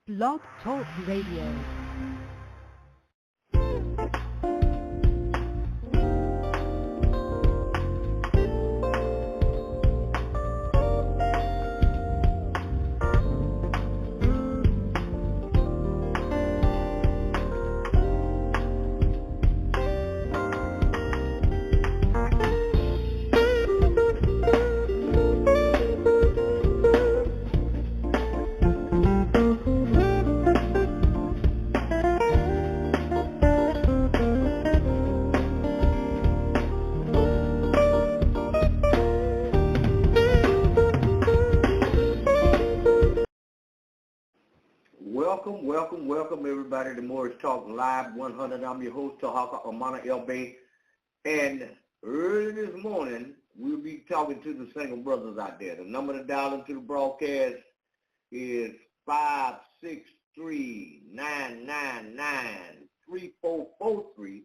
Blog Talk Radio. Welcome everybody to Morris Talk Live 100. I'm your host, Tarhaka Amana Elbay. And early this morning, we'll be talking to the single brothers out there. The number to dial into the broadcast is 563-999-3443.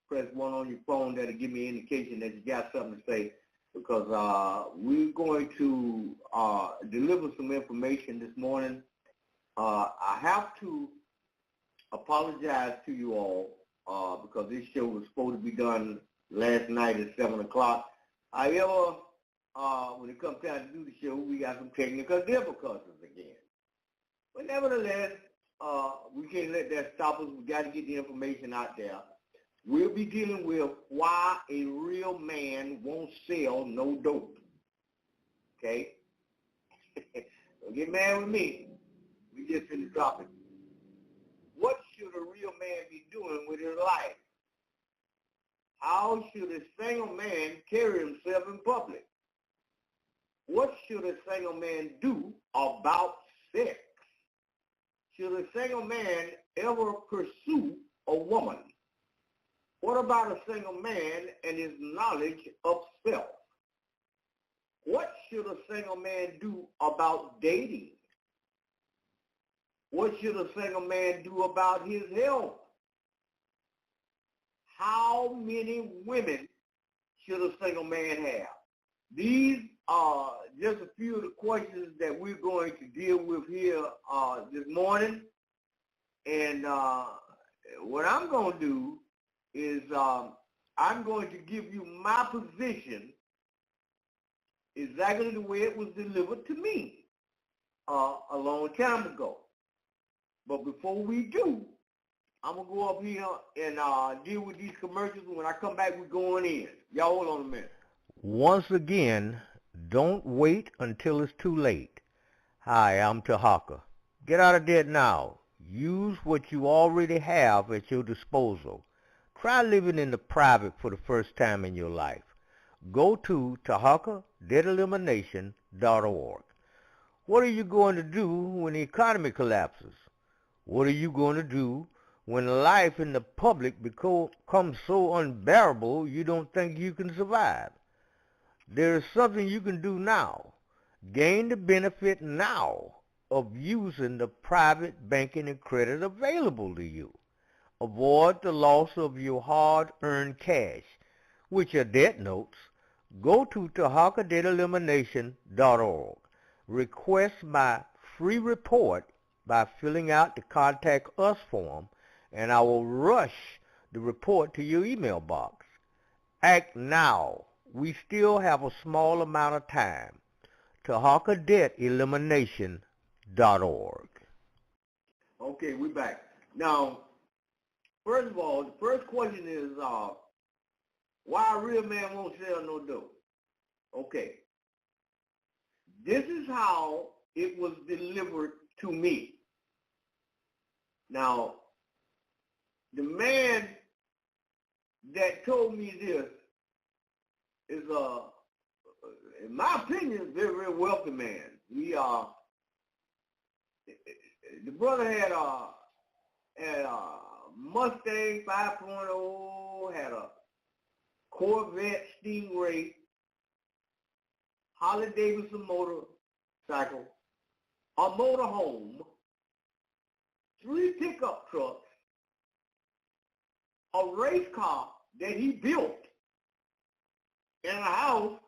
Press 1 on your phone. That'll give me an indication that you got something to say, because we're going to deliver some information this morning. I have to apologize to you all because this show was supposed to be done last night at 7 o'clock. However, when it comes time to do the show, we got some technical difficulties again. But nevertheless, we can't let that stop us. We got to get the information out there. We'll be dealing with why a real man won't sell no dope. Okay? Don't get mad with me. We just finished dropping. What should a real man be doing with his life? How should a single man carry himself in public? What should a single man do about sex? Should a single man ever pursue a woman? What about a single man and his knowledge of self? What should a single man do about dating? What should a single man do about his health? How many women should a single man have? These are just a few of the questions that we're going to deal with here this morning. And what I'm going to do is I'm going to give you my position exactly the way it was delivered to me a long time ago. But before we do, I'm going to go up here and deal with these commercials. When I come back, we're going in. Y'all hold on a minute. Once again, don't wait until it's too late. Hi, I'm Tarhaka. Get out of debt now. Use what you already have at your disposal. Try living in the private for the first time in your life. Go to TarhakaDebtElimination.org. What are you going to do when the economy collapses? What are you going to do when life in the public becomes so unbearable you don't think you can survive? There is something you can do now. Gain the benefit now of using the private banking and credit available to you. Avoid the loss of your hard-earned cash, which are debt notes. Go to TarhakaDebtElimination.org. Request my free report by filling out the Contact Us form, and I will rush the report to your email box. Act now. We still have a small amount of time. TarhakaDebtElimination.org. Okay, we're back. Now, first of all, the first question is, why a real man won't sell no dope? Okay. This is how it was delivered to me. Now, the man that told me this is in my opinion, a very, very wealthy man. He the brother had a Mustang 5.0, had a Corvette Stingray, Harley Davidson motorcycle, a motorhome, 3 pickup trucks, a race car that he built, and a house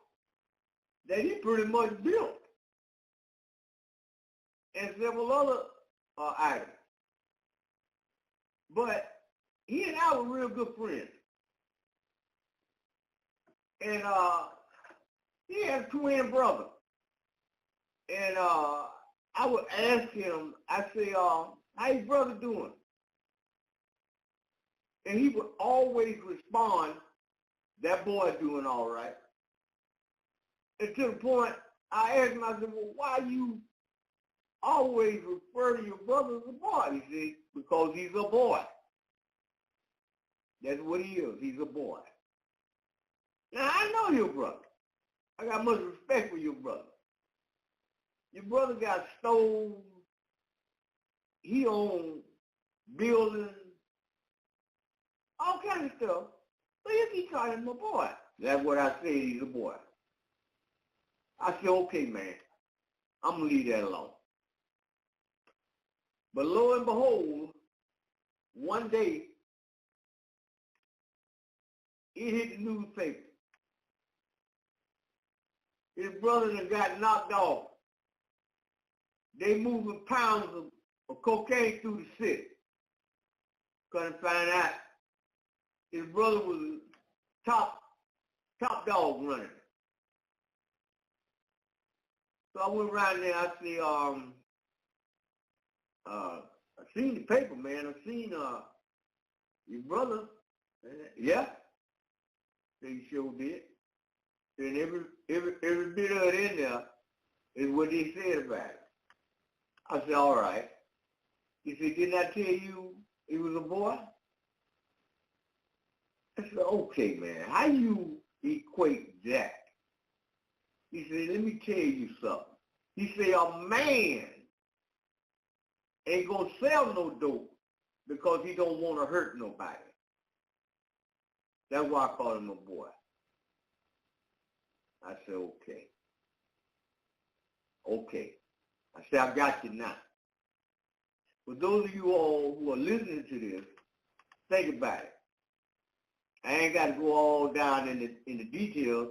that he pretty much built, and several other items. But he and I were real good friends. And he had a twin brother. And I would ask him, I say, how your brother doing? And he would always respond, that boy doing all right. And to the point, I asked him, I said, well, why you always refer to your brother as a boy? He said, because he's a boy. That's what he is. He's a boy. Now, I know your brother. I got much respect for your brother. Your brother got stoves. He owned buildings, all kinds of stuff. So you keep calling him a boy. That's what I say, he's a boy. I said, okay, man, I'm going to leave that alone. But lo and behold, one day, it hit the newspaper. His brother that got knocked off. They moving pounds of cocaine through the city. Couldn't find out his brother was top dog running. So I went around there. I see, I seen the paper, man. I seen your brother. Yeah, they sure did. And every bit of it in there is what they said about it. I said, all right. He said, didn't I tell you he was a boy? I said, okay, man, how you equate that? He said, let me tell you something. He said, a man ain't gonna sell no dope because he don't want to hurt nobody. That's why I call him a boy. I said, okay. Okay. I said, I got you now. For those of you all who are listening to this, think about it. I ain't got to go all down in the details,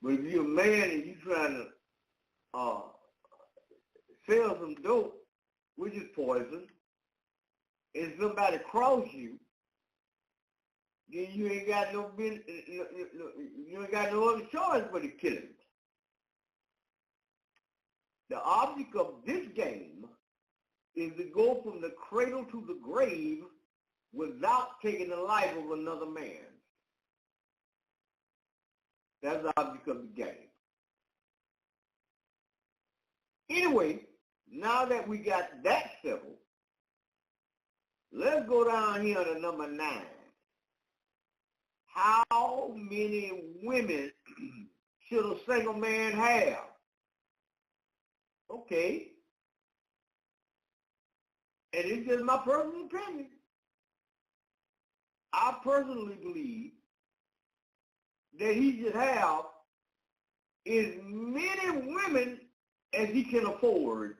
but if you're a man and you're trying to sell some dope, which is poison, and somebody cross you, then you ain't got no business, you ain't got no other choice but to kill him. The object of this game is to go from the cradle to the grave without taking the life of another man. That's the object of the game. Anyway, now that we got that settled, let's go down here to number 9. How many women should a single man have? Okay. And it's just my personal opinion. I personally believe that he should have as many women as he can afford.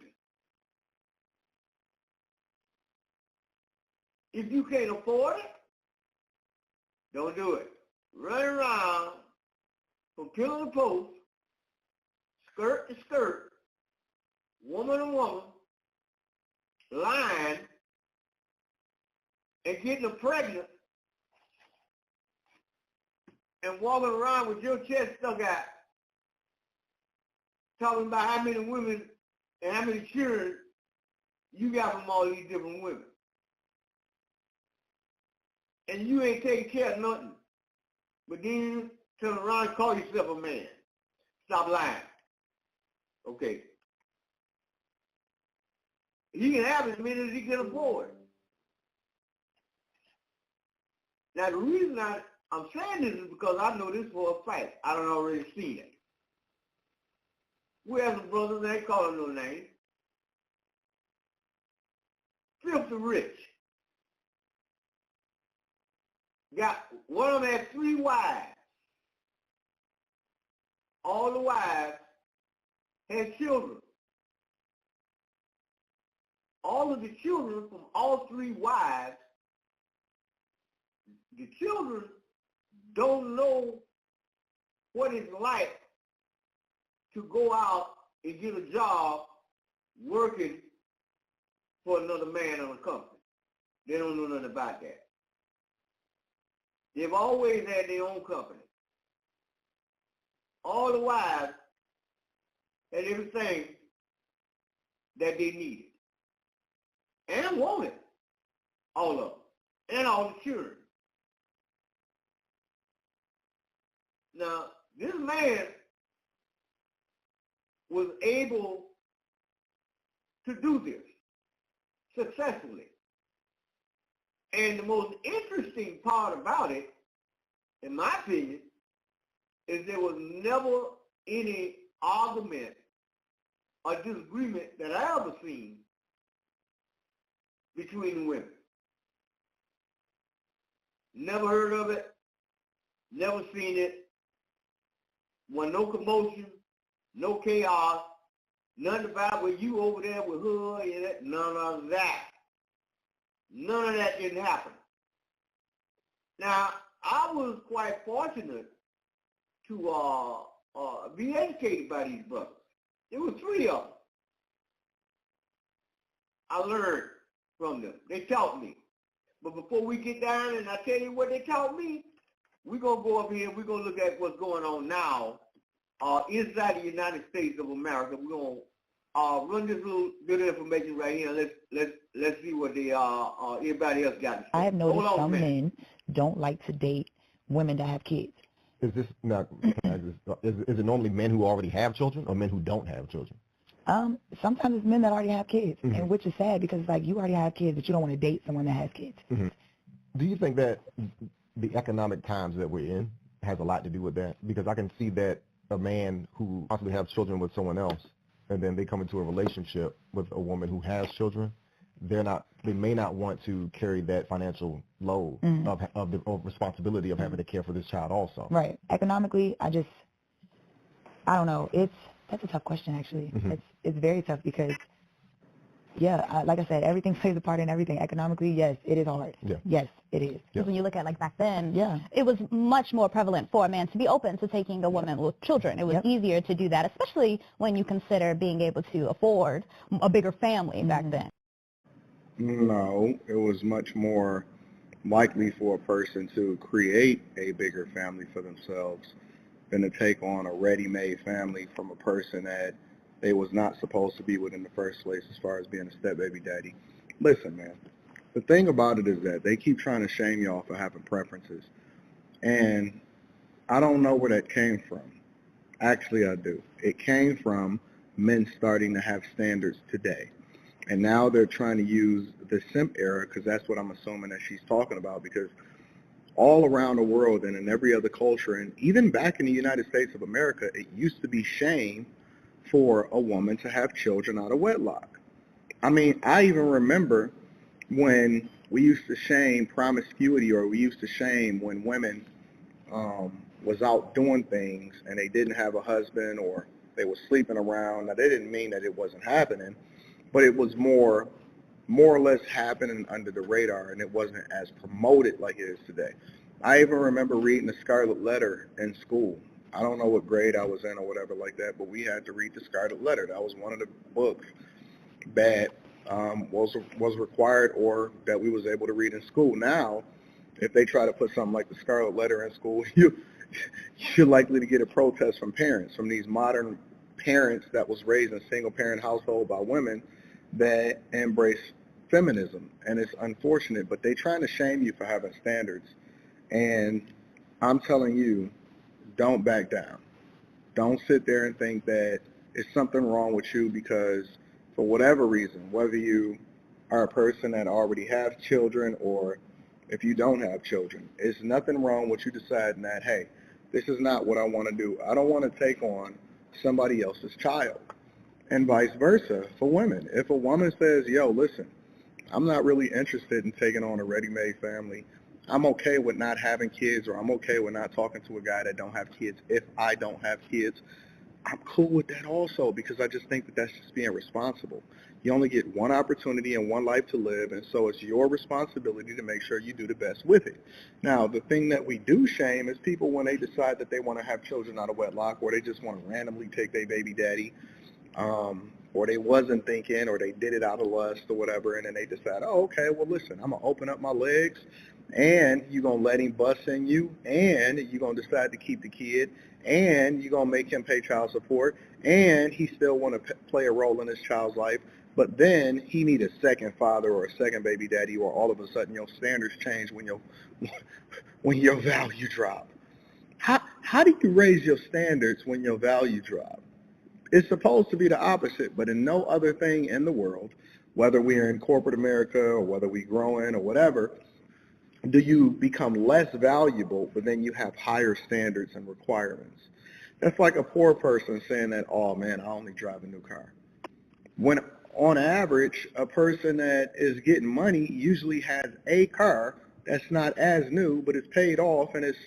If you can't afford it, don't do it. Run around from pillar to post, skirt to skirt, woman to woman, lying, and getting them pregnant, and walking around with your chest stuck out, talking about how many women and how many children you got from all these different women. And you ain't taking care of nothing. But then you turn around and call yourself a man. Stop lying. Okay. He can have as many as he can afford. Now the reason I I'm saying this is because I know this for a fact. I done already seen it. We have some brothers, they ain't calling no names. Filthy rich. One of them had 3 wives. All the wives had children. All of the children from all 3 wives, the children don't know what it's like to go out and get a job working for another man in a company. They don't know nothing about that. They've always had their own company. All the wives had everything that they needed and wanted, all of them, and all the children. Now, this man was able to do this successfully. And the most interesting part about it, in my opinion, is there was never any argument or disagreement that I ever seen between the women. Never heard of it, never seen it. Wasn't no commotion, no chaos, nothing about where you over there with her and that, none of that. None of that didn't happen. Now, I was quite fortunate to be educated by these brothers. There were 3 of them. I learned from them. They taught me. But before we get down and I tell you what they taught me, we're going to go up here and we're going to look at what's going on now inside the United States of America. We're going to run this little bit of information right here. Let's see what everybody else got to say. I have noticed some men don't like to date women that have kids. Is this not? Is it normally men who already have children or men who don't have children? Sometimes it's men that already have kids, Mm-hmm. and which is sad because it's like you already have kids, but you don't want to date someone that has kids. Mm-hmm. Do you think that the economic times that we're in has a lot to do with that? Because I can see that a man who possibly has children with someone else, and then they come into a relationship with a woman who has children, they may not want to carry that financial load Mm-hmm. of the responsibility of having to care for this child also. Right. Economically, I don't know. That's a tough question, actually. Mm-hmm. It's very tough because, like I said, everything plays a part in everything. Economically, yes, it is hard. Yeah. Yes, it is. Yeah. When you look at like back then, Yeah. it was much more prevalent for a man to be open to taking a woman with children. It was Yep. easier to do that, especially when you consider being able to afford a bigger family back then. No, it was much more likely for a person to create a bigger family for themselves than to take on a ready-made family from a person that they was not supposed to be with in the first place as far as being a step-baby daddy. Listen, man, the thing about it is that they keep trying to shame y'all for having preferences. And I don't know where that came from. Actually, I do. It came from men starting to have standards today. And now they're trying to use the simp era, because that's what I'm assuming that she's talking about, because all around the world and in every other culture, and even back in the United States of America, it used to be shame for a woman to have children out of wedlock. I mean, I even remember when we used to shame promiscuity, or we used to shame when women was out doing things and they didn't have a husband or they were sleeping around. Now, they didn't mean that it wasn't happening, but it was more or less happening under the radar, and it wasn't as promoted like it is today. I even remember reading the Scarlet Letter in school. I don't know what grade I was in or whatever like that, but we had to read the Scarlet Letter. That was one of the books that was required, or that we was able to read in school. Now, if they try to put something like the Scarlet Letter in school, you're likely to get a protest from parents, from these modern parents that was raised in a single-parent household by women that embrace feminism. And it's unfortunate, but they're trying to shame you for having standards. And I'm telling you, don't back down. Don't sit there and think that it's something wrong with you because for whatever reason, whether you are a person that already has children, or if you don't have children. It's nothing wrong with you deciding that, hey, this is not what I want to do. I don't want to take on somebody else's child. And vice versa for women. If a woman says, yo, listen, I'm not really interested in taking on a ready-made family. I'm okay with not having kids, or I'm okay with not talking to a guy that don't have kids if I don't have kids. I'm cool with that also, because I just think that that's just being responsible. You only get one opportunity and one life to live, and so it's your responsibility to make sure you do the best with it. Now, the thing that we do shame is people when they decide that they want to have children out of wedlock, or they just want to randomly take their baby daddy, or they wasn't thinking, or they did it out of lust or whatever, and then they decide, oh, okay, well, listen, I'm going to open up my legs, and you're going to let him bust in you, and you're going to decide to keep the kid, and you're going to make him pay child support, and he still want to play a role in his child's life, but then he need a second father or a second baby daddy, or all of a sudden your standards change when your value drop. How do you raise your standards when your value drop? It's supposed to be the opposite, but in no other thing in the world, whether we're in corporate America or whether we growing or whatever, do you become less valuable, but then you have higher standards and requirements. That's like a poor person saying that, oh man, I only drive a new car. When on average, a person that is getting money usually has a car that's not as new, but it's paid off and it's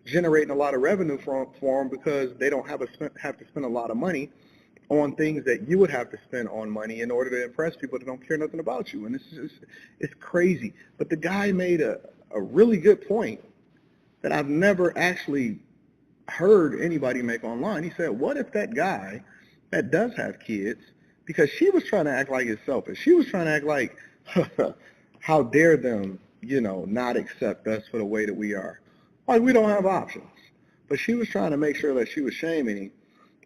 generating a lot of revenue for them because they don't have to spend a lot of money on things that you would have to spend on money in order to impress people that don't care nothing about you. And it's crazy. But the guy made a really good point that I've never actually heard anybody make online. He said, what if that guy that does have kids, because she was trying to act like it's selfish. She was trying to act like, how dare them, not accept us for the way that we are. Like we don't have options. But she was trying to make sure that she was shaming him.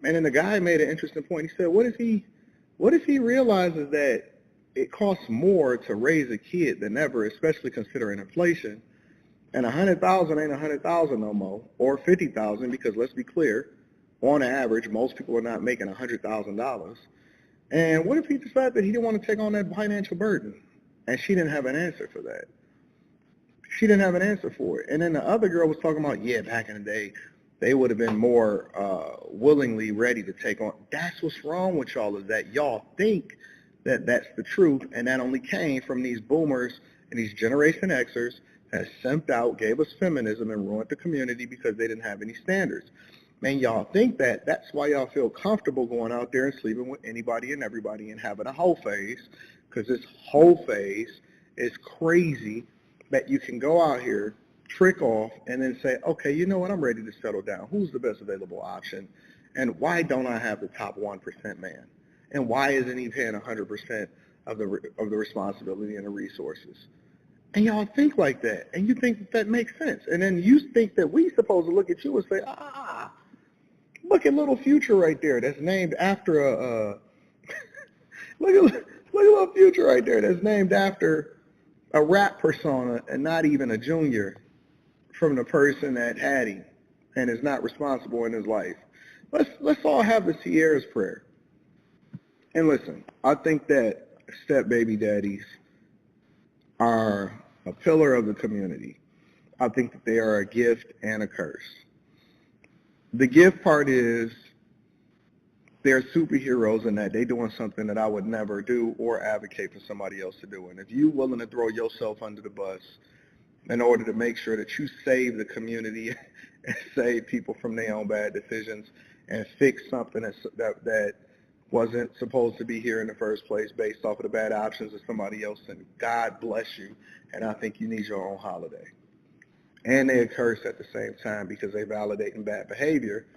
And then the guy made an interesting point. He said, what if he realizes that it costs more to raise a kid than ever, especially considering inflation, and 100,000 ain't 100,000 no more, or 50,000, because let's be clear, on average, most people are not making $100,000. And what if he decided that he didn't want to take on that financial burden? And she didn't have an answer for that. She didn't have an answer for it. And then the other girl was talking about, yeah, back in the day, they would have been more willingly ready to take on. That's what's wrong with y'all, is that y'all think that that's the truth, and that only came from these boomers and these Generation Xers that simped out, gave us feminism, and ruined the community because they didn't have any standards. Man, y'all think that. That's why y'all feel comfortable going out there and sleeping with anybody and everybody and having a whole phase, because this whole phase is crazy that you can go out here, trick off, and then say, okay, you know what, I'm ready to settle down. Who's the best available option? And why don't I have the top 1% man? And why isn't he paying 100% of the responsibility and the resources? And y'all think like that, and you think that makes sense. And then you think that we supposed to look at you and say, look at little Future right there that's named after look at little Future right there that's named after a rap persona and not even a junior from the person that had him and is not responsible in his life. Let's all have the Sierra's prayer. And listen, I think that step baby daddies are a pillar of the community. I think that they are a gift and a curse. The gift part is they're superheroes in that they're doing something that I would never do or advocate for somebody else to do. And if you're willing to throw yourself under the bus in order to make sure that you save the community and save people from their own bad decisions and fix something that wasn't supposed to be here in the first place based off of the bad options of somebody else, and God bless you, and I think you need your own holiday. And they curse at the same time because they're validating bad behavior.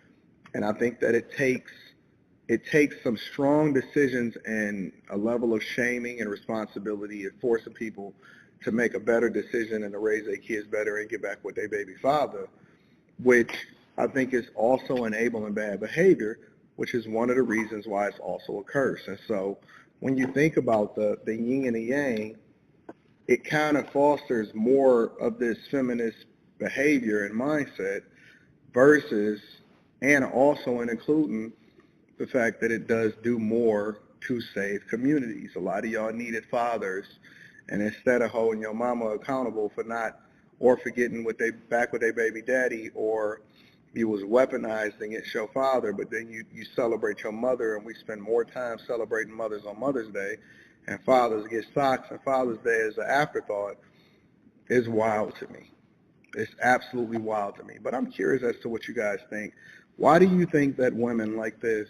And I think that it takes some strong decisions and a level of shaming and responsibility and forcing people to make a better decision and to raise their kids better and get back with their baby father, which I think is also enabling bad behavior, which is one of the reasons why it's also a curse. And so when you think about the yin and the yang, it kind of fosters more of this feminist behavior and mindset versus, and also in including the fact that it does do more to save communities. A lot of y'all needed fathers, and instead of holding your mama accountable for not or forgetting what they back with their baby daddy, or you was weaponized against your father, but then you celebrate your mother, and we spend more time celebrating mothers on Mother's Day, and fathers get socks, and Father's Day is an afterthought, is wild to me. It's absolutely wild to me. But I'm curious as to what you guys think. Why do you think that women like this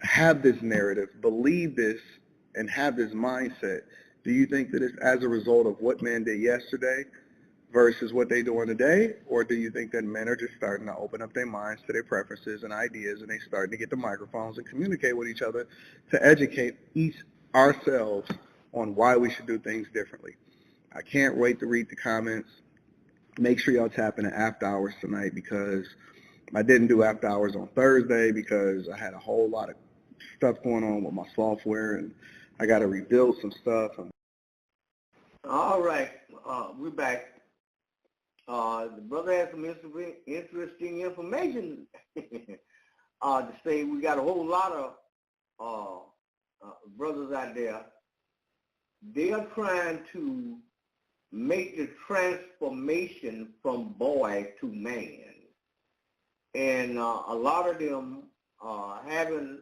have this narrative, believe this, and have this mindset? Do you think that it's as a result of what men did yesterday versus what they're doing today? Or do you think that men are just starting to open up their minds to their preferences and ideas, and they starting to get the microphones and communicate with each other to educate each ourselves on why we should do things differently? I can't wait to read the comments. Make sure y'all tap into after hours tonight, because I didn't do after hours on Thursday because I had a whole lot of stuff going on with my software, and I got to rebuild some stuff. All right, we're back. The brother has some interesting information to say. We got a whole lot of brothers out there. They are trying to make the transformation from boy to man. And a lot of them are having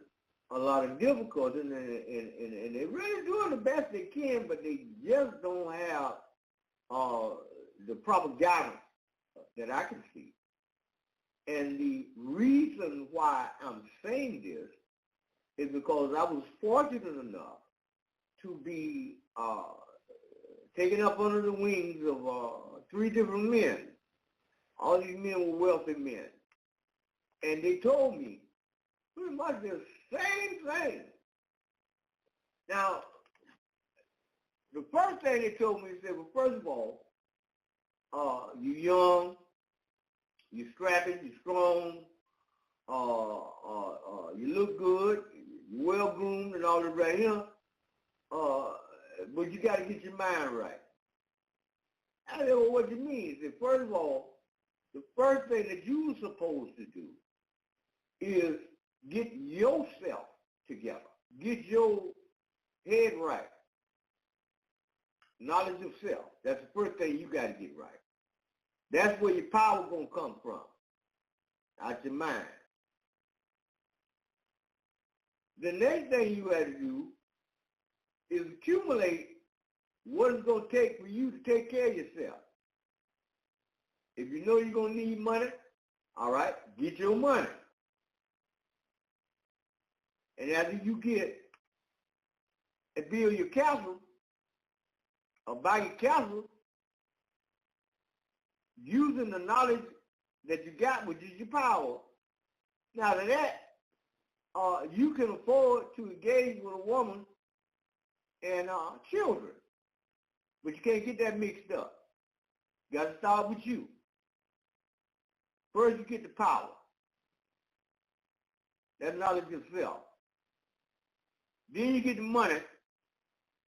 a lot of difficulty, and they're really doing the best they can, but they just don't have the proper guidance that I can see. And the reason why I'm saying this is because I was fortunate enough to be taken up under the wings of 3 different men. All these men were wealthy men. And they told me pretty much the same thing. Now, the first thing they told me, they said, well, first of all, you're young, you're strapping, you're strong, you look good, you're well-groomed and all that right here, but you got to get your mind right. I said, well, what do you mean? He said, first of all, the first thing that you're supposed to do is get yourself together. Get your head right. Knowledge of self. That's the first thing you got to get right. That's where your power going to come from, out your mind. The next thing you have to do is accumulate what it's going to take for you to take care of yourself. If you know you're going to need money, all right, get your money. And after you get and build your castle, or buy your castle, using the knowledge that you got, which is your power. Now to that, you can afford to engage with a woman and children, but you can't get that mixed up. You got to start with you. First, you get the power. That knowledge of self. Then you get the money,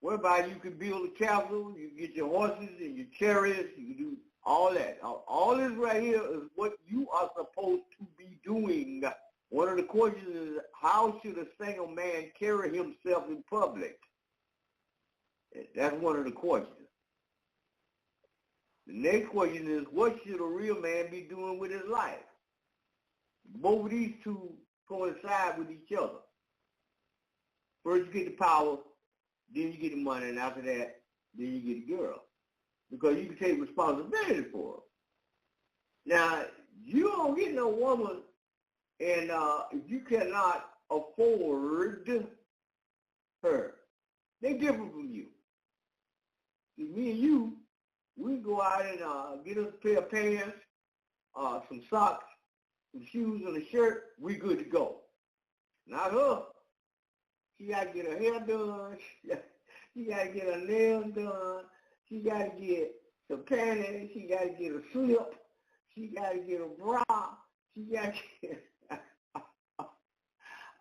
whereby you can build a castle, you can get your horses and your chariots, you can do all that. All this right here is what you are supposed to be doing. One of the questions is, how should a single man carry himself in public? That's one of the questions. The next question is, what should a real man be doing with his life? Both of these two coincide with each other. First you get the power, then you get the money, and after that, then you get the girl. Because you can take responsibility for it. Now, you don't get no woman, and if you cannot afford her, they different from you. See, me and you, we can go out and get us a pair of pants, some socks, some shoes, and a shirt. We good to go. Not her. She got to get her hair done. She got to get her nails done. She got to get some panties. She got to get a slip. She got to get a bra. She got to get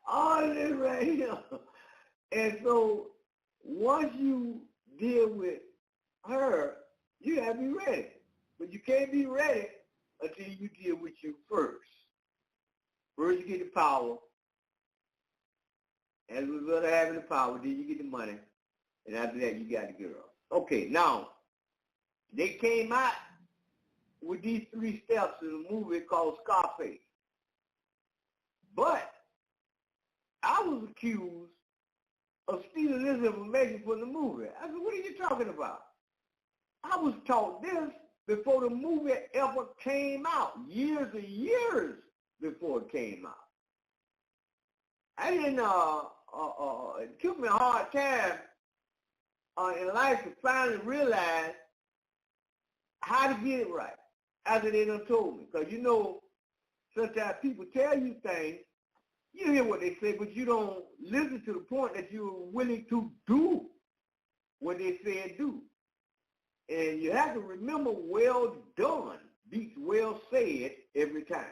all this right here. And so once you deal with her, you got to be ready. But you can't be ready until you deal with you first. First you get the power. As a result of having the power, then you get the money. And after that, you got the girl. Okay, now, they came out with these 3 steps in a movie called Scarface. But I was accused of stealing this information from the movie. I said, what are you talking about? I was taught this before the movie ever came out, years and years before it came out. I didn't, it took me a hard time in life to finally realize how to get it right, after they done told me. Because, you know, sometimes people tell you things, you hear what they say, but you don't listen to the point that you're willing to do what they say and do. And you have to remember, well done beats well said every time.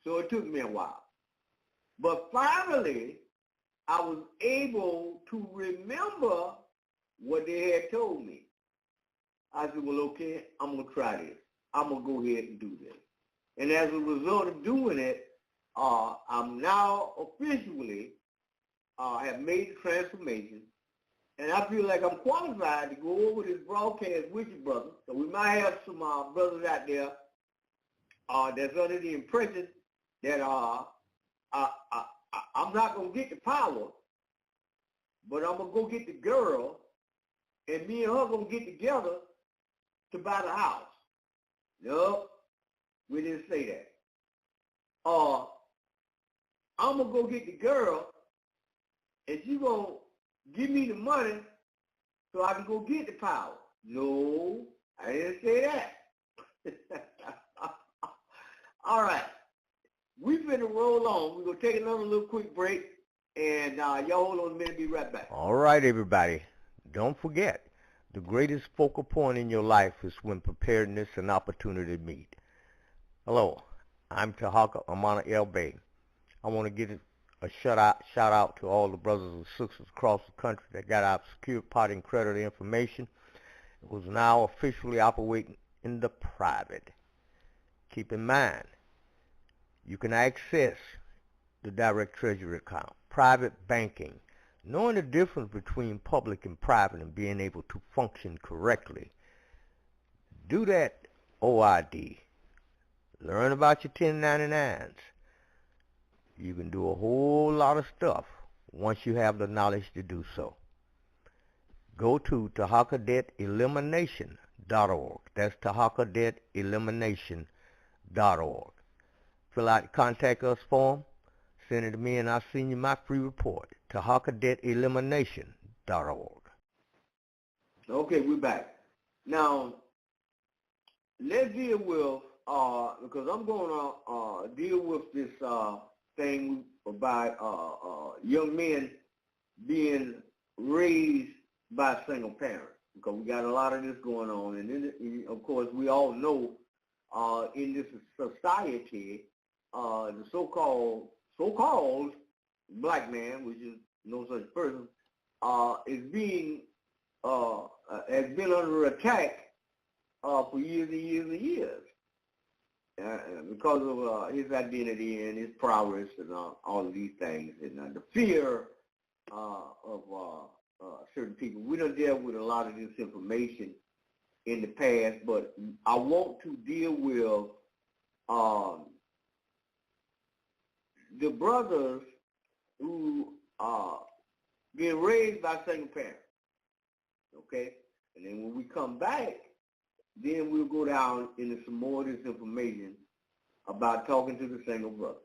So it took me a while. But finally, I was able to remember what they had told me. I said, well, okay, I'm going to try this. I'm going to go ahead and do this. And as a result of doing it, I'm now officially have made the transformation. And I feel like I'm qualified to go over this broadcast with you, brother. So we might have some brothers out there that's under the impression that I'm not going to get the power, but I'm going to go get the girl, and me and her going to get together to buy the house. Nope, we didn't say that. I'm going to go get the girl, and she going to give me the money so I can go get the power. No, I didn't say that. All right. We finna roll on. We're going to take another little quick break, and y'all hold on a minute, be right back. All right, everybody. Don't forget, the greatest focal point in your life is when preparedness and opportunity meet. Hello, I'm Tarhaka Amana El Bay. I want to give a shout out to all the brothers and sisters across the country that got our secure party and credit information. It was now officially operating in the private. Keep in mind, you can access the direct treasury account, private banking, knowing the difference between public and private and being able to function correctly. Do that OID. Learn about your 1099s. You can do a whole lot of stuff once you have the knowledge to do so. Go to TarhakaDebtElimination.org. That's TarhakaDebtElimination.org. Fill out the Contact Us form, send it to me, and I'll send you my free report. TarhakaDebtElimination.org. Okay, we're back. Now, let's deal with, because I'm going to deal with this thing about young men being raised by single parents, because we got a lot of this going on. And then, of course, we all know in this society, the so-called black man, which is no such person, is being has been under attack for years and years and years because of his identity and his prowess and all of these things, and the fear of certain people. We done dealt with a lot of this information in the past, but I want to deal with the brothers who are being raised by single parents, okay? And then when we come back, then we'll go down into some more of this information about talking to the single brother.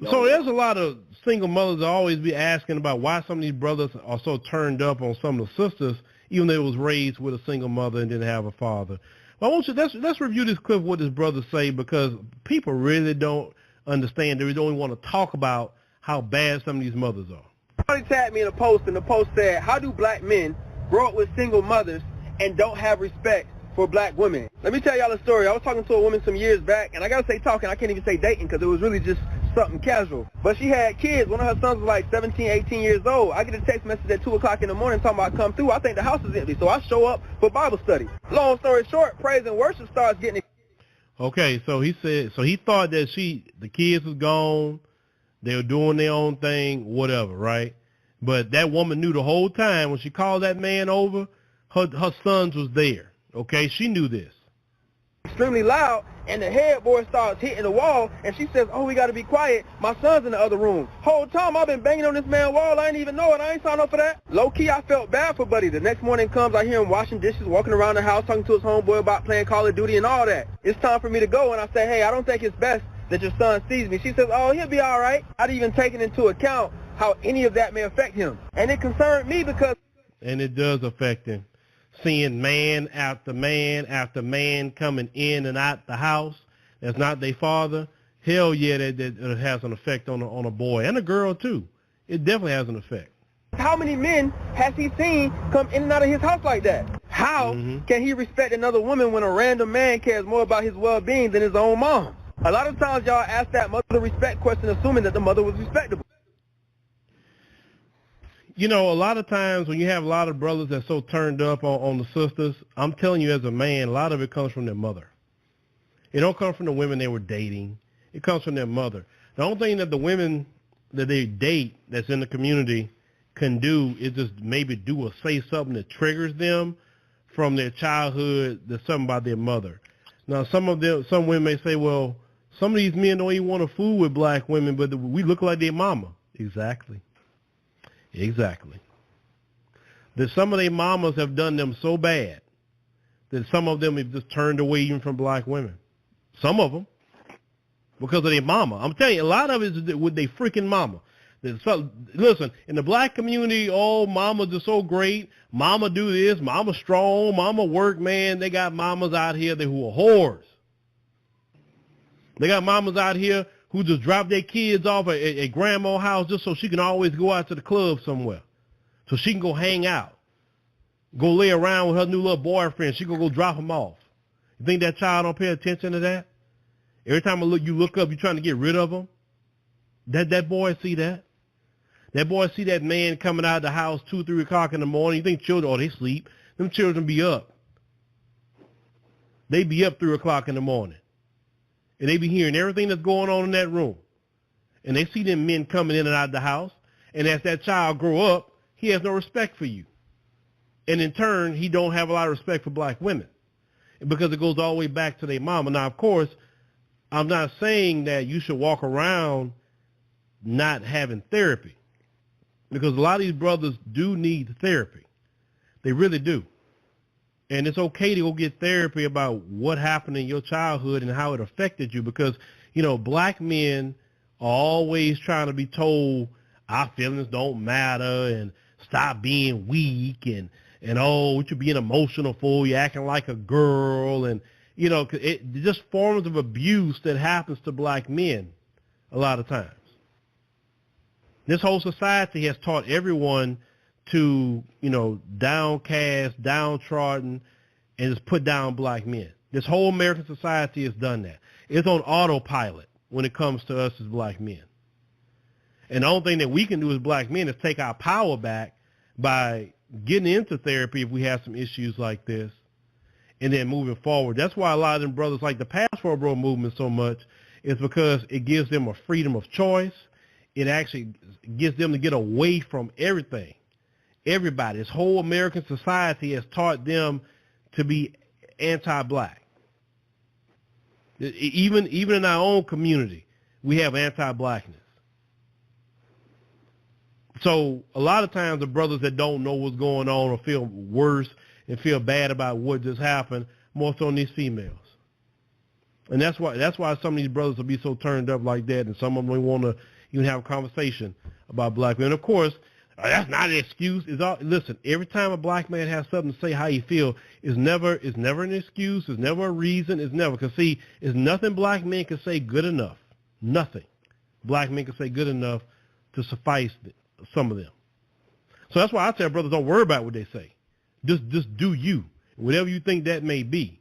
So there's a lot of single mothers that always be asking about why some of these brothers are so turned up on some of the sisters, even though they was raised with a single mother and didn't have a father. Well, I want you, let's review this clip of what this brother say, because people really don't understand. They don't even want to talk about how bad some of these mothers are. Somebody tagged me in a post, and the post said, how do black men grow up with single mothers and don't have respect for black women? Let me tell y'all a story. I was talking to a woman some years back, and I gotta say talking, I can't even say dating, because it was really just something casual. But she had kids. One of her sons was like 17, 18 years old. I get a text message at 2 o'clock in the morning talking about come through. I think the house is empty, so I show up for Bible study. Long story short, praise and worship starts getting... Okay, so he said, so he thought that the kids was gone, they were doing their own thing, whatever, right? But that woman knew the whole time when she called that man over, her sons was there. Okay, she knew this. Extremely loud, and the headboard starts hitting the wall, and she says, oh, we got to be quiet. My son's in the other room. Whole time I've been banging on this man's wall. I ain't even know it. I ain't signed up for that. Low-key, I felt bad for Buddy. The next morning comes, I hear him washing dishes, walking around the house, talking to his homeboy about playing Call of Duty and all that. It's time for me to go, and I say, hey, I don't think it's best that your son sees me. She says, oh, he'll be all right. I'd even taken into account how any of that may affect him. And it concerned me because... And it does affect him. Seeing man after man after man coming in and out the house that's not their father, hell yeah, that has an effect on a boy and a girl too. It definitely has an effect. How many men has he seen come in and out of his house like that? How can he respect another woman when a random man cares more about his well-being than his own mom? A lot of times y'all ask that mother respect question assuming that the mother was respectable. You know, a lot of times when you have a lot of brothers that's so turned up on the sisters, I'm telling you as a man, a lot of it comes from their mother. It don't come from the women they were dating. It comes from their mother. The only thing that the women that they date that's in the community can do is just maybe do or say something that triggers them from their childhood, that's something about their mother. Now, some women may say, well, some of these men don't even want to fool with black women, but we look like their mama. Exactly. That some of their mamas have done them so bad that some of them have just turned away even from black women. Some of them. Because of their mama. I'm telling you, a lot of it is with their freaking mama. Listen, in the black community, oh, mamas are so great. Mama do this. Mama strong. Mama work, man. They got mamas out here who are whores. They got mamas out here who just drop their kids off at grandma's house just so she can always go out to the club somewhere. So she can go hang out. Go lay around with her new little boyfriend. She can go drop him off. You think that child don't pay attention to that? Every time you look up, you're trying to get rid of him. That boy see that. That boy see that man coming out of the house 2, 3 o'clock in the morning. You think children, they sleep. Them children be up. They be up 3 o'clock in the morning. And they be hearing everything that's going on in that room. And they see them men coming in and out of the house. And as that child grow up, he has no respect for you. And in turn, he don't have a lot of respect for black women. Because it goes all the way back to their mama. Now, of course, I'm not saying that you should walk around not having therapy. Because a lot of these brothers do need therapy. They really do. And it's okay to go get therapy about what happened in your childhood and how it affected you because, you know, black men are always trying to be told our feelings don't matter and stop being weak and oh, what you being emotional for, you acting like a girl and, you know, it just forms of abuse that happens to black men a lot of times. This whole society has taught everyone to, you know, downcast, downtrodden, and just put down black men. This whole American society has done that. It's on autopilot when it comes to us as black men. And the only thing that we can do as black men is take our power back by getting into therapy if we have some issues like this, and then moving forward. That's why a lot of them brothers like the Passport Bro movement so much, is because it gives them a freedom of choice. It actually gets them to get away from everything. Everybody, this whole American society has taught them to be anti-black. Even in our own community, we have anti-blackness. So a lot of times the brothers that don't know what's going on or feel worse and feel bad about what just happened, more so than these females. And that's why some of these brothers will be so turned up like that, and some of them want to even have a conversation about black men. Of course, that's not an excuse. Listen, every time a black man has something to say how he feel, it's never an excuse. It's never a reason. It's never. Because, see, it's nothing black men can say good enough. Nothing black men can say good enough to suffice some of them. So that's why I tell brothers, don't worry about what they say. Just do you, whatever you think that may be.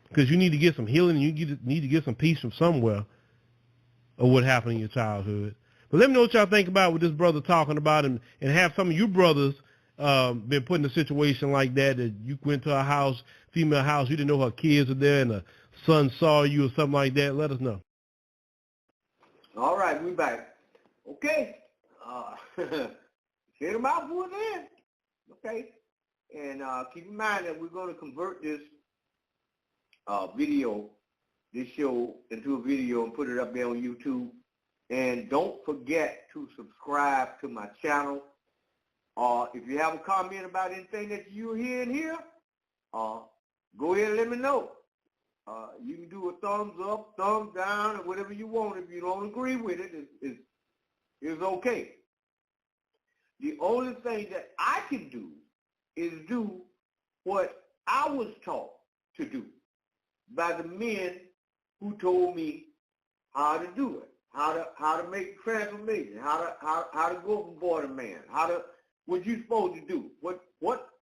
Because you need to get some healing and you need to get some peace from somewhere of what happened in your childhood. But let me know what y'all think about what this brother talking about, and have some of you brothers been put in a situation like that you went to a house, female house, you didn't know her kids were there, and the son saw you or something like that. Let us know. All right, we back. Okay. Share them out for it then. Okay. And keep in mind that we're going to convert this this show into a video and put it up there on YouTube. And don't forget to subscribe to my channel. If you have a comment about anything that you hear in here, go ahead and let me know. You can do a thumbs up, thumbs down, or whatever you want. If you don't agree with it, it's okay. The only thing that I can do is do what I was taught to do by the men who told me how to do it, how to make transformation, how to go from boy to man, what you supposed to do, what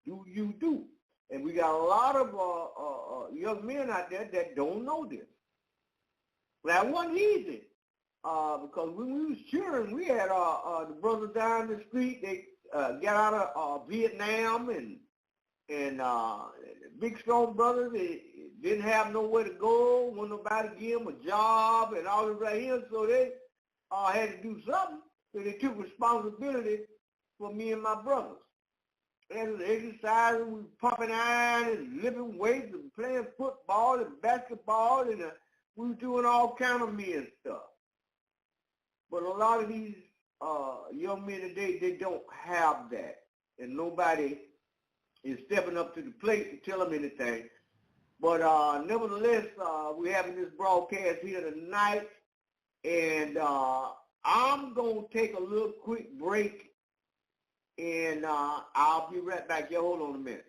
do you do? And we got a lot of young men out there that don't know this. That wasn't easy because when we was children, we had the brothers down the street. They got out of Vietnam and big strong brothers. They didn't have nowhere to go. Wasn't nobody give them a job and all this right here. So they had to do something. So they took responsibility for me and my brothers. And exercising, we pumping iron and lifting weights and playing football and basketball, and we were doing all kind of men stuff. But a lot of these young men today, they don't have that, and nobody is stepping up to the plate to tell them anything. But nevertheless, we're having this broadcast here tonight, and I'm going to take a little quick break. And I'll be right back. Y'all hold on a minute.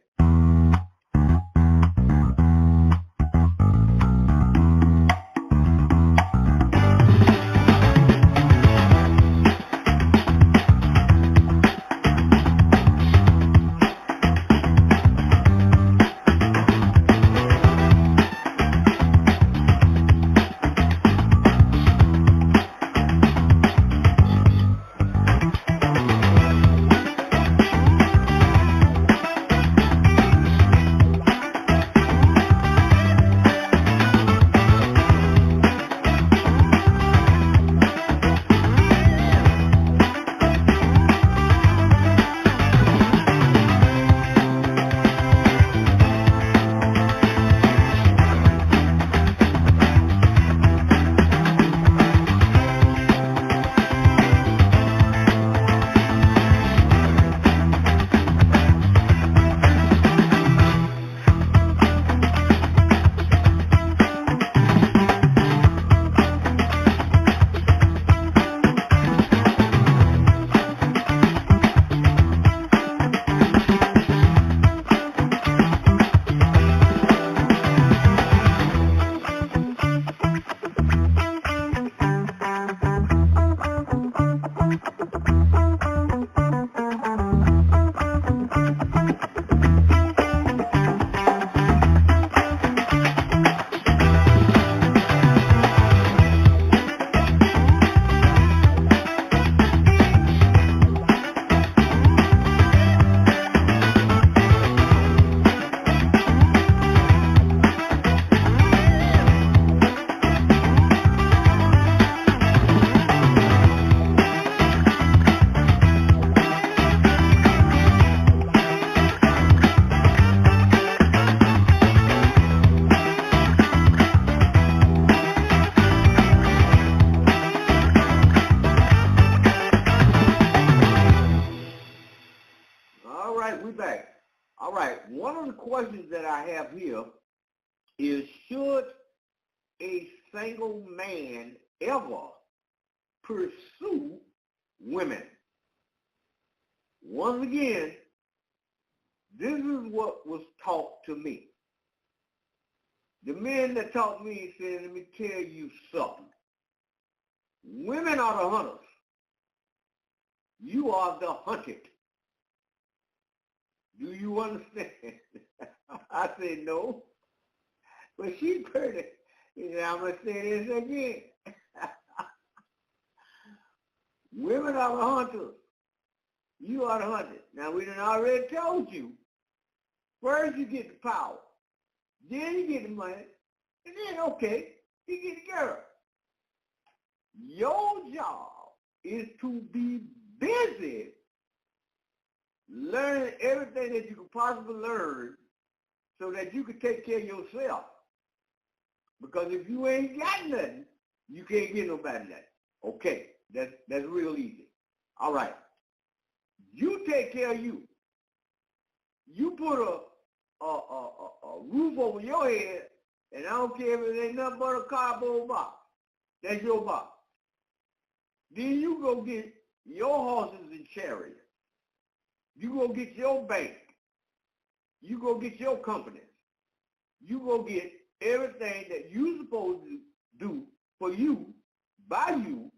Questions that I have here is, should a single man ever pursue women? Once again, this is what was taught to me. The men that taught me said, let me tell you something. Women are the hunters. You are the hunted. Do you understand? I said, no. But she's pretty. He said, I'm going to say this again. Women are the hunters. You are the hunted. Now, we done already told you, first you get the power, then you get the money, and then, okay, you get the girl. Your job is to be busy learning everything that you could possibly learn so that you could take care of yourself. Because if you ain't got nothing, you can't get nobody nothing. Okay, that's real easy. All right. You take care of you. You put a roof over your head, and I don't care if it ain't nothing but a cardboard box. That's your box. Then you go get your horses and chariots. You go get your bank. You go get your companies. You go get everything that you're supposed to do for you, by you,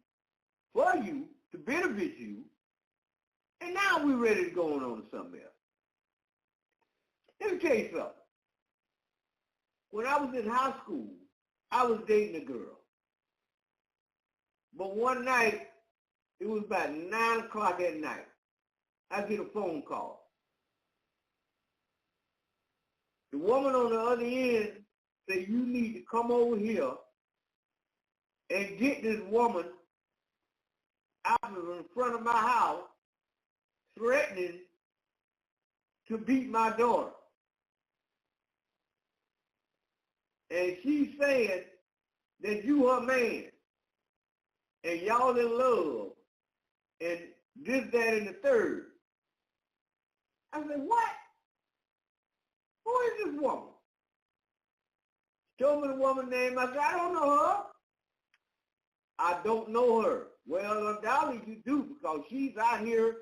for you, to benefit you. And now we're ready to go on to something else. Let me tell you something. When I was in high school, I was dating a girl. But one night, it was about 9 o'clock at night, I get a phone call. The woman on the other end said, you need to come over here and get this woman out in front of my house threatening to beat my daughter. And she's saying that you her man and y'all in love and this, that, and the third. I said, what? Who is this woman? She told me the woman's name. I said, I don't know her. I don't know her. Well, undoubtedly you do, because she's out here.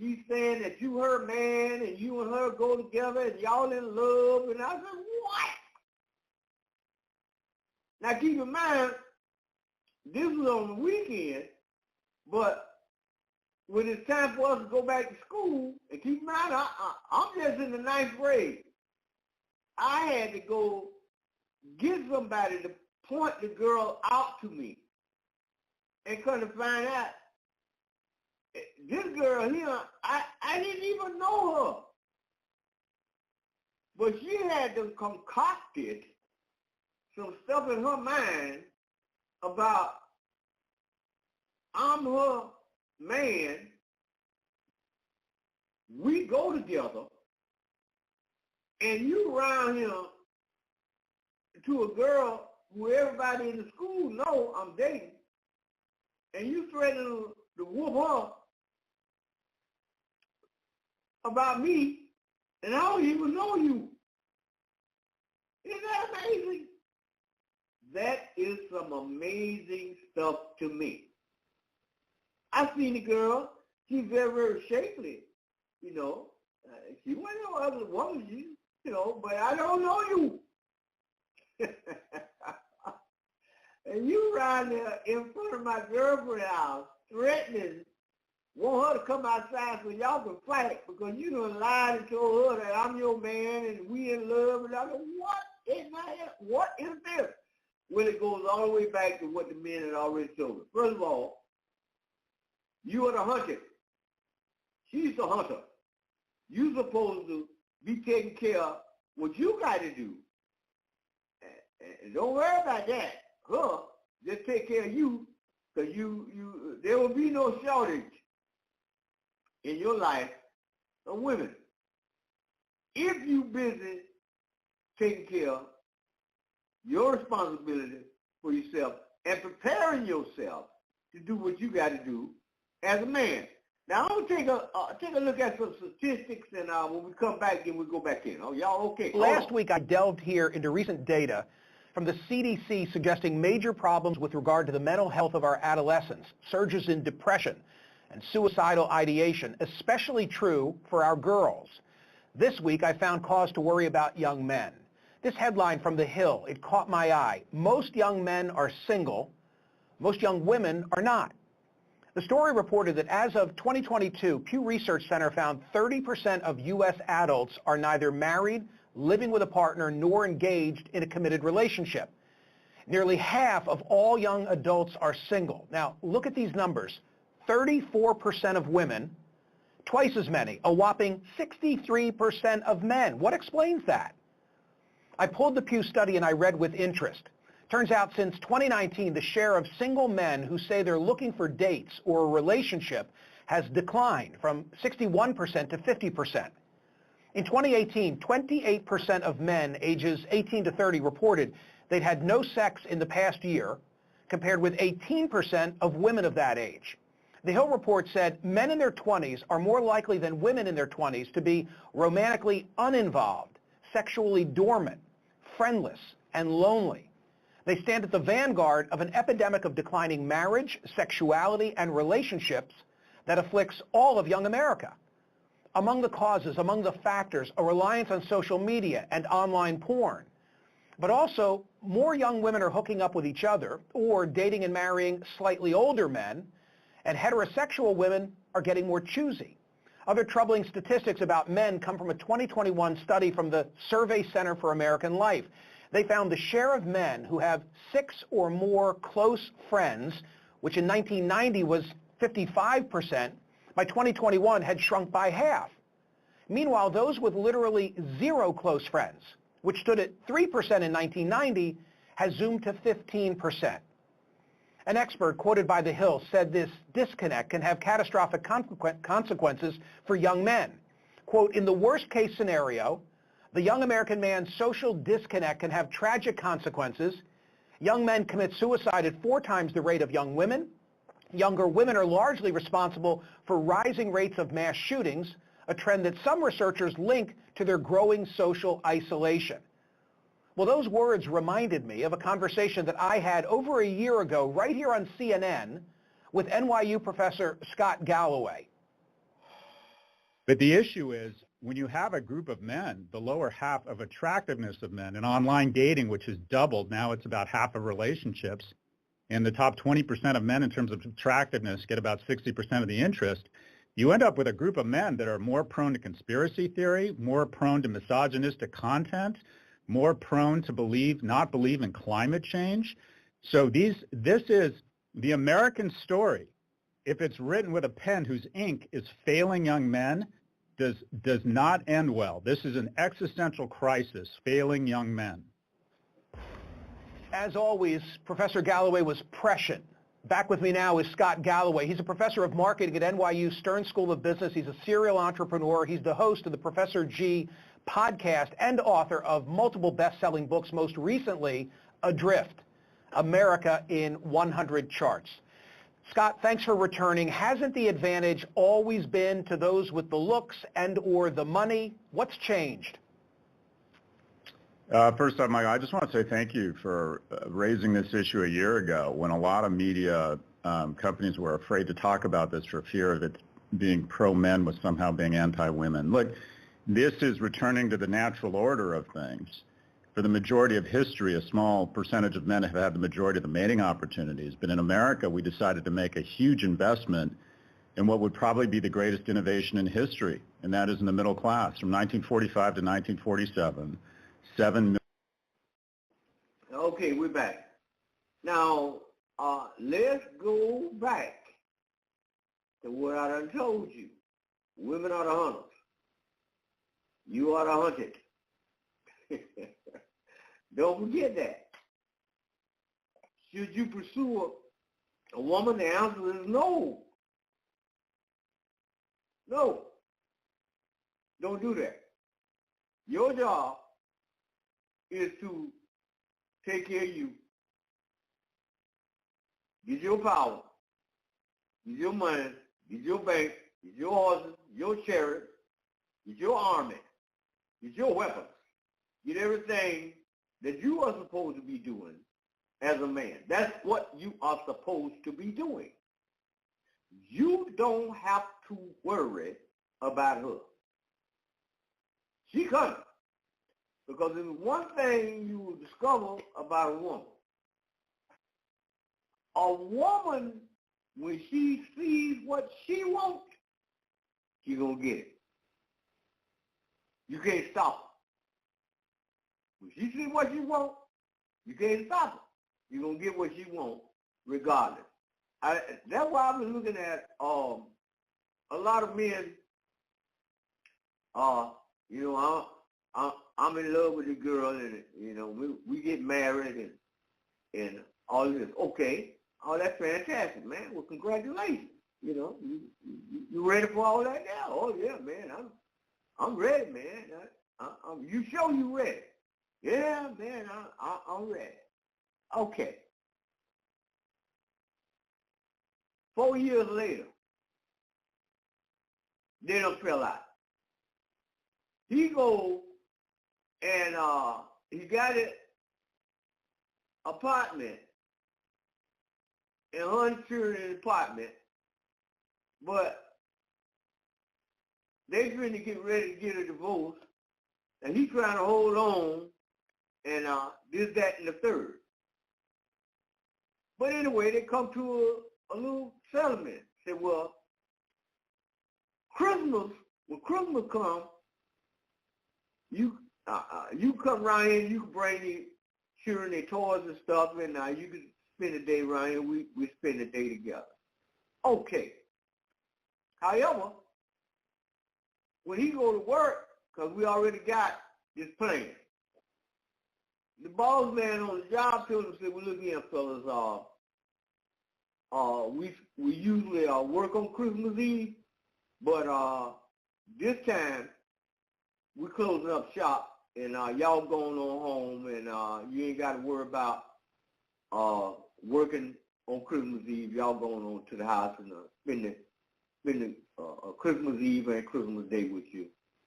She's saying that you her man and you and her go together and y'all in love. And I said, what? Now keep in mind, this was on the weekend, but when it's time for us to go back to school, and keep in mind, I'm just in the 9th grade. I had to go get somebody to point the girl out to me. And come to find out, this girl here, I didn't even know her. But she had to concocted some stuff in her mind about I'm her man, we go together, and you around here to a girl who everybody in the school know I'm dating, and you threatening to whoop her about me, and I don't even know you. Isn't that amazing? That is some amazing stuff to me. I seen the girl. She's very, very shapely, you know. She wasn't no other woman, you know, but I don't know you. And you around there in front of my girlfriend's house, threatening, want her to come outside so y'all can fight because you done lied and told her that I'm your man and we in love. And I go, what is this? Well, it goes all the way back to what the men had already told us. First of all, you are the hunter. She's the hunter. You're supposed to be taking care of what you got to do. And don't worry about that. Her, just take care of you, because there will be no shortage in your life of women. If you busy taking care of your responsibility for yourself and preparing yourself to do what you got to do as a man. Now, I'm going to take a look at some statistics, and when we come back, then we'll go back in. Oh, y'all okay? Last week, I delved here into recent data from the CDC suggesting major problems with regard to the mental health of our adolescents, surges in depression and suicidal ideation, especially true for our girls. This week, I found cause to worry about young men. This headline from The Hill, it caught my eye. Most young men are single. Most young women are not. The story reported that as of 2022, Pew Research Center found 30% of U.S. adults are neither married, living with a partner, nor engaged in a committed relationship. Nearly half of all young adults are single. Now, look at these numbers. 34% of women, twice as many, a whopping 63% of men. What explains that? I pulled the Pew study and I read with interest. Turns out since 2019, the share of single men who say they're looking for dates or a relationship has declined from 61% to 50%. In 2018, 28% of men ages 18 to 30 reported they'd had no sex in the past year, compared with 18% of women of that age. The Hill report said men in their 20s are more likely than women in their 20s to be romantically uninvolved, sexually dormant, friendless, and lonely. They stand at the vanguard of an epidemic of declining marriage, sexuality, and relationships that afflicts all of young America. Among the causes, among the factors, a reliance on social media and online porn. But also, more young women are hooking up with each other or dating and marrying slightly older men, and heterosexual women are getting more choosy. Other troubling statistics about men come from a 2021 study from the Survey Center for American Life. They found the share of men who have 6 or more close friends, which in 1990 was 55%, by 2021 had shrunk by half. Meanwhile, those with literally 0 close friends, which stood at 3% in 1990, has zoomed to 15%. An expert quoted by The Hill said this disconnect can have catastrophic consequences for young men. Quote, in the worst case scenario, the young American man's social disconnect can have tragic consequences. Young men commit suicide at 4 times the rate of young women. Younger women are largely responsible for rising rates of mass shootings, a trend that some researchers link to their growing social isolation. Well, those words reminded me of a conversation that I had over a year ago right here on CNN with NYU professor Scott Galloway. But the issue is, when you have a group of men, the lower half of attractiveness of men, and online dating, which has doubled, now it's about half of relationships, and the top 20% of men in terms of attractiveness get about 60% of the interest, you end up with a group of men that are more prone to conspiracy theory, more prone to misogynistic content, more prone to not believe in climate change. So this is the American story. If it's written with a pen whose ink is failing young men, does not end well. This is an existential crisis, failing young men. As always, Professor Galloway was prescient. Back with me now is Scott Galloway. He's a professor of marketing at NYU Stern School of Business. He's a serial entrepreneur. He's the host of the Professor G podcast and author of multiple best-selling books, most recently, Adrift, America in 100 Charts. Scott, thanks for returning. Hasn't the advantage always been to those with the looks and or the money? What's changed? First off, Michael, I just want to say thank you for raising this issue a year ago when a lot of media companies were afraid to talk about this for fear of it being pro-men was somehow being anti-women. Look, this is returning to the natural order of things. For the majority of history, a small percentage of men have had the majority of the mating opportunities. But in America, we decided to make a huge investment in what would probably be the greatest innovation in history, and that is in the middle class. From 1945 to 1947, 7 million. Okay, we're back. Now, let's go back to what I done told you. Women are the hunters. You are the hunted. Don't forget that. Should you pursue a woman? The answer is no. No. Don't do that. Your job is to take care of you. Get your power. Get your money. Get your bank. Get your horses. Your chariot. Get your army. Get your weapons. Get everything that you are supposed to be doing as a man. That's what you are supposed to be doing. You don't have to worry about her. She coming. Because there's one thing you will discover about a woman. A woman, when she sees what she wants, she's going to get it. You can't stop her. When she sees what she wants, you can't stop her. You're going to get what she wants regardless. That's why I've been looking at a lot of men, I'm in love with the girl, and we get married, and all this. Okay, oh, that's fantastic, man. Well, congratulations. You know, you ready for all that now? Oh yeah, man, I'm ready, man. You show you ready? Yeah, man, I'm ready. Okay. 4 years later, they done fell out. He go and he got an apartment, an uninsured apartment, but they finna get ready to get a divorce, and he trying to hold on, and this, that, and the third. But anyway, they come to a little settlement. Said, well, when Christmas comes, you come around here, you can bring your children their toys and stuff, and you can spend a day around here. We spend a day together. Okay. However, when he go to work, because we already got this plan, the boss man on the job told him, said, well, look here, fellas, we usually work on Christmas Eve, but this time we closing up shop, and y'all going on home, and you ain't got to worry about working on Christmas Eve. Y'all going on to the house and spending Christmas Eve and Christmas Day with your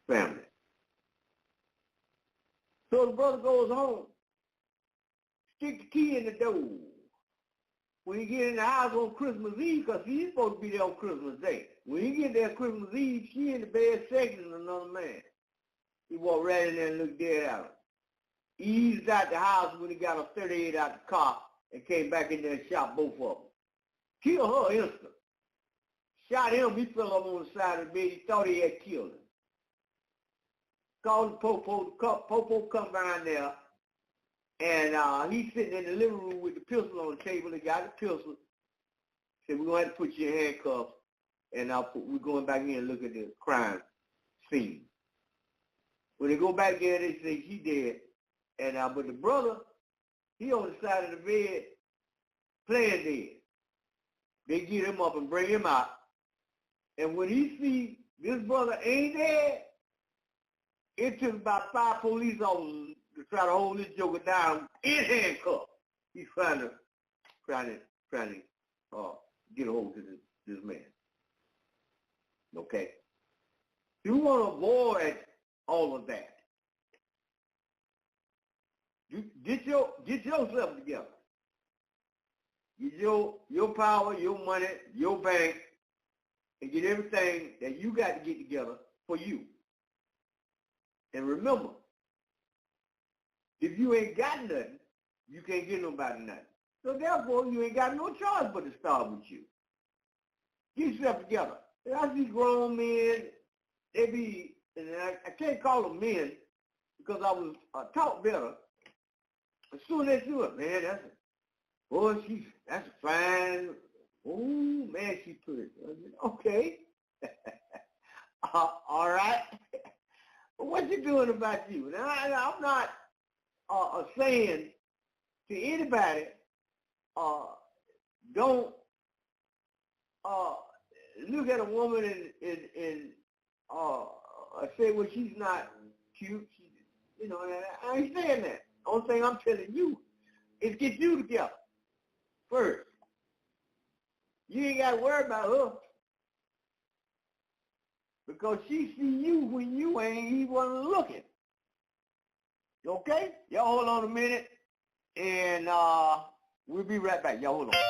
family. So the brother goes home, stick the key in the door. When he get in the house on Christmas Eve, because he's supposed to be there on Christmas Day. When he get there Christmas Eve, she in the bed second to another man. He walked right in there and looked dead at her. Eased out the house when he got a 38 out the car and came back in there and shot both of them. Killed her instant. Shot him, he fell up on the side of the bed. He thought he had killed him. Called the popo. Popo come down there, and he's sitting in the living room with the pistol on the table. He got the pistol. Said, we're going to have to put you in handcuffs, and we're going back in and look at the crime scene. When they go back there, they say she dead. And but the brother, he on the side of the bed playing dead. They get him up and bring him out. And when he see this brother ain't dead, it took about 5 police officers to try to hold this joker down in handcuffs. He's trying to get a hold of this man. Okay? You want to avoid all of that. You get yourself together. Get your power, your money, your bank, and get everything that you got to get together for you. And remember, if you ain't got nothing, you can't get nobody nothing. So therefore, you ain't got no choice but to start with you. Get yourself together. And I see grown men, they be, and I can't call them men because I was taught better. As soon as they do it, man, that's a fine, oh man, she put it. Okay. All right. But what you doing about you? Now, I'm not saying to anybody, don't look at a woman and say, well, she's not cute. I ain't saying that. Only thing I'm telling you is get you together first. You ain't got to worry about her because she see you when you ain't even looking. Okay? Y'all hold on a minute, and we'll be right back. Y'all hold on.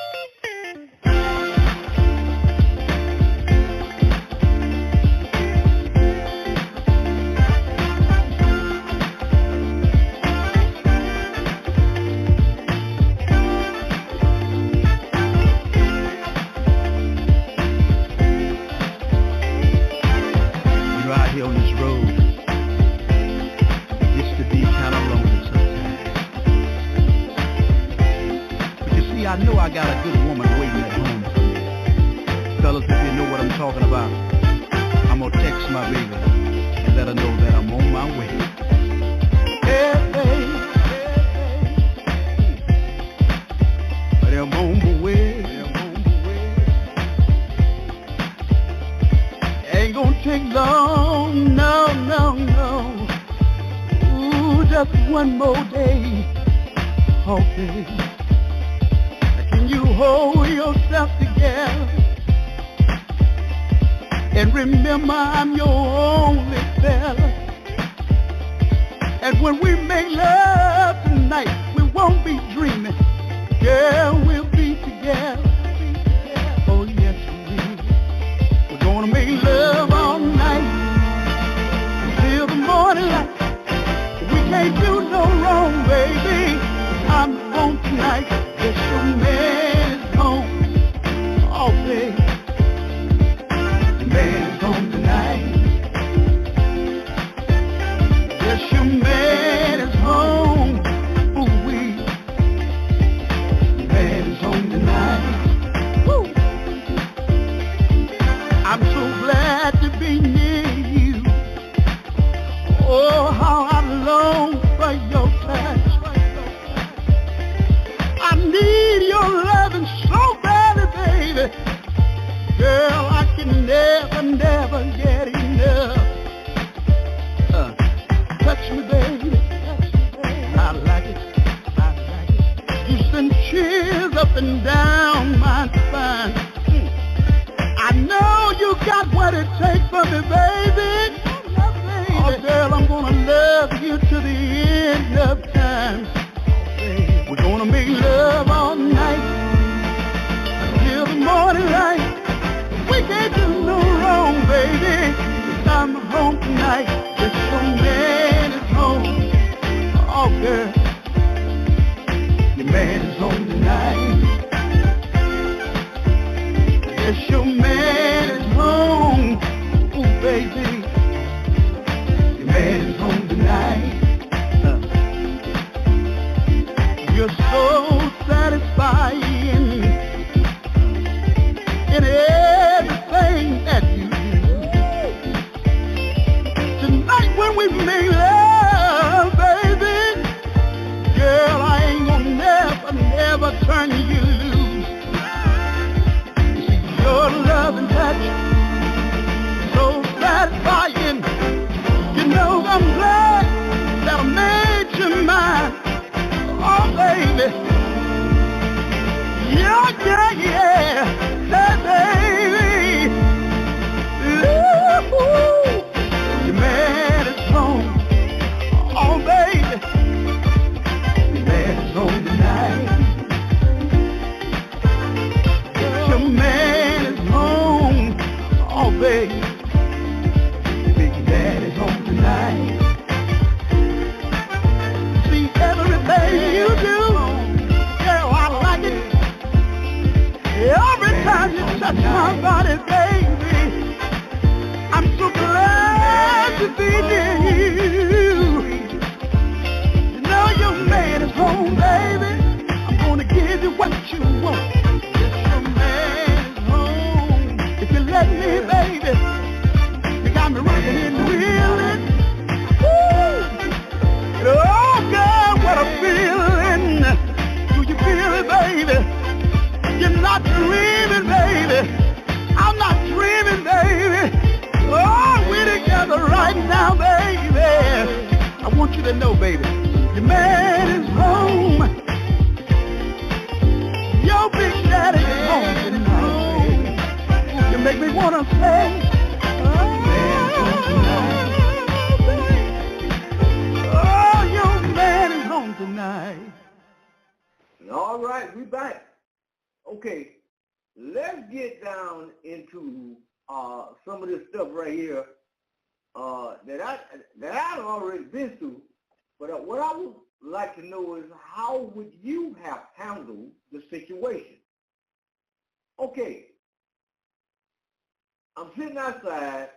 On this road, it's to be kind of lonely sometimes. But you see, I know I got a good woman waiting at home for me. Fellas, if you know what I'm talking about, I'm gonna text my baby and let her know that I'm on my way. Hey, babe, Yeah, I'm on my way. Ain't gonna take long, no, no, no. Ooh, just one more day. Oh, baby. Can you hold yourself together? And remember, I'm your only fella. And when we make love tonight, we won't be dreaming. Girl, we'll be together. Oh, yes, we will. We're gonna make love all night until the morning light. We can't do no wrong, baby. I'm home tonight. Yes, your man is home. Oh, baby. The man is home tonight. Yes, your man is home. Ooh, wee. The man is home tonight. Woo. I'm so glad to be near you. Oh, how I long for your touch. I need your loving so badly, baby. Girl, I can never, never get enough. Touch me, baby. I like it. You send chills up and down my spine. I know you got what it takes for me, baby. Oh, girl, I'm gonna love you to the end of time. We're gonna make love all night until the morning light. We can't do no wrong, baby. I'm home tonight. Yes, your man is home. Oh, girl, your man is home tonight. Yes, your man is home. Ooh, baby, your man is home tonight. You're so satisfying in everything that you do. Tonight when we make love, baby, girl, I ain't gonna never, never turn you loose. Your love and touch, so satisfying. You know I'm glad that I made you mine. Oh, baby. Yeah, yeah, yeah. Hey, baby. Ooh, your man is home. Oh, baby. Your man is home tonight. Your man is home. Oh, baby. Big dad is home tonight. See everything you do, girl, I like it. Every time you touch my body, baby, I'm so glad to be near you. You know your man is home, baby. I'm gonna give you what you want. Yes, your man is home. If you let me, baby, you got me rocking and reeling. Woo! Oh, God, what a feeling. Do you feel it, baby? You're not dreaming, baby. I'm not dreaming, baby. Oh, we're together right now, baby. I want you to know, baby, your man is home. Your big daddy is home tonight. You make me want to say, oh, your man is home tonight. All right, we back. Okay, let's get down into some of this stuff right here that I've already been through. But what I would like to know is how would you have handled the situation? Okay, I'm sitting outside,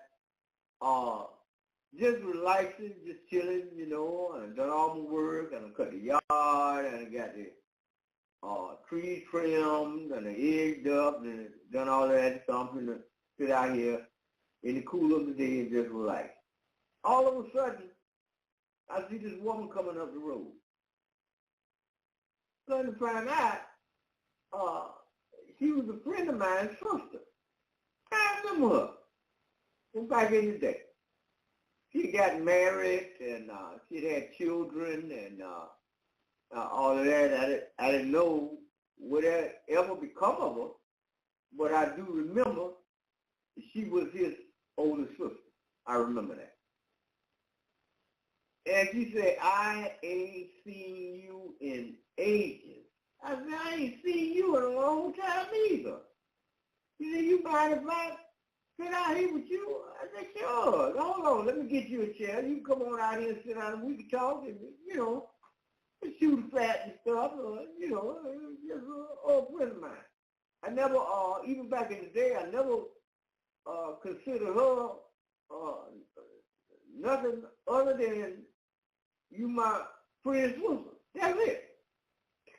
just relaxing, just chilling, you know, and done all my work, and I cut the yard, and I got the trees trimmed, and the egged up, and done all that, so I'm gonna sit out here in the cool of the day and just relax. All of a sudden, I see this woman coming up the road. Starting to find out she was a friend of mine's sister. I remember her from back in the day. She got married and she'd had children and all of that. I didn't know what ever become of her, but I do remember she was his older sister. I remember that. And she said, I ain't seen you in ages. I said, I ain't seen you in a long time either. She said, you mind if I sit out here with you? I said, sure. Hold on, let me get you a chair. You come on out here and sit down and we can talk and, you know, shoot fat and stuff, you know, just an old friend of mine. I never, even back in the day, I never considered her nothing other than you my friend's sister. That's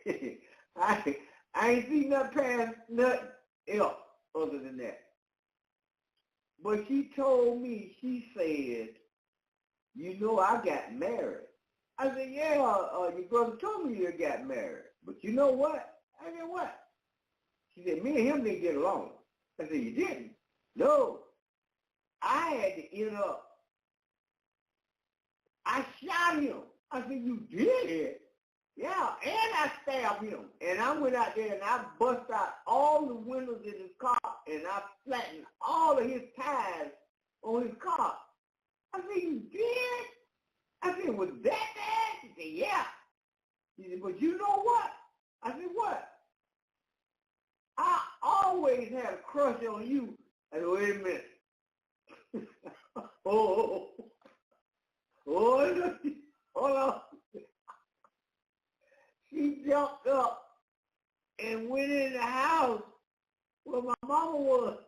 it. I ain't seen nothing past nothing else other than that. But she told me, she said, you know, I got married. I said, yeah, your brother told me you got married. But you know what? I said, what? She said, me and him didn't get along. I said, you didn't? No. I had to end up. I shot him. I said, you did? Yeah, and I stabbed him. And I went out there and I bust out all the windows in his car and I flattened all of his tires on his car. I said, you did? I said, was that bad? She said, yeah. She said, but you know what? I said, what? I always had a crush on you. I said, wait a minute. Hold on. She jumped up and went in the house where my mama was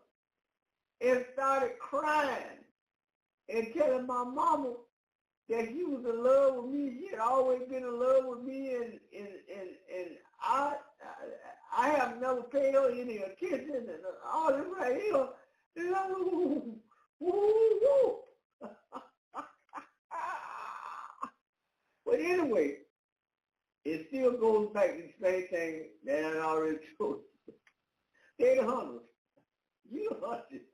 and started crying and telling my mama that she was in love with me. She had always been in love with me, and I have never paid her any attention and all this right here. But anyway, it still goes back to the same thing that I already told you. They're the hunters. You hunters.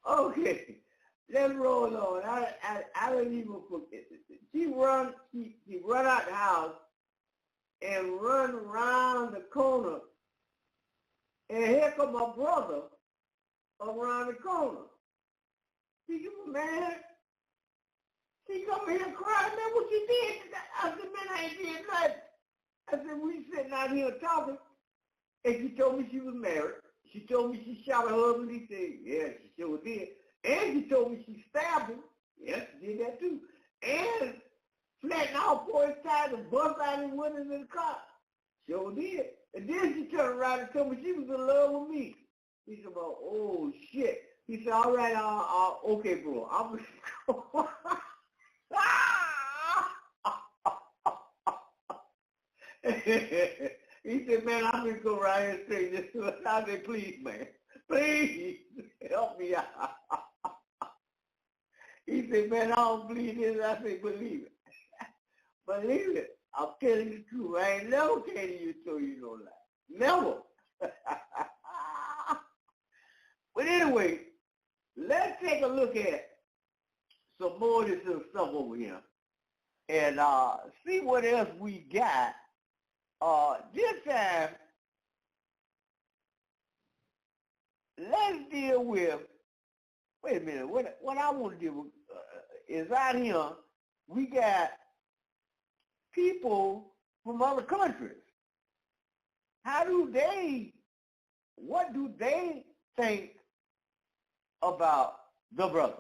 Okay, let's roll on. I don't even forget. She run out the house and run around the corner. And here come my brother around the corner. She come, man. She come here crying, man, what you did? I said, man, I ain't did nothing. I said, we sitting out here talking. And she told me she was married. She told me she shot her husband. He said, yeah, she sure did. And she told me she stabbed him. Yes, she did that too. And flattened all four his tires and bust out his windows in the car. Sure did. And then she turned around and told me she was in love with me. He said, well, oh, shit. He said, all right, okay, bro. I'm He said, man, I'm going to go right here and straighten this. I said, please, man. Please, help me out. He said, man, I don't believe this. I said, believe it. Believe it. I'm telling you the truth. I ain't never telling you so you no lie. Never. But anyway, let's take a look at some more of this little stuff over here and see what else we got. This time, let's deal with, wait a minute, what I want to deal with is out here, we got people from other countries. What do they think about the brothers?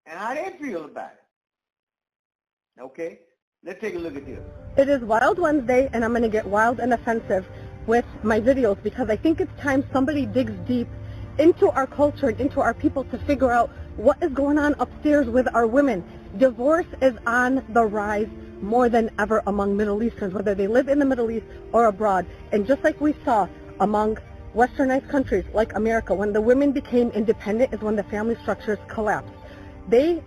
And how they feel about it. Okay? Let's take a look at this. It is Wild Wednesday, and I'm going to get wild and offensive with my videos because I think it's time somebody digs deep into our culture and into our people to figure out what is going on upstairs with our women. Divorce is on the rise more than ever among Middle Easterns, whether they live in the Middle East or abroad. And just like we saw among westernized countries like America, when the women became independent is when the family structures collapsed. They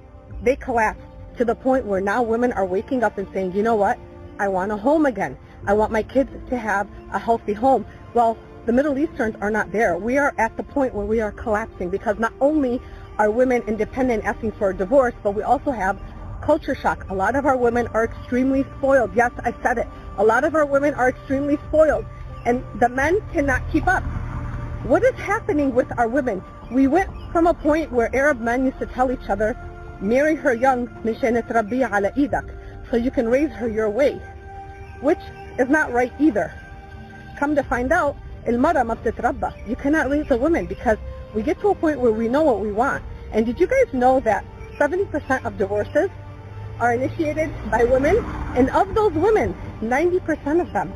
collapsed to the point where now women are waking up and saying, you know what, I want a home again. I want my kids to have a healthy home. Well, the Middle Easterns are not there. We are at the point where we are collapsing because not only are women independent asking for a divorce, but we also have culture shock. A lot of our women are extremely spoiled. Yes, I said it. A lot of our women are extremely spoiled, and the men cannot keep up. What is happening with our women? We went from a point where Arab men used to tell each other, marry her young, مشان تربيها على إيدك, so you can raise her your way, which is not right either. Come to find out, المرأة ما بتتربى. You cannot raise a woman because we get to a point where we know what we want. And did you guys know that 70% of divorces are initiated by women? And of those women, 90% of them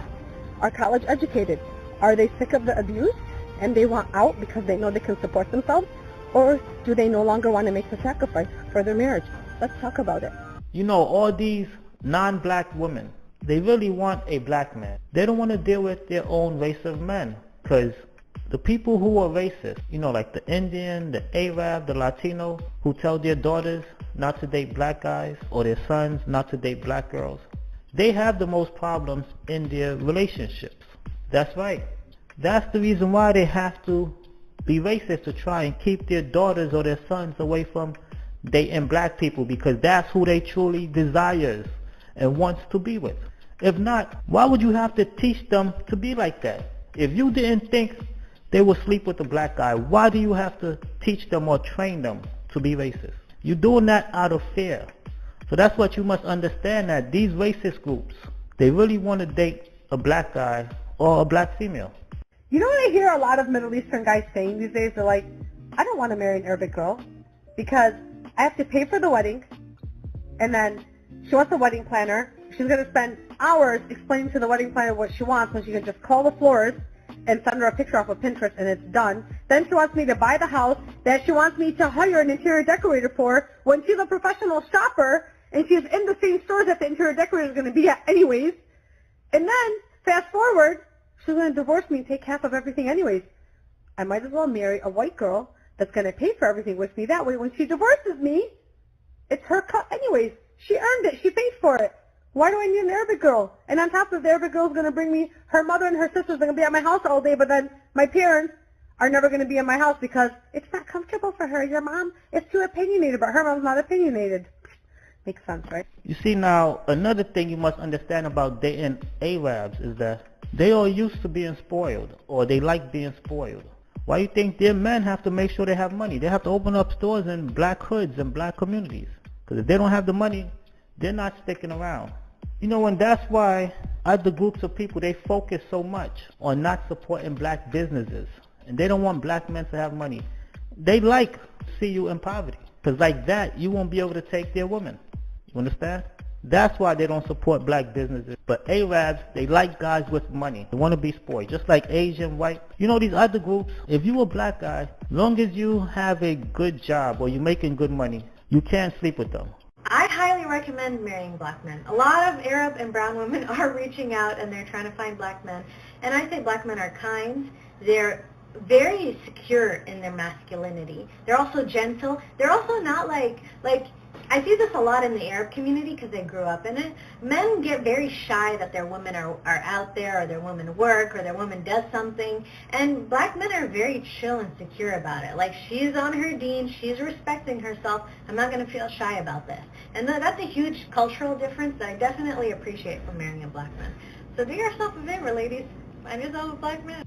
are college educated. Are they sick of the abuse and they want out because they know they can support themselves? Or do they no longer want to make the sacrifice for their marriage? Let's talk about it. You know, all these non-black women, they really want a black man. They don't want to deal with their own race of men, because the people who are racist, you know, like the Indian, the Arab, the Latino, who tell their daughters not to date black guys or their sons not to date black girls, they have the most problems in their relationships. That's right. That's the reason why they have to be racist, to try and keep their daughters or their sons away from dating black people, because that's who they truly desires and wants to be with. If not, why would you have to teach them to be like that? If you didn't think they would sleep with a black guy, why do you have to teach them or train them to be racist? You're doing that out of fear. So that's what you must understand, that these racist groups, they really want to date a black guy or a black female. You know what I hear a lot of Middle Eastern guys saying these days? They're like, I don't want to marry an Arabic girl because I have to pay for the wedding, and then she wants a wedding planner. She's going to spend hours explaining to the wedding planner what she wants when she can just call the florist and send her a picture off of Pinterest and it's done. Then she wants me to buy the house that she wants me to hire an interior decorator for when she's a professional shopper and she's in the same stores that the interior decorator is going to be at anyways. And then, fast forward, she's going to divorce me and take half of everything anyways. I might as well marry a white girl that's going to pay for everything with me. That way, when she divorces me, it's her cut anyways. She earned it. She paid for it. Why do I need an Arabic girl? And on top of the Arabic girl is going to bring me, her mother and her sisters are going to be at my house all day, but then my parents are never going to be in my house because it's not comfortable for her. Your mom is too opinionated, but her mom's not opinionated. Makes sense, right? You see, now, another thing you must understand about dating Arabs is that they are used to being spoiled, or they like being spoiled. Why do you think their men have to make sure they have money? They have to open up stores in black hoods and black communities. Because if they don't have the money, they're not sticking around. You know, and that's why other groups of people, they focus so much on not supporting black businesses. And they don't want black men to have money. They like to see you in poverty. Because like that, you won't be able to take their women. You understand? That's why they don't support black businesses. But Arabs, they like guys with money. They want to be spoiled. Just like Asian, white. You know, these other groups, if you a black guy, long as you have a good job or you're making good money, you can't sleep with them. I highly recommend marrying black men. A lot of Arab and brown women are reaching out and they're trying to find black men. And I say black men are kind. They're very secure in their masculinity. They're also gentle. They're also not like I see this a lot in the Arab community because they grew up in it. Men get very shy that their women are out there, or their women work, or their woman does something. And black men are very chill and secure about it. Like, she's on her deen, she's respecting herself, I'm not going to feel shy about this. And that's a huge cultural difference that I definitely appreciate from marrying a black man. So do yourself a favor, ladies. Find yourself a black man.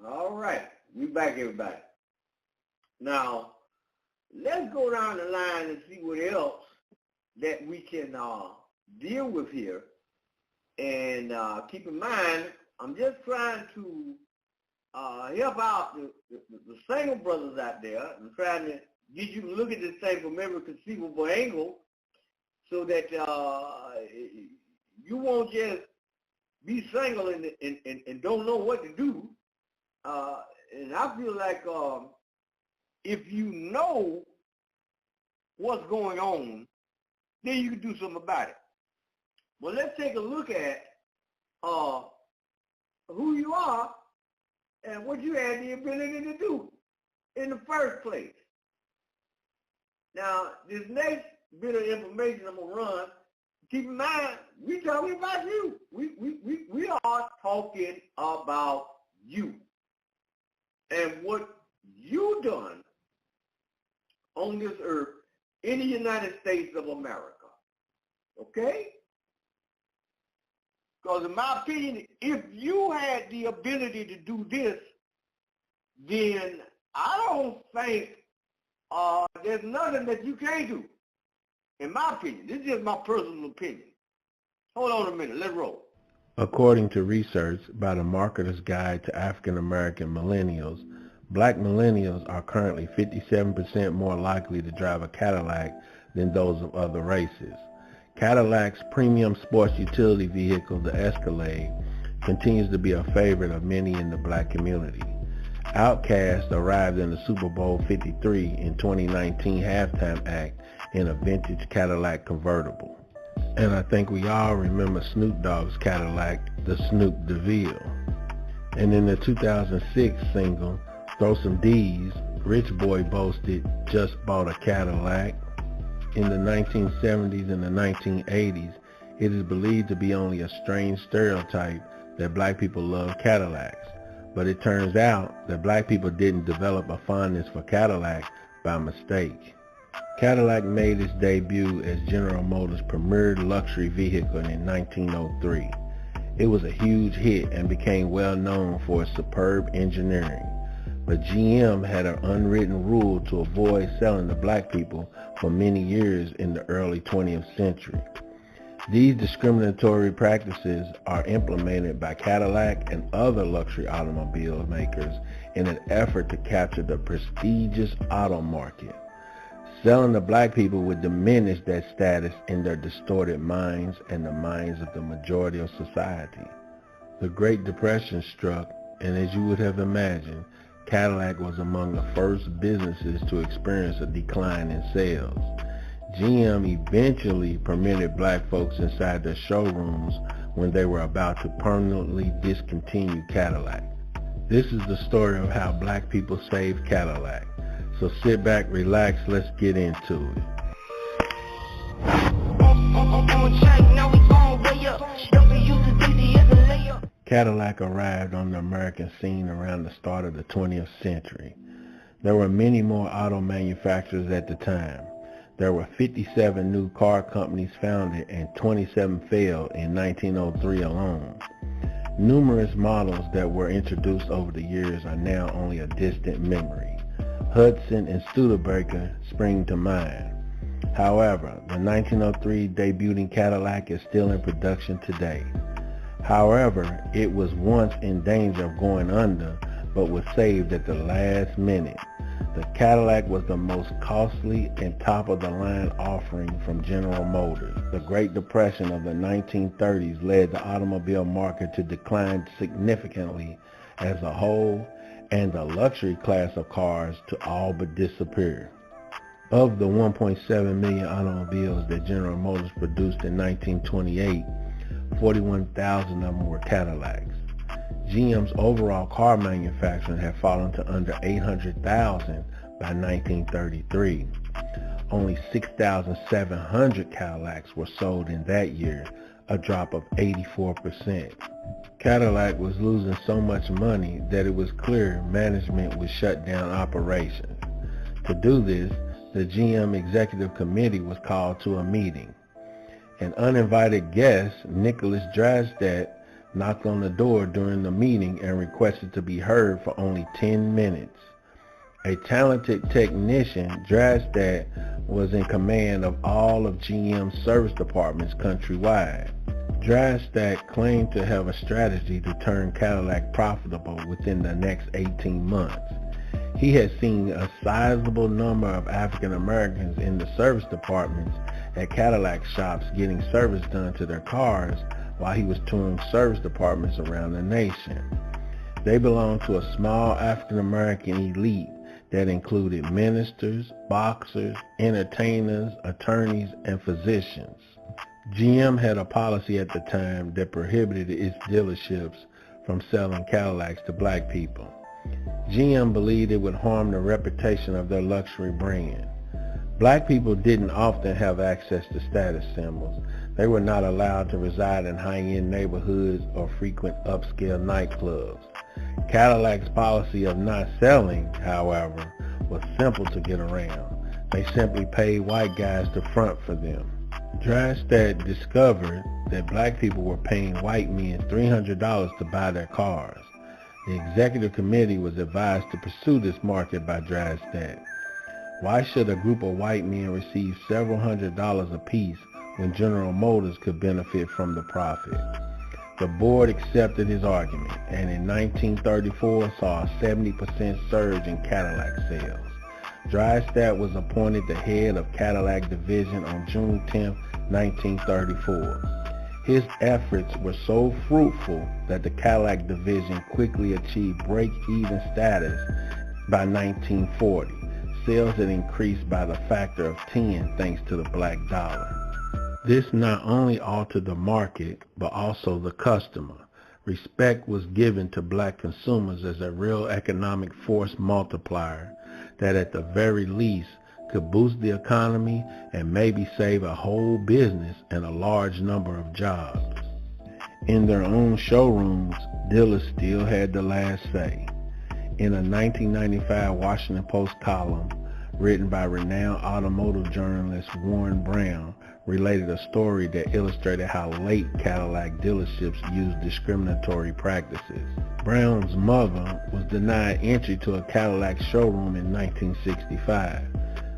All right, we back, everybody. Now, let's go down the line and see what else that we can deal with here. And keep in mind, I'm just trying to help out the single brothers out there. I'm trying to get you to look at this thing from every conceivable angle so that you won't just be single and don't know what to do. And I feel like if you know what's going on, then you can do something about it. Well, let's take a look at who you are and what you had the ability to do in the first place. Now, this next bit of information I'm going to run, keep in mind, we're talking about you. We are talking about you and what you done on this earth in the United States of America. Okay? Because in my opinion, if you had the ability to do this, then I don't think there's nothing that you can't do. In my opinion. This is just my personal opinion. Hold on a minute. Let's roll. According to research by the Marketer's Guide to African American Millennials, Black millennials are currently 57% more likely to drive a Cadillac than those of other races. Cadillac's premium sports utility vehicle, the Escalade, continues to be a favorite of many in the Black community. Outkast arrived in the Super Bowl 53 in 2019 halftime act in a vintage Cadillac convertible. And I think we all remember Snoop Dogg's Cadillac, the Snoop DeVille. And in the 2006 single, Throw Some D's, Rich Boy boasted, just bought a Cadillac. In the 1970s and the 1980s, it is believed to be only a strange stereotype that black people love Cadillacs. But it turns out that black people didn't develop a fondness for Cadillac by mistake. Cadillac made its debut as General Motors' premier luxury vehicle in 1903. It was a huge hit and became well known for its superb engineering. But GM had an unwritten rule to avoid selling to black people for many years in the early 20th century. These discriminatory practices are implemented by Cadillac and other luxury automobile makers in an effort to capture the prestigious auto market. Selling to black people would diminish that status in their distorted minds and the minds of the majority of society. The Great Depression struck, and as you would have imagined, Cadillac was among the first businesses to experience a decline in sales. GM eventually permitted black folks inside their showrooms when they were about to permanently discontinue Cadillac. This is the story of how black people saved Cadillac. So sit back, relax, let's get into it. Cadillac arrived on the American scene around the start of the 20th century. There were many more auto manufacturers at the time. There were 57 new car companies founded and 27 failed in 1903 alone. Numerous models that were introduced over the years are now only a distant memory. Hudson and Studebaker spring to mind. However, the 1903 debuting Cadillac is still in production today. However, it was once in danger of going under, but was saved at the last minute. The Cadillac was the most costly and top-of-the-line offering from General Motors. The Great Depression of the 1930s led the automobile market to decline significantly as a whole, and the luxury class of cars to all but disappear. Of the 1.7 million automobiles that General Motors produced in 1928, 41,000 of them were Cadillacs. GM's overall car manufacturing had fallen to under 800,000 by 1933. Only 6,700 Cadillacs were sold in that year, a drop of 84%. Cadillac was losing so much money that it was clear management would shut down operations. To do this, the GM Executive Committee was called to a meeting. An uninvited guest, Nicholas Drastad, knocked on the door during the meeting and requested to be heard for only 10 minutes. A talented technician, Drastad was in command of all of GM's service departments countrywide. Drastad claimed to have a strategy to turn Cadillac profitable within the next 18 months. He had seen a sizable number of African Americans in the service departments at Cadillac shops getting service done to their cars while he was touring service departments around the nation. They belonged to a small African American elite that included ministers, boxers, entertainers, attorneys, and physicians. GM had a policy at the time that prohibited its dealerships from selling Cadillacs to black people. GM believed it would harm the reputation of their luxury brand. Black people didn't often have access to status symbols. They were not allowed to reside in high-end neighborhoods or frequent upscale nightclubs. Cadillac's policy of not selling, however, was simple to get around. They simply paid white guys to front for them. Drystadt discovered that black people were paying white men $300 to buy their cars. The executive committee was advised to pursue this market by Drystadt. Why should a group of white men receive several $100s apiece when General Motors could benefit from the profit? The board accepted his argument, and in 1934 saw a 70% surge in Cadillac sales. Drystadt was appointed the head of Cadillac Division on June 10, 1934. His efforts were so fruitful that the Cadillac Division quickly achieved break-even status by 1940. Sales had increased by the factor of 10 thanks to the black dollar. This not only altered the market, but also the customer. Respect was given to black consumers as a real economic force multiplier that at the very least could boost the economy and maybe save a whole business and a large number of jobs. In their own showrooms, dealers still had the last say. In a 1995 Washington Post column written by renowned automotive journalist Warren Brown related a story that illustrated how late Cadillac dealerships used discriminatory practices. Brown's mother was denied entry to a Cadillac showroom in 1965.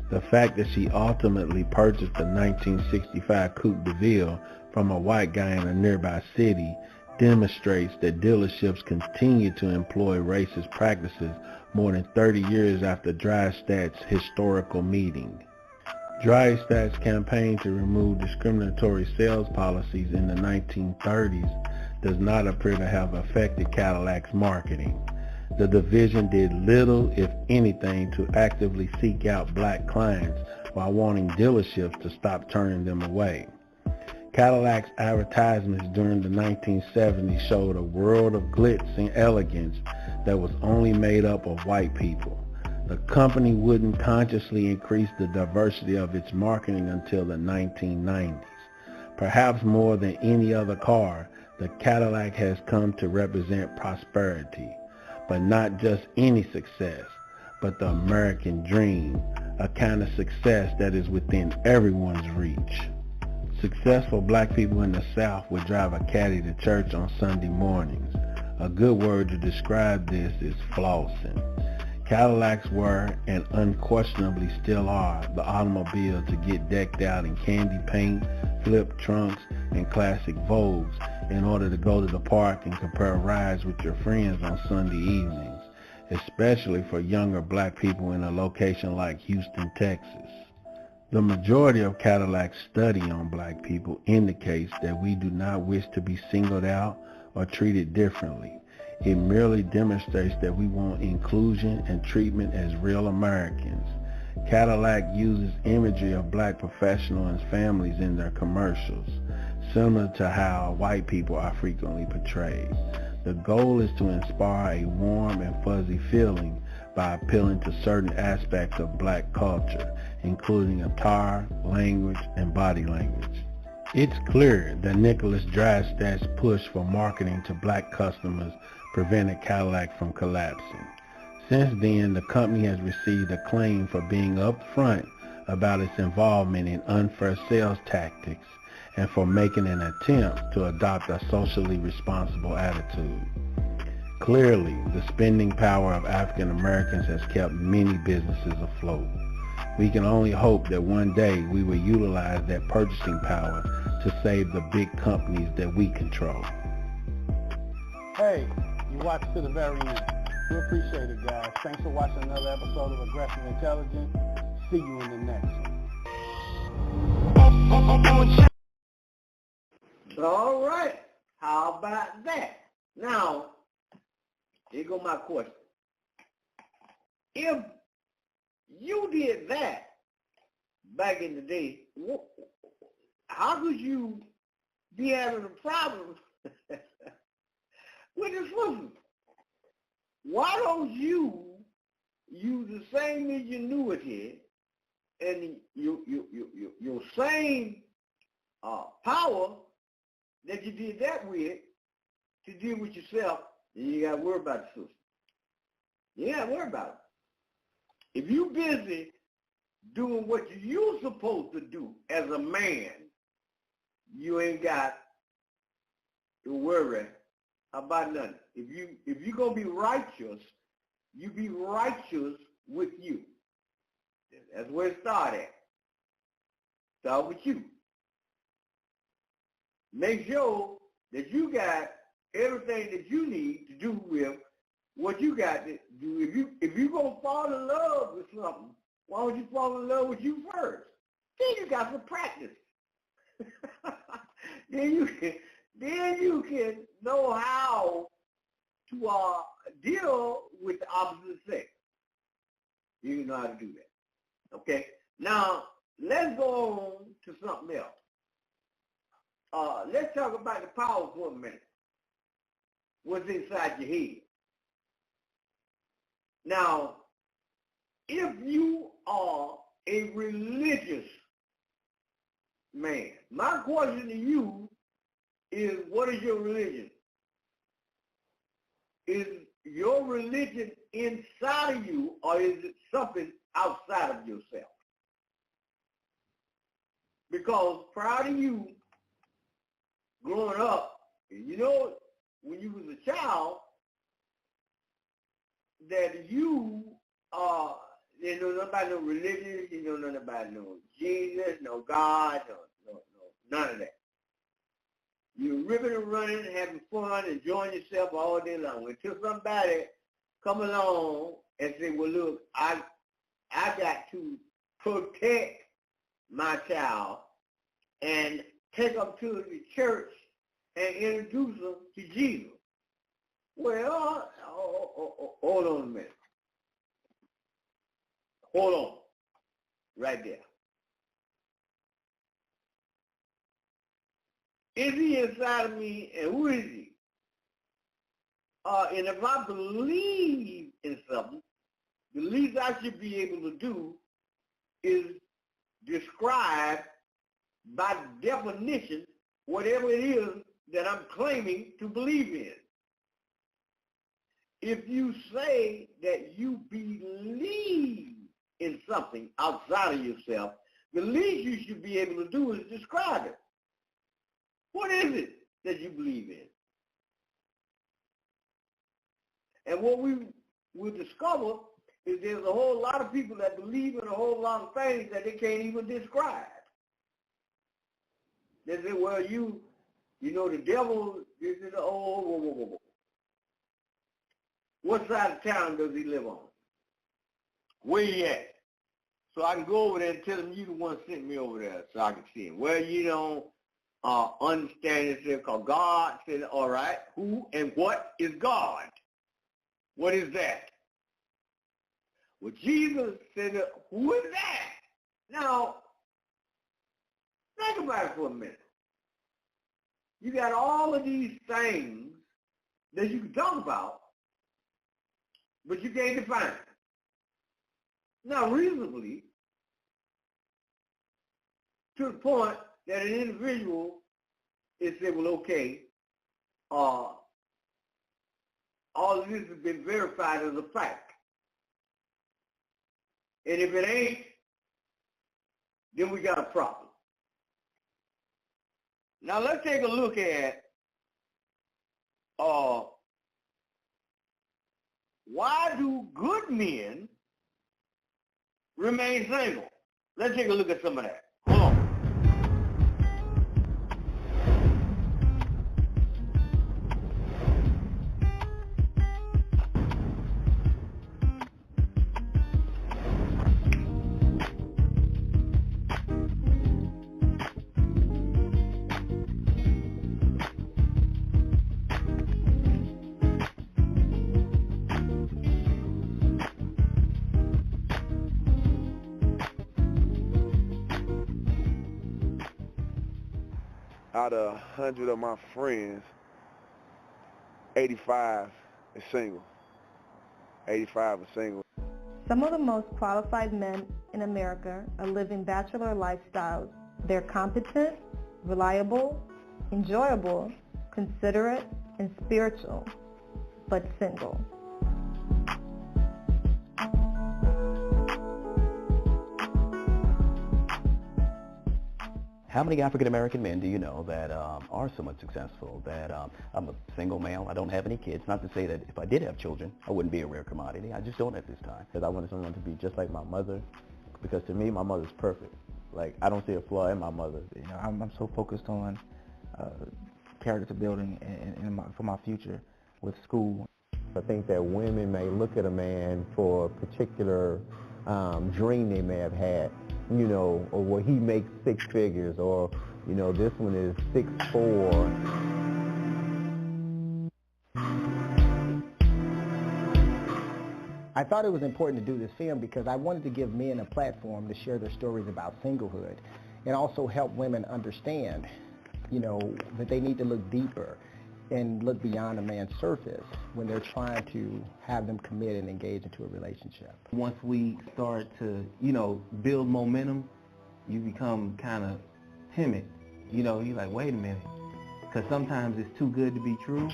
The fact that she ultimately purchased a 1965 Coupe de Ville from a white guy in a nearby city demonstrates that dealerships continue to employ racist practices more than 30 years after Drystadt's historical meeting. Drystadt's campaign to remove discriminatory sales policies in the 1930s does not appear to have affected Cadillac's marketing. The division did little, if anything, to actively seek out black clients while wanting dealerships to stop turning them away. Cadillac's advertisements during the 1970s showed a world of glitz and elegance that was only made up of white people. The company wouldn't consciously increase the diversity of its marketing until the 1990s. Perhaps more than any other car, the Cadillac has come to represent prosperity, but not just any success, but the American dream, a kind of success that is within everyone's reach. Successful black people in the South would drive a caddy to church on Sunday mornings. A good word to describe this is flossing. Cadillacs were, and unquestionably still are, the automobile to get decked out in candy paint, flip trunks, and classic Vogues in order to go to the park and compare rides with your friends on Sunday evenings, especially for younger black people in a location like Houston, Texas. The majority of Cadillac's study on black people indicates that we do not wish to be singled out or treated differently. It merely demonstrates that we want inclusion and treatment as real Americans. Cadillac uses imagery of black professionals and families in their commercials, similar to how white people are frequently portrayed. The goal is to inspire a warm and fuzzy feeling by appealing to certain aspects of black culture, including attire, language, and body language. It's clear that Nicholas Drystadt's push for marketing to black customers prevented Cadillac from collapsing. Since then, the company has received acclaim for being upfront about its involvement in unfair sales tactics and for making an attempt to adopt a socially responsible attitude. Clearly, the spending power of African Americans has kept many businesses afloat. We can only hope that one day we will utilize that purchasing power to save the big companies that we control. Hey, you watched to the very end. We appreciate it, guys. Thanks for watching another episode of Aggressive Intelligence. See you in the next one. All right. How about that? Now, here go my question. If you did that back in the day, how could you be having a problem with the sisters? Why don't you use the same ingenuity and your same power that you did that with to deal with yourself, and you got to worry about the sister. You got to worry about it. If you busy doing what you're supposed to do as a man, you ain't got to worry about nothing. If you're gonna be righteous, you be righteous with you. That's where it started at. Start with you. Make sure that you got everything that you need to do with what you got to do. If you gonna fall in love with something, why don't you fall in love with you first? Then you got some practice. then you can know how to deal with the opposite sex. You know how to do that. Okay? Now, let's go on to something else. Let's talk about the power for a minute. What's inside your head? Now, if you are a religious man, my question to you is, what is your religion? Is your religion inside of you, or is it something outside of yourself? Because prior to you growing up, you know, when you was a child, that you know nothing about no religion, you know nothing about no Jesus, no God, no, none of that. You're ripping and running, having fun, enjoying yourself all day long. Until somebody come along and say, well, look, I got to protect my child and take them to the church and introduce them to Jesus. Well, hold on a minute. Hold on. Right there. Is he inside of me, and who is he? And if I believe in something, the least I should be able to do is describe by definition whatever it is that I'm claiming to believe in. If you say that you believe in something outside of yourself, the least you should be able to do is describe it. What is it that you believe in? And what we will discover is there's a whole lot of people that believe in a whole lot of things that they can't even describe. They say, well, you know, the devil is in the whoa. What side of town does he live on? Where he at? So I can go over there and tell him you the one sent me over there so I can see him. Well, you don't understand it, because God said, all right, who and what is God? What is that? Well, Jesus said, who is that? Now, think about it for a minute. You got all of these things that you can talk about, but you can't define it. Now, reasonably, to the point that an individual is saying, well, okay, all of this has been verified as a fact. And if it ain't, then we got a problem. Now, let's take a look at why do good men remain single? Let's take a look at some of that. Hold on. out of 100 of my friends, 85 is single. 85 is single. Some of the most qualified men in America are living bachelor lifestyles. They're competent, reliable, enjoyable, considerate, and spiritual, but single. How many African-American men do you know that are somewhat successful, that I'm a single male, I don't have any kids? Not to say that if I did have children, I wouldn't be a rare commodity. I just don't at this time. Because I wanted someone to be just like my mother, because to me, my mother's perfect. Like, I don't see a flaw in my mother. You know, I'm so focused on character building and for my future with school. I think that women may look at a man for a particular dream they may have had, you know, or where he makes 6 figures, or, you know, this one is 6'4". I thought it was important to do this film because I wanted to give men a platform to share their stories about singlehood and also help women understand, you know, that they need to look deeper and look beyond a man's surface when they're trying to have them commit and engage into a relationship. Once we start to, you know, build momentum, you become kind of timid. You know, you're like, wait a minute, because sometimes it's too good to be true,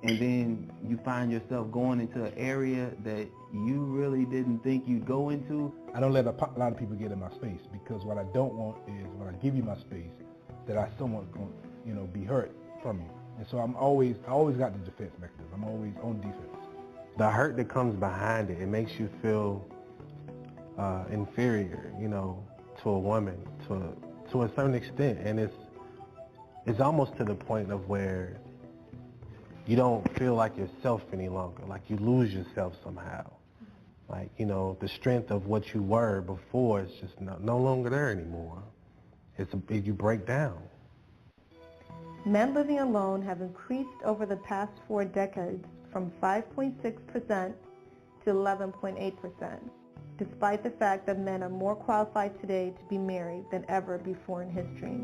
and then you find yourself going into an area that you really didn't think you'd go into. I don't let a lot of people get in my space, because what I don't want is when I give you my space that I someone's going to, you know, be hurt from you. And so I always got the defense mechanism. I'm always on defense. The hurt that comes behind it, it makes you feel inferior, you know, to a woman, to a certain extent, and it's almost to the point of where you don't feel like yourself any longer, like you lose yourself somehow. Like, you know, the strength of what you were before is just no longer there anymore. You break down. Men living alone have increased over the past 4 decades from 5.6% to 11.8%, despite the fact that men are more qualified today to be married than ever before in history.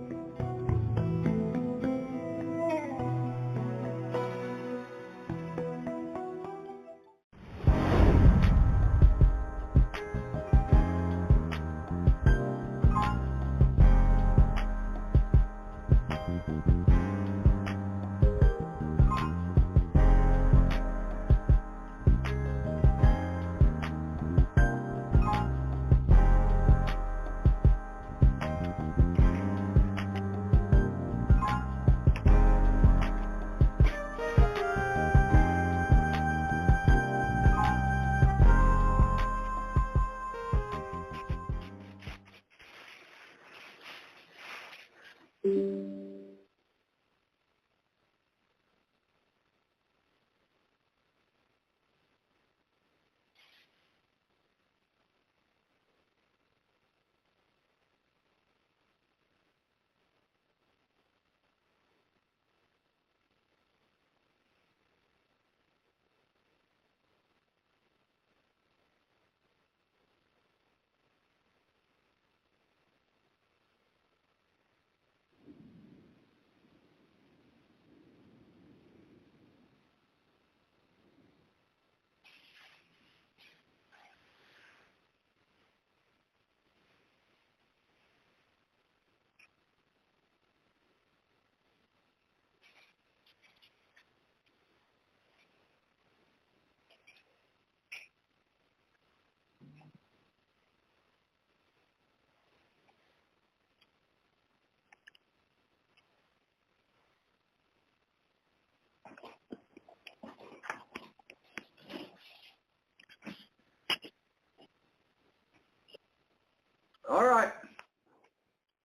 All right.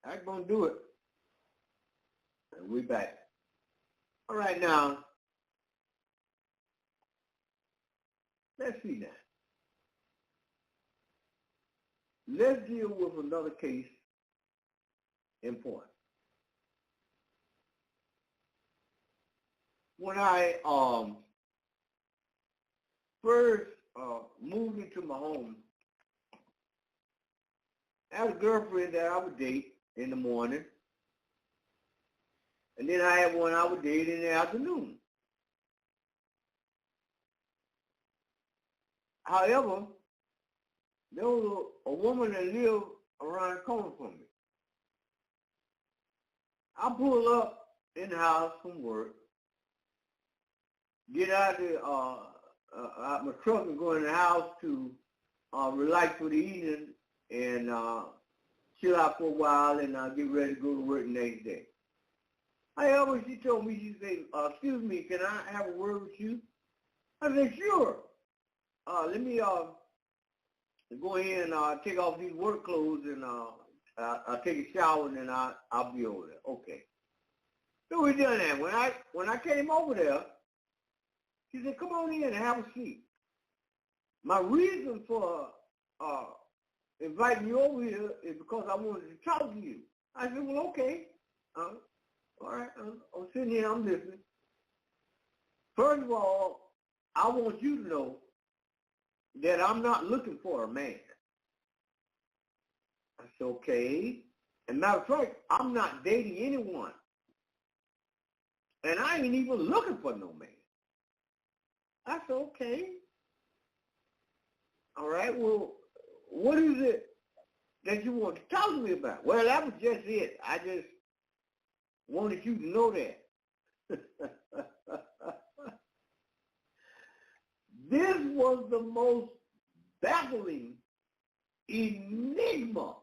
I'm going to do it. And we back. All right, now, let's see now. Let's deal with another case in point. When I first moved into my home, I had a girlfriend that I would date in the morning. And then I had one I would date in the afternoon. However, there was a woman that lived around the corner from me. I pull up in the house from work, get out my truck and go in the house to relax for the evening and chill out for a while and get ready to go to work the next day. However, she told me, she said, excuse me, can I have a word with you? I said, sure. Let me go ahead and take off these work clothes and I'll take a shower and then I'll be over there. Okay. So we done that. When I came over there, she said, come on in and have a seat. My reason for inviting you over here is because I wanted to talk to you. I said, well, okay. All right, I'm sitting here, I'm listening. First of all, I want you to know that I'm not looking for a man. I said, okay. And matter of fact, I'm not dating anyone. And I ain't even looking for no man. I said, okay. All right, well, what is it that you want to talk to me about? Well, that was just it. I just wanted you to know that. This was the most baffling enigma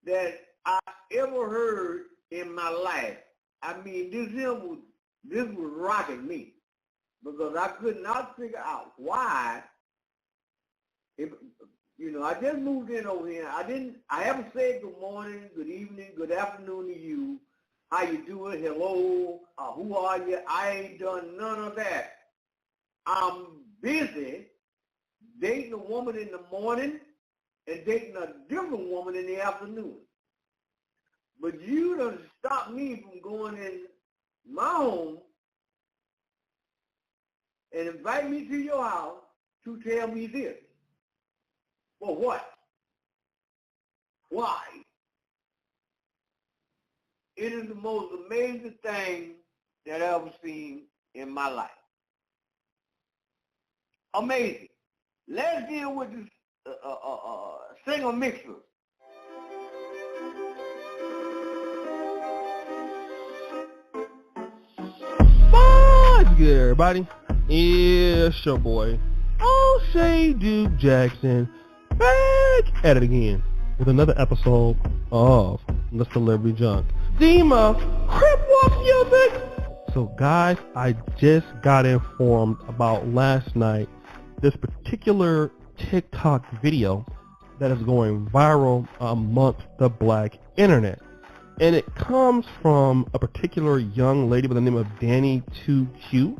that I ever heard in my life. I mean, this was rocking me because I could not figure out why. I just moved in over here. I haven't said good morning, good evening, good afternoon to you. How you doing? Hello. Who are you? I ain't done none of that. I'm busy dating a woman in the morning and dating a different woman in the afternoon. But you done stopped me from going in my home and invite me to your house to tell me this. For what? Why? It is the most amazing thing that I've ever seen in my life. Amazing. Let's deal with this single mixer. What's good, everybody? It's your boy, O'Shea Duke Jackson, back at it again with another episode of the Celebrity Junk. Dima, crip walk music! So guys, I just got informed about last night this particular TikTok video that is going viral amongst the black internet. And it comes from a particular young lady by the name of Danny 2Q.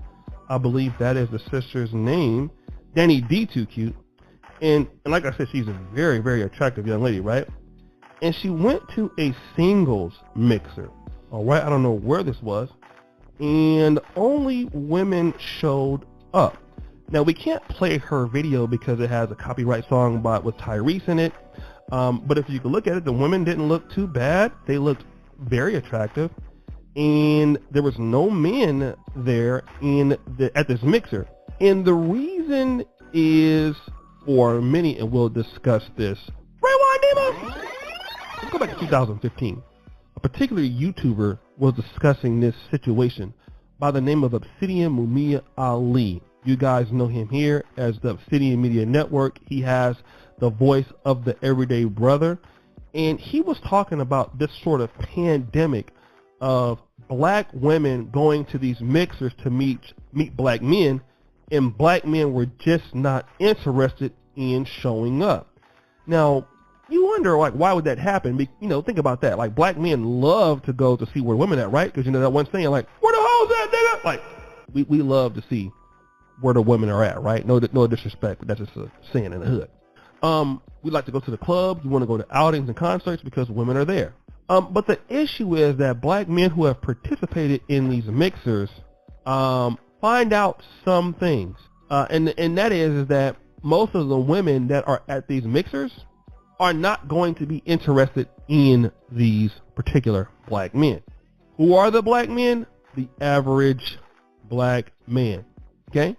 I believe that is the sister's name, Danny D2Q. And like I said, she's a very, very attractive young lady, right? And she went to a singles mixer, all right? I don't know where this was. And only women showed up. Now, we can't play her video because it has a copyright song with Tyrese in it. But if you can look at it, the women didn't look too bad. They looked very attractive. And there was no men there at this mixer. And the reason is for many, and we'll discuss this. Let's go back to 2015. A particular YouTuber was discussing this situation by the name of Obsidian Mumia Ali. You guys know him here as the Obsidian Media Network. He has the voice of the everyday brother. And he was talking about this sort of pandemic of black women going to these mixers to meet black men, and black men were just not interested in showing up. Now, you wonder, like, why would that happen? Think about that. Like, black men love to go to see where women at, right? Because, that one saying, like, where the hoes at, nigga? Like, we love to see where the women are at, right? No disrespect, but that's just a saying in the hood. We like to go to the clubs. We want to go to outings and concerts because women are there. But the issue is that black men who have participated in these mixers find out some things. And that is that most of the women that are at these mixers are not going to be interested in these particular black men. Who are the black men? The average black man. Okay?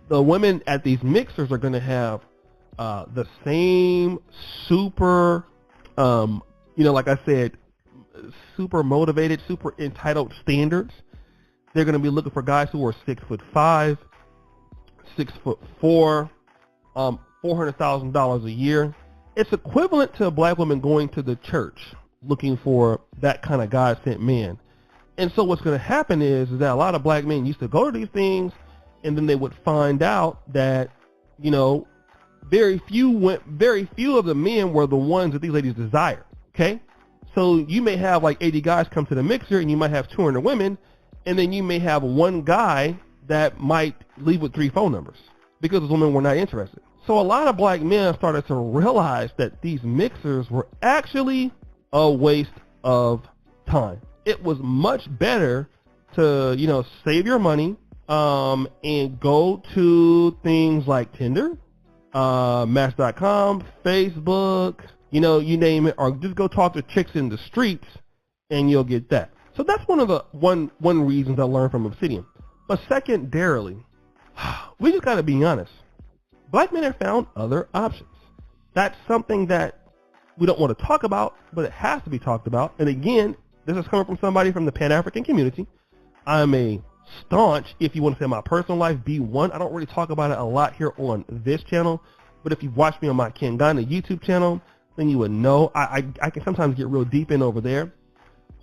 The women at these mixers are going to have the same super, like I said, super motivated, super entitled standards. They're going to be looking for guys who are 6'5", 6'4", $400,000 a year. It's equivalent to a black woman going to the church looking for that kind of God-sent man. And so what's going to happen is that a lot of black men used to go to these things, and then they would find out that, very few of the men were the ones that these ladies desire. Okay? So you may have like 80 guys come to the mixer, and you might have 200 women, and then you may have one guy that might leave with 3 phone numbers because those women were not interested. So a lot of black men started to realize that these mixers were actually a waste of time. It was much better to, save your money and go to things like Tinder, Match.com, Facebook, you name it, or just go talk to chicks in the streets and you'll get that. So that's one of the one reasons I learned from Obsidian. But secondarily, we just got to be honest. Black men have found other options. That's something that we don't want to talk about, but it has to be talked about. And again, this is coming from somebody from the Pan-African community. I'm a staunch, if you want to say my personal life, B1. I don't really talk about it a lot here on this channel, but if you've watched me on my Ken Ghana YouTube channel, then you would know I can sometimes get real deep in over there.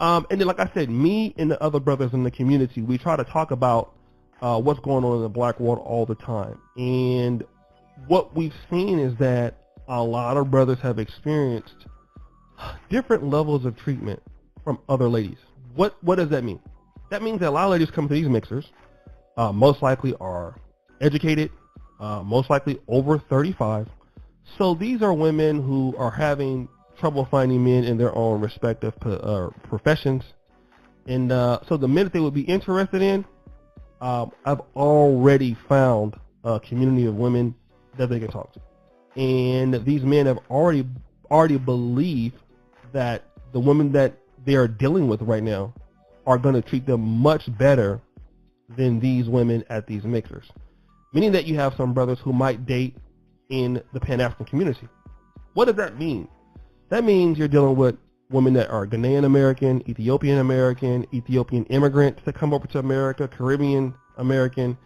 And then, like I said, me and the other brothers in the community, we try to talk about what's going on in the black world all the time. And what we've seen is that a lot of brothers have experienced different levels of treatment from other ladies. What does that mean? That means that a lot of ladies come to these mixers, most likely are educated, most likely over 35. So these are women who are having trouble finding men in their own respective professions. And so the men that they would be interested in, I've already found a community of women that they can talk to. And these men have already believed that the women that they are dealing with right now are going to treat them much better than these women at these mixers. Meaning that you have some brothers who might date in the Pan-African community. What does that mean? That means you're dealing with women that are Ghanaian American, Ethiopian immigrants that come over to America, Caribbean American,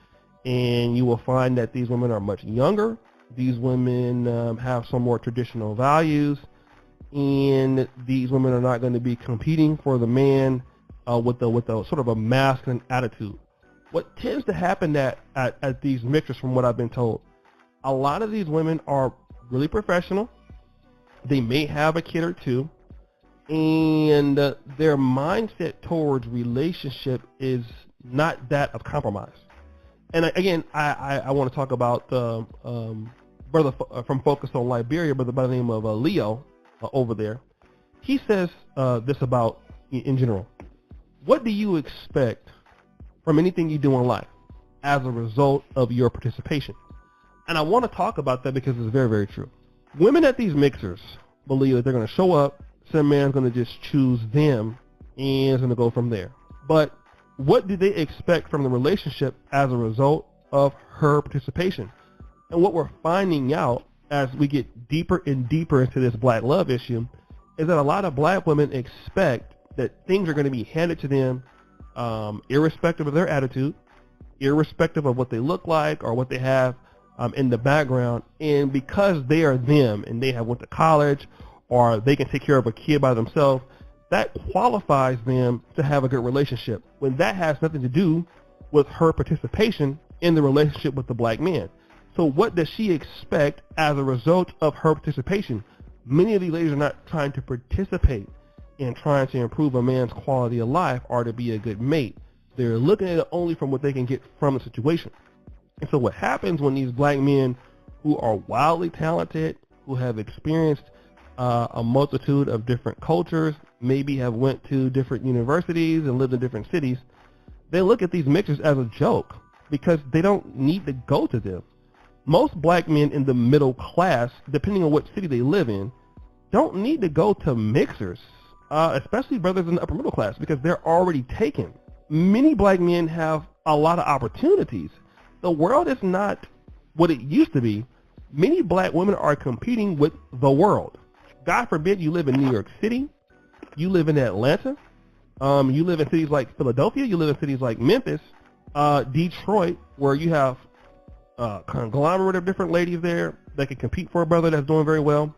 and you will find that these women are much younger. These women have some more traditional values, and these women are not going to be competing for the man with a sort of a masculine attitude. What tends to happen at these mixers, from what I've been told, a lot of these women are really professional. They may have a kid or two, and their mindset towards relationship is not that of compromise. And again, I want to talk about the brother from Focus on Liberia, brother by the name of Leo over there. He says this about, in general, what do you expect from anything you do in life as a result of your participation? And I want to talk about that because it's very, very true. Women at these mixers believe that they're going to show up, some man's going to just choose them, and it's going to go from there. But what do they expect from the relationship as a result of her participation? And what we're finding out as we get deeper and deeper into this black love issue is that a lot of black women expect that things are going to be handed to them irrespective of their attitude, irrespective of what they look like or what they have in the background. And because they are them and they have went to college or they can take care of a kid by themselves, that qualifies them to have a good relationship, when that has nothing to do with her participation in the relationship with the black man. So what does she expect as a result of her participation? Many of these ladies are not trying to participate in trying to improve a man's quality of life or to be a good mate. They're looking at it only from what they can get from the situation. And so what happens when these black men who are wildly talented, who have experienced a multitude of different cultures, maybe have went to different universities and lived in different cities, they look at these mixers as a joke because they don't need to go to them. Most black men in the middle class, depending on what city they live in, don't need to go to mixers especially brothers in the upper middle class, because they're already taken. Many black men have a lot of opportunities. The world is not what it used to be. Many black women are competing with the world. God forbid you live in New York City, you live in Atlanta, you live in cities like Philadelphia, you live in cities like Memphis, Detroit, where you have a conglomerate of different ladies there that can compete for a brother that's doing very well.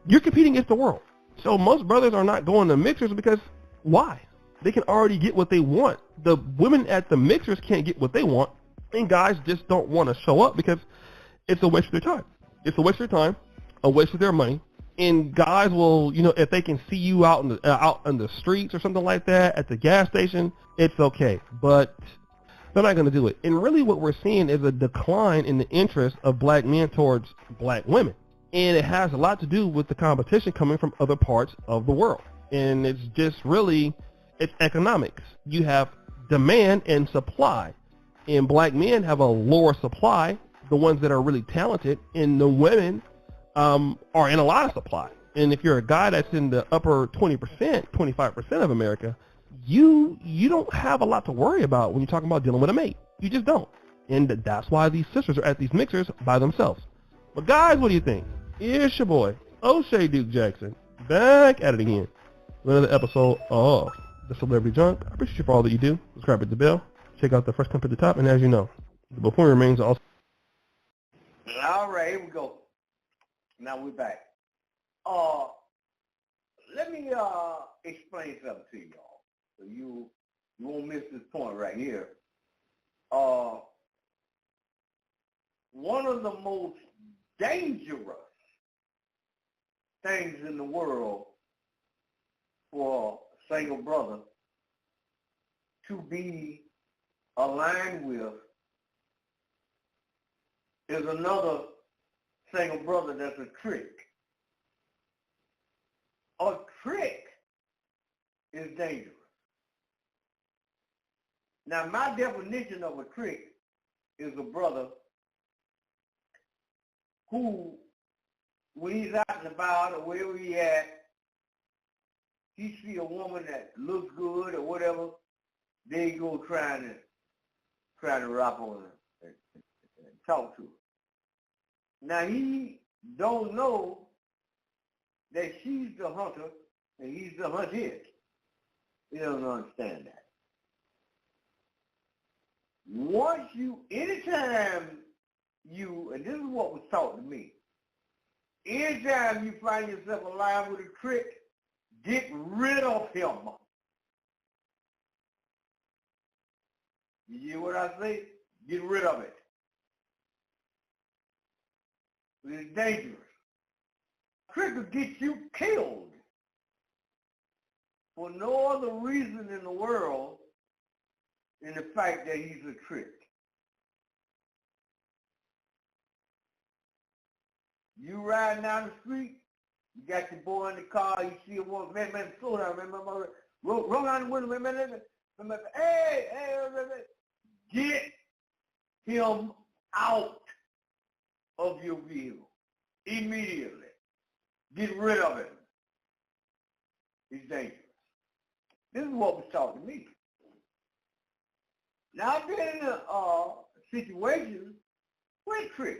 You're competing against the world. So most brothers are not going to mixers because why? They can already get what they want. The women at the mixers can't get what they want, and guys just don't want to show up because it's a waste of their time. It's a waste of their time, a waste of their money. And guys will, if they can see you out in the streets or something like that at the gas station, it's okay. But they're not going to do it. And really what we're seeing is a decline in the interest of black men towards black women. And it has a lot to do with the competition coming from other parts of the world. And it's just really, it's economics. You have demand and supply. And black men have a lower supply, the ones that are really talented, and the women are in a lot of supply. And if you're a guy that's in the upper 20%, 25% of America, you don't have a lot to worry about when you're talking about dealing with a mate. You just don't. And that's why these sisters are at these mixers by themselves. But guys, what do you think? It's your boy, O'Shea Duke Jackson, back at it again with another episode of The Celebrity Junk. I appreciate you for all that you do. Subscribe, hit the bell. Check out the first clip at the top. And as you know, the before remains also. All right, here we go. Now we're back. Let me explain something to y'all, so you won't miss this point right here. One of the most dangerous things in the world for a single brother to be aligned with is another single brother that's a trick. A trick is dangerous. Now, my definition of a trick is a brother who, when he's out and about or wherever he at, he see a woman that looks good or whatever, there you go trying to rock on her and talk to her. Now, he don't know that she's the hunter and he's the hunted. He doesn't understand that. Anytime you, and this is what was taught to me, anytime you find yourself alive with a trick, get rid of him. You hear what I say? Get rid of it. It's dangerous. Trick will get you killed for no other reason in the world than the fact that he's a trick. You riding down the street, you got your boy in the car, you see a woman, man, slow down, remember, roll down the window, man, hey, get him out of your vehicle immediately. Get rid of him. He's dangerous. This is what was taught to me. Now, I've been in a situation with tricks.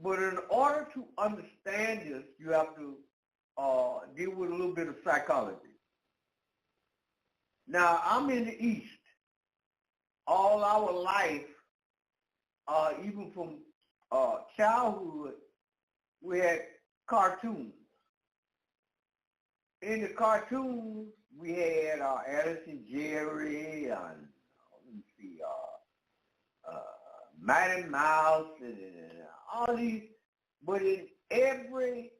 But in order to understand this, you have to deal with a little bit of psychology. Now, I'm in the East. All our life, even from childhood, we had cartoons. In the cartoons, we had Alice and Jerry, and let me see, Mighty Mouse, and all these. But in every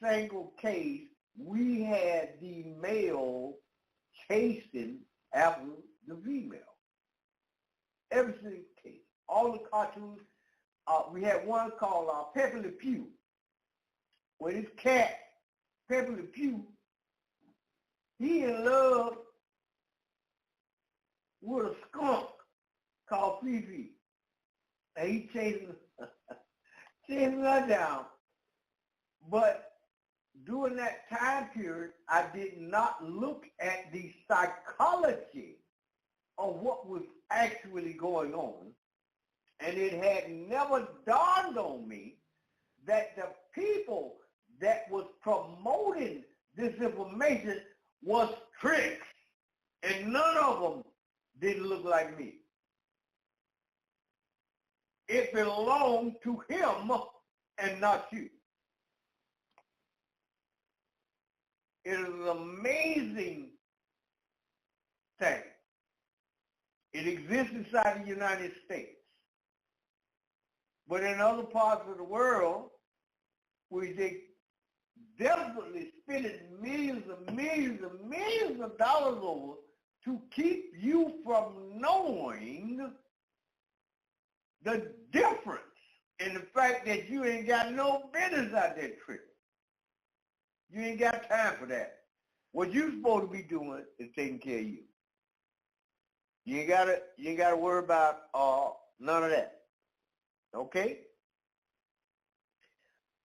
single case, we had the male chasing after the female. Every single case. All the cartoons. We had one called Pepe Le Pew, where this cat, Pepe Le Pew, he in love with a skunk called Fifi. And he chasing her down. But during that time period, I did not look at the psychology of what was actually going on. And it had never dawned on me that the people that was promoting this information was tricks. And none of them didn't look like me. It belonged to him and not you. It is an amazing thing. It exists inside the United States. But in other parts of the world, where they desperately spending millions and millions and millions of dollars over to keep you from knowing the difference in the fact that you ain't got no business out there tripping. You ain't got time for that. What you're supposed to be doing is taking care of you. You ain't gotta worry about none of that. Okay?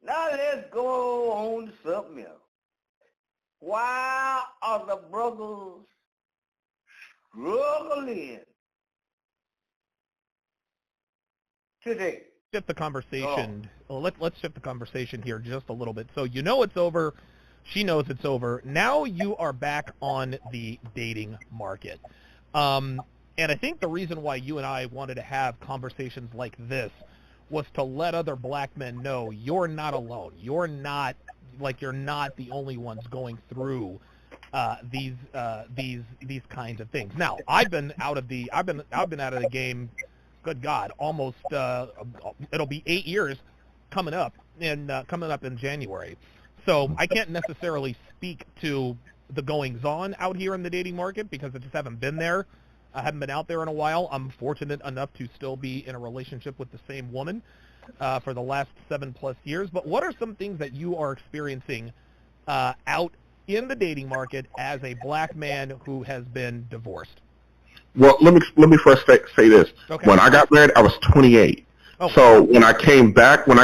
Now let's go on to something else. Why are the brothers struggling today? Shift the conversation. Well, let's shift the conversation here just a little bit. So you know it's over. She knows it's over. Now you are back on the dating market. And I think the reason why you and I wanted to have conversations like this was to let other black men know you're not alone. You're not the only ones going through these kinds of things. Now, I've been out of the game. Good God, almost it'll be 8 years coming up in January. So I can't necessarily speak to the goings on out here in the dating market because I just haven't been there. I haven't been out there in a while. I'm fortunate enough to still be in a relationship with the same woman for the last 7+ years. But what are some things that you are experiencing out in the dating market as a black man who has been divorced? Well, let me first say this. Okay. When I got married, I was 28. Oh. So when I came back, when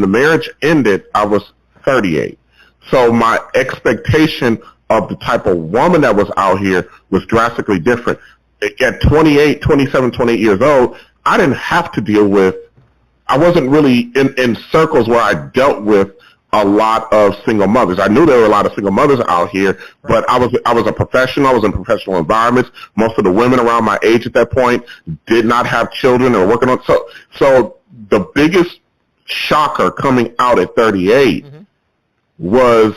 the marriage ended, I was 38. So my expectation of the type of woman that was out here was drastically different. At 28 years old, I didn't have to deal with, I wasn't really in circles where I dealt with a lot of single mothers. I knew there were a lot of single mothers out here, but I was a professional. I was in professional environments. Most of the women around my age at that point did not have children or working on. So the biggest shocker coming out at 38 was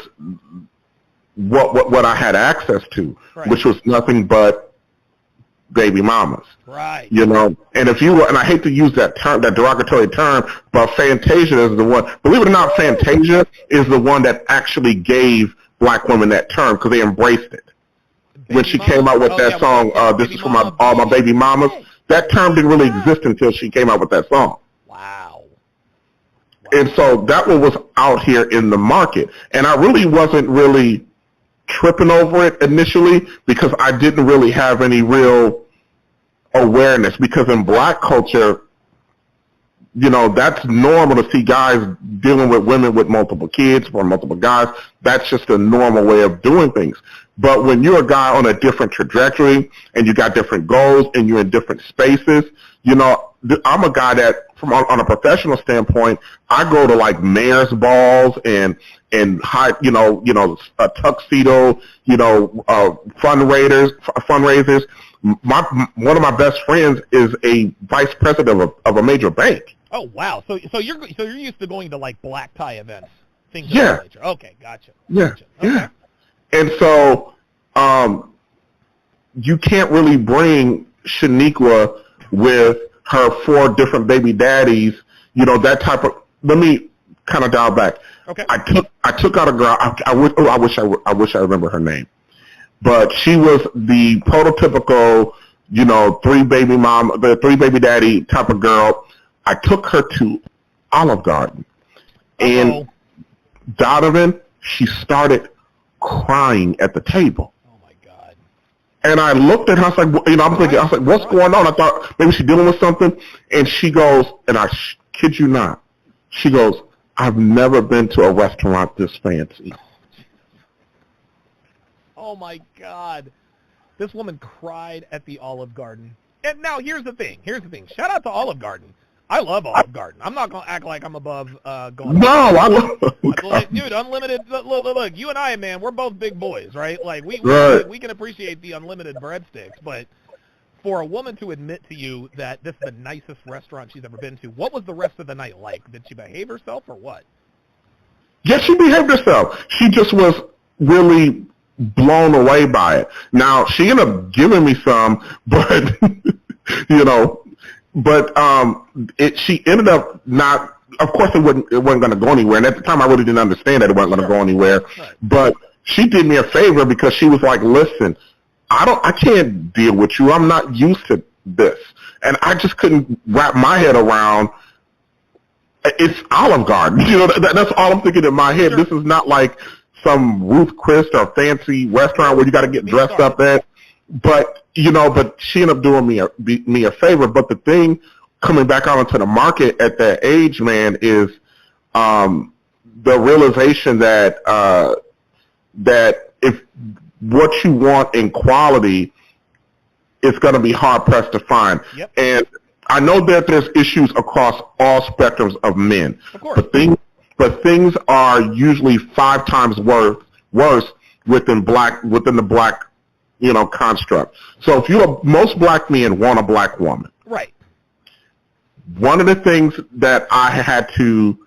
what I had access to, which was nothing but baby mamas. Right. You know, and I hate to use that term, that derogatory term, but Fantasia is the one, believe it or not, Fantasia is the one that actually gave black women that term because they embraced it. When she came out with that song, This Is For All My Baby Mamas, that term didn't really exist until she came out with that song. Wow. And so that one was out here in the market. And I really wasn't really tripping over it initially because I didn't really have any real awareness, because in black culture, you know, that's normal to see guys dealing with women with multiple kids or multiple guys. That's just a normal way of doing things. But when you're a guy on a different trajectory and you got different goals and you're in different spaces, you know, I'm a guy that, from on a professional standpoint, I go to like mayor's balls and high, you know, a tuxedo, fundraisers. One of my best friends is a vice president of a major bank. Oh wow! So you're used to going to like black tie events, things of that nature. Okay, gotcha. Yeah, gotcha. Okay. Yeah. And so you can't really bring Shaniqua with her 4 different baby daddies, you know, that type of. Let me kind of dial back. Okay. I took out a girl. I wish I remember her name, but she was the prototypical, you know, 3 baby daddy type of girl. I took her to Olive Garden, and Donovan, she started crying at the table. And I looked at her, I was like, you know, I was like, what's going on? I thought maybe she's dealing with something. And she goes, and I kid you not, she goes, I've never been to a restaurant this fancy. Oh my God. This woman cried at the Olive Garden. And now here's the thing. Shout out to Olive Garden. I love Olive Garden. I'm not going to act like I'm above going. No, I love like, dude, unlimited. Look, you and I, man, we're both big boys, right? Like we can appreciate the unlimited breadsticks, but for a woman to admit to you that this is the nicest restaurant she's ever been to, what was the rest of the night like? Did she behave herself or what? Yes, she behaved herself. She just was really blown away by it. Now, she ended up giving me some, but, she ended up not, of course it wasn't going to go anywhere. And at the time, I really didn't understand that it wasn't going to go anywhere. Right. But she did me a favor because she was like, listen, I can't deal with you. I'm not used to this. And I just couldn't wrap my head around it's Olive Garden. That's all I'm thinking in my head. Sure. This is not like some Ruth Chris or fancy restaurant where you got to get dressed up at. But, but she ended up doing me a favor. But the thing coming back out into the market at that age, man, is the realization that that if what you want in quality, it's going to be hard pressed to find. Yep. And I know that there's issues across all spectrums of men, of course. But things are usually 5 times worse within the black, construct. So if most black men want a black woman, right? One of the things that I had to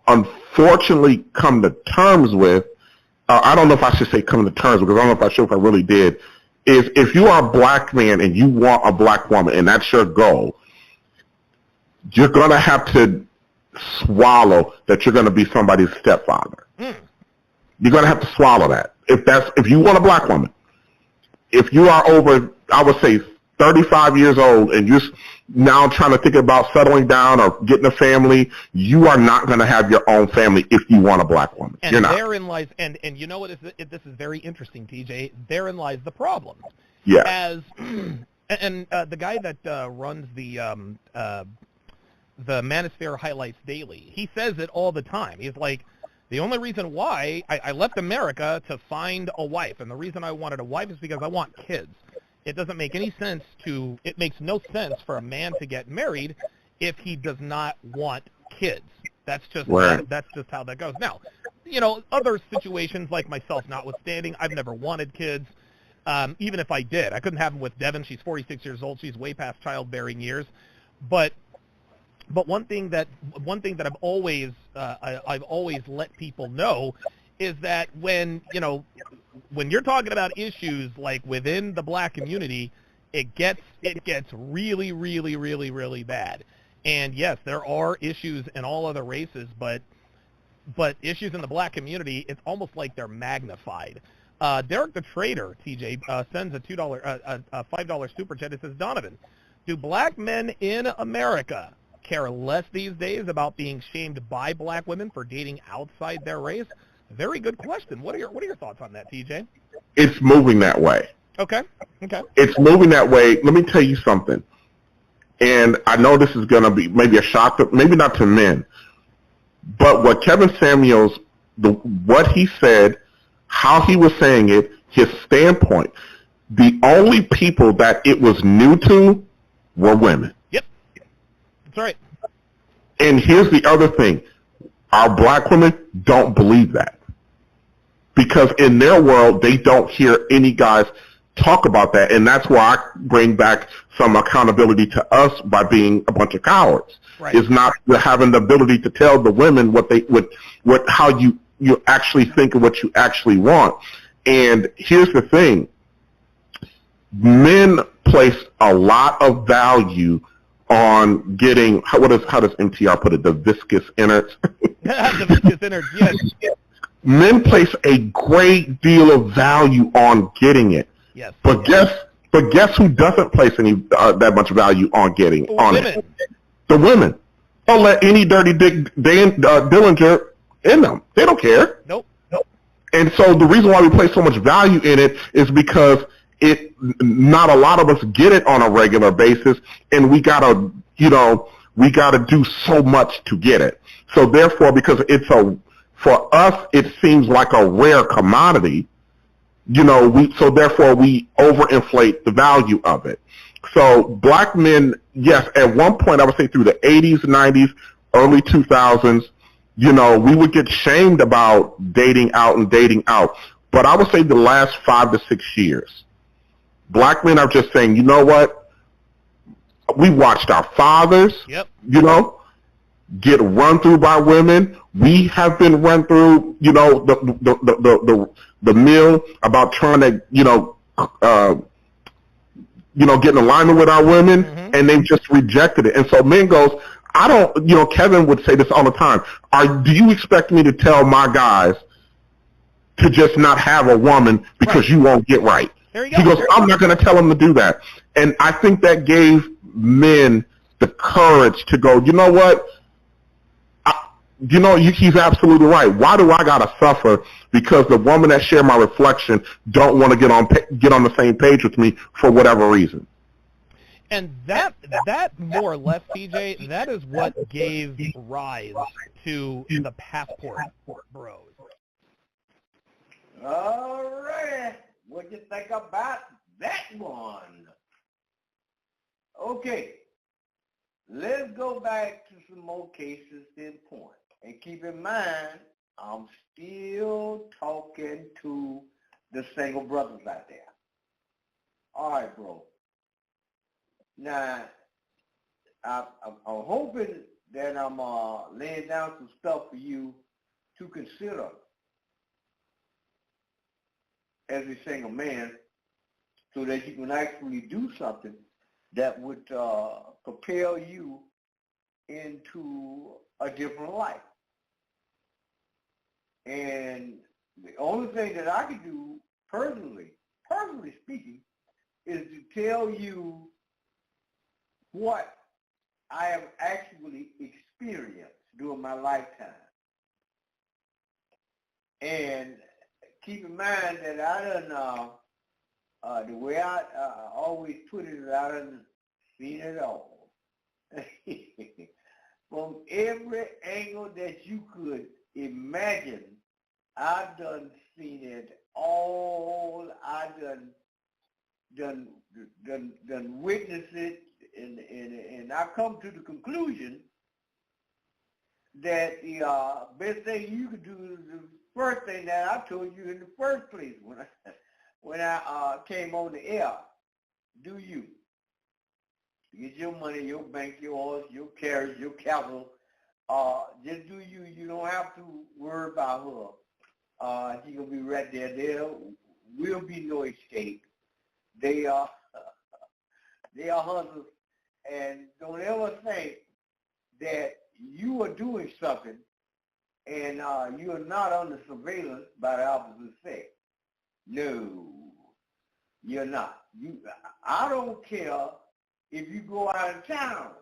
unfortunately come to terms with, I don't know if I should say come to terms because I don't know if I really did, is if you are a black man and you want a black woman and that's your goal, you're going to have to swallow that you're going to be somebody's stepfather. Mm. You're going to have to swallow that. If you want a black woman, if you are over, I would say 35 years old and you're now trying to think about settling down or getting a family, you are not going to have your own family if you want a black woman. And you're not. Therein lies, and you know what? This is very interesting, TJ. Therein lies the problem. Yeah. The guy that runs the Manosphere Highlights Daily, he says it all the time. He's like, the only reason why I left America to find a wife, and the reason I wanted a wife is because I want kids. It doesn't make any sense it makes no sense for a man to get married if he does not want kids. That's just how that goes. Now, other situations like myself notwithstanding, I've never wanted kids. Even if I did, I couldn't have them with Devin. She's 46 years old. She's way past childbearing years. But one thing that I've always let people know is that when you're talking about issues like within the black community, it gets really, really, really, really bad. And yes, there are issues in all other races, but issues in the black community, it's almost like they're magnified. Derek the Trader, TJ, sends a $5 super chat. It says, Donovan, do black men in America care less these days about being shamed by black women for dating outside their race? Very good question. What are your thoughts on that, TJ? It's moving that way. Okay. It's moving that way. Let me tell you something. And I know this is going to be maybe a shock, maybe not to men. But what Kevin Samuels, what he said, how he was saying it, his standpoint, the only people that it was new to were women. Yep. That's right. And here's the other thing. Our black women don't believe that. Because in their world, they don't hear any guys talk about that. And that's why I bring back some accountability to us by being a bunch of cowards. Right. Is not having the ability to tell the women how you actually think and what you actually want. And here's the thing. Men place a lot of value on getting, how does MTR put it, the viscous innards? The viscous innards, yes. Men place a great deal of value on getting it. Yes. But guess who doesn't place any that much value on getting it? The women. Don't let any dirty dick Dillinger in them. They don't care. Nope. And so the reason why we place so much value in it is because not a lot of us get it on a regular basis, and we gotta we got to do so much to get it. So therefore, because for us, it seems like a rare commodity, so therefore we overinflate the value of it. So black men, yes, at one point, I would say through the 80s, 90s, early 2000s, we would get shamed about dating out. But I would say the last 5 to 6 years, black men are just saying, you know what? We watched our fathers, get run through by women. We have been run through, the mill about trying to, get in alignment with our women, and they've just rejected it. And so men goes, I don't, Kevin would say this all the time. Do you expect me to tell my guys to just not have a woman because you won't get right? There you go. He goes, I'm not going to tell them to do that. And I think that gave men the courage to go, you know what? He's absolutely right. Why do I gotta suffer because the woman that share my reflection don't want to get on the same page with me for whatever reason? And that more or less, TJ, that is what gave rise to the Passport Bros. All right, what you think about that one? Okay, let's go back to some more cases in point. And keep in mind, I'm still talking to the single brothers out there. All right, bro. Now, I'm hoping that I'm laying down some stuff for you to consider as a single man so that you can actually do something that would propel you into a different life. And the only thing that I can do personally speaking, is to tell you what I have actually experienced during my lifetime. And keep in mind that I done, the way I always put it, I done seen it all. From every angle that you could imagine, I done seen it all. I done witnessed it, and I come to the conclusion that the best thing you could do is the first thing that I told you in the first place when I came on the air. Do you get your money, your bank, your horse, your carriage, your capital? Just do you. You don't have to worry about her. She gonna be right there. There will be no escape. They are hunters, and don't ever think that you are doing something and you are not under surveillance by the opposite sex. No, you're not. I don't care if you go out of town.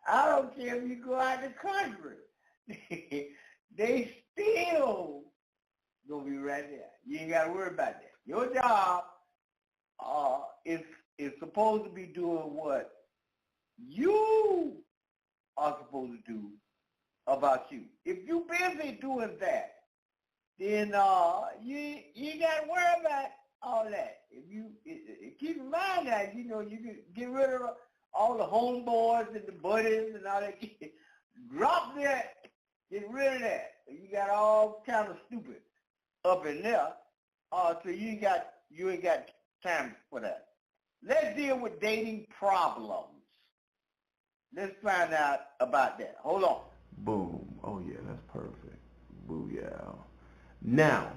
I don't care if you go out of the country. They still gonna be right there. You ain't gotta worry about that. Your job is supposed to be doing what you are supposed to do about you. If you busy doing that, then you ain't gotta worry about all that. If you keep in mind that you can get rid of all the homeboys and the buddies and all that. Drop that, get rid of that. You got all kind of stupid up in there, so you ain't got time for that. Let's deal with dating problems. Let's find out about that. Hold on. Boom. Oh yeah, that's perfect. Booyah. Now,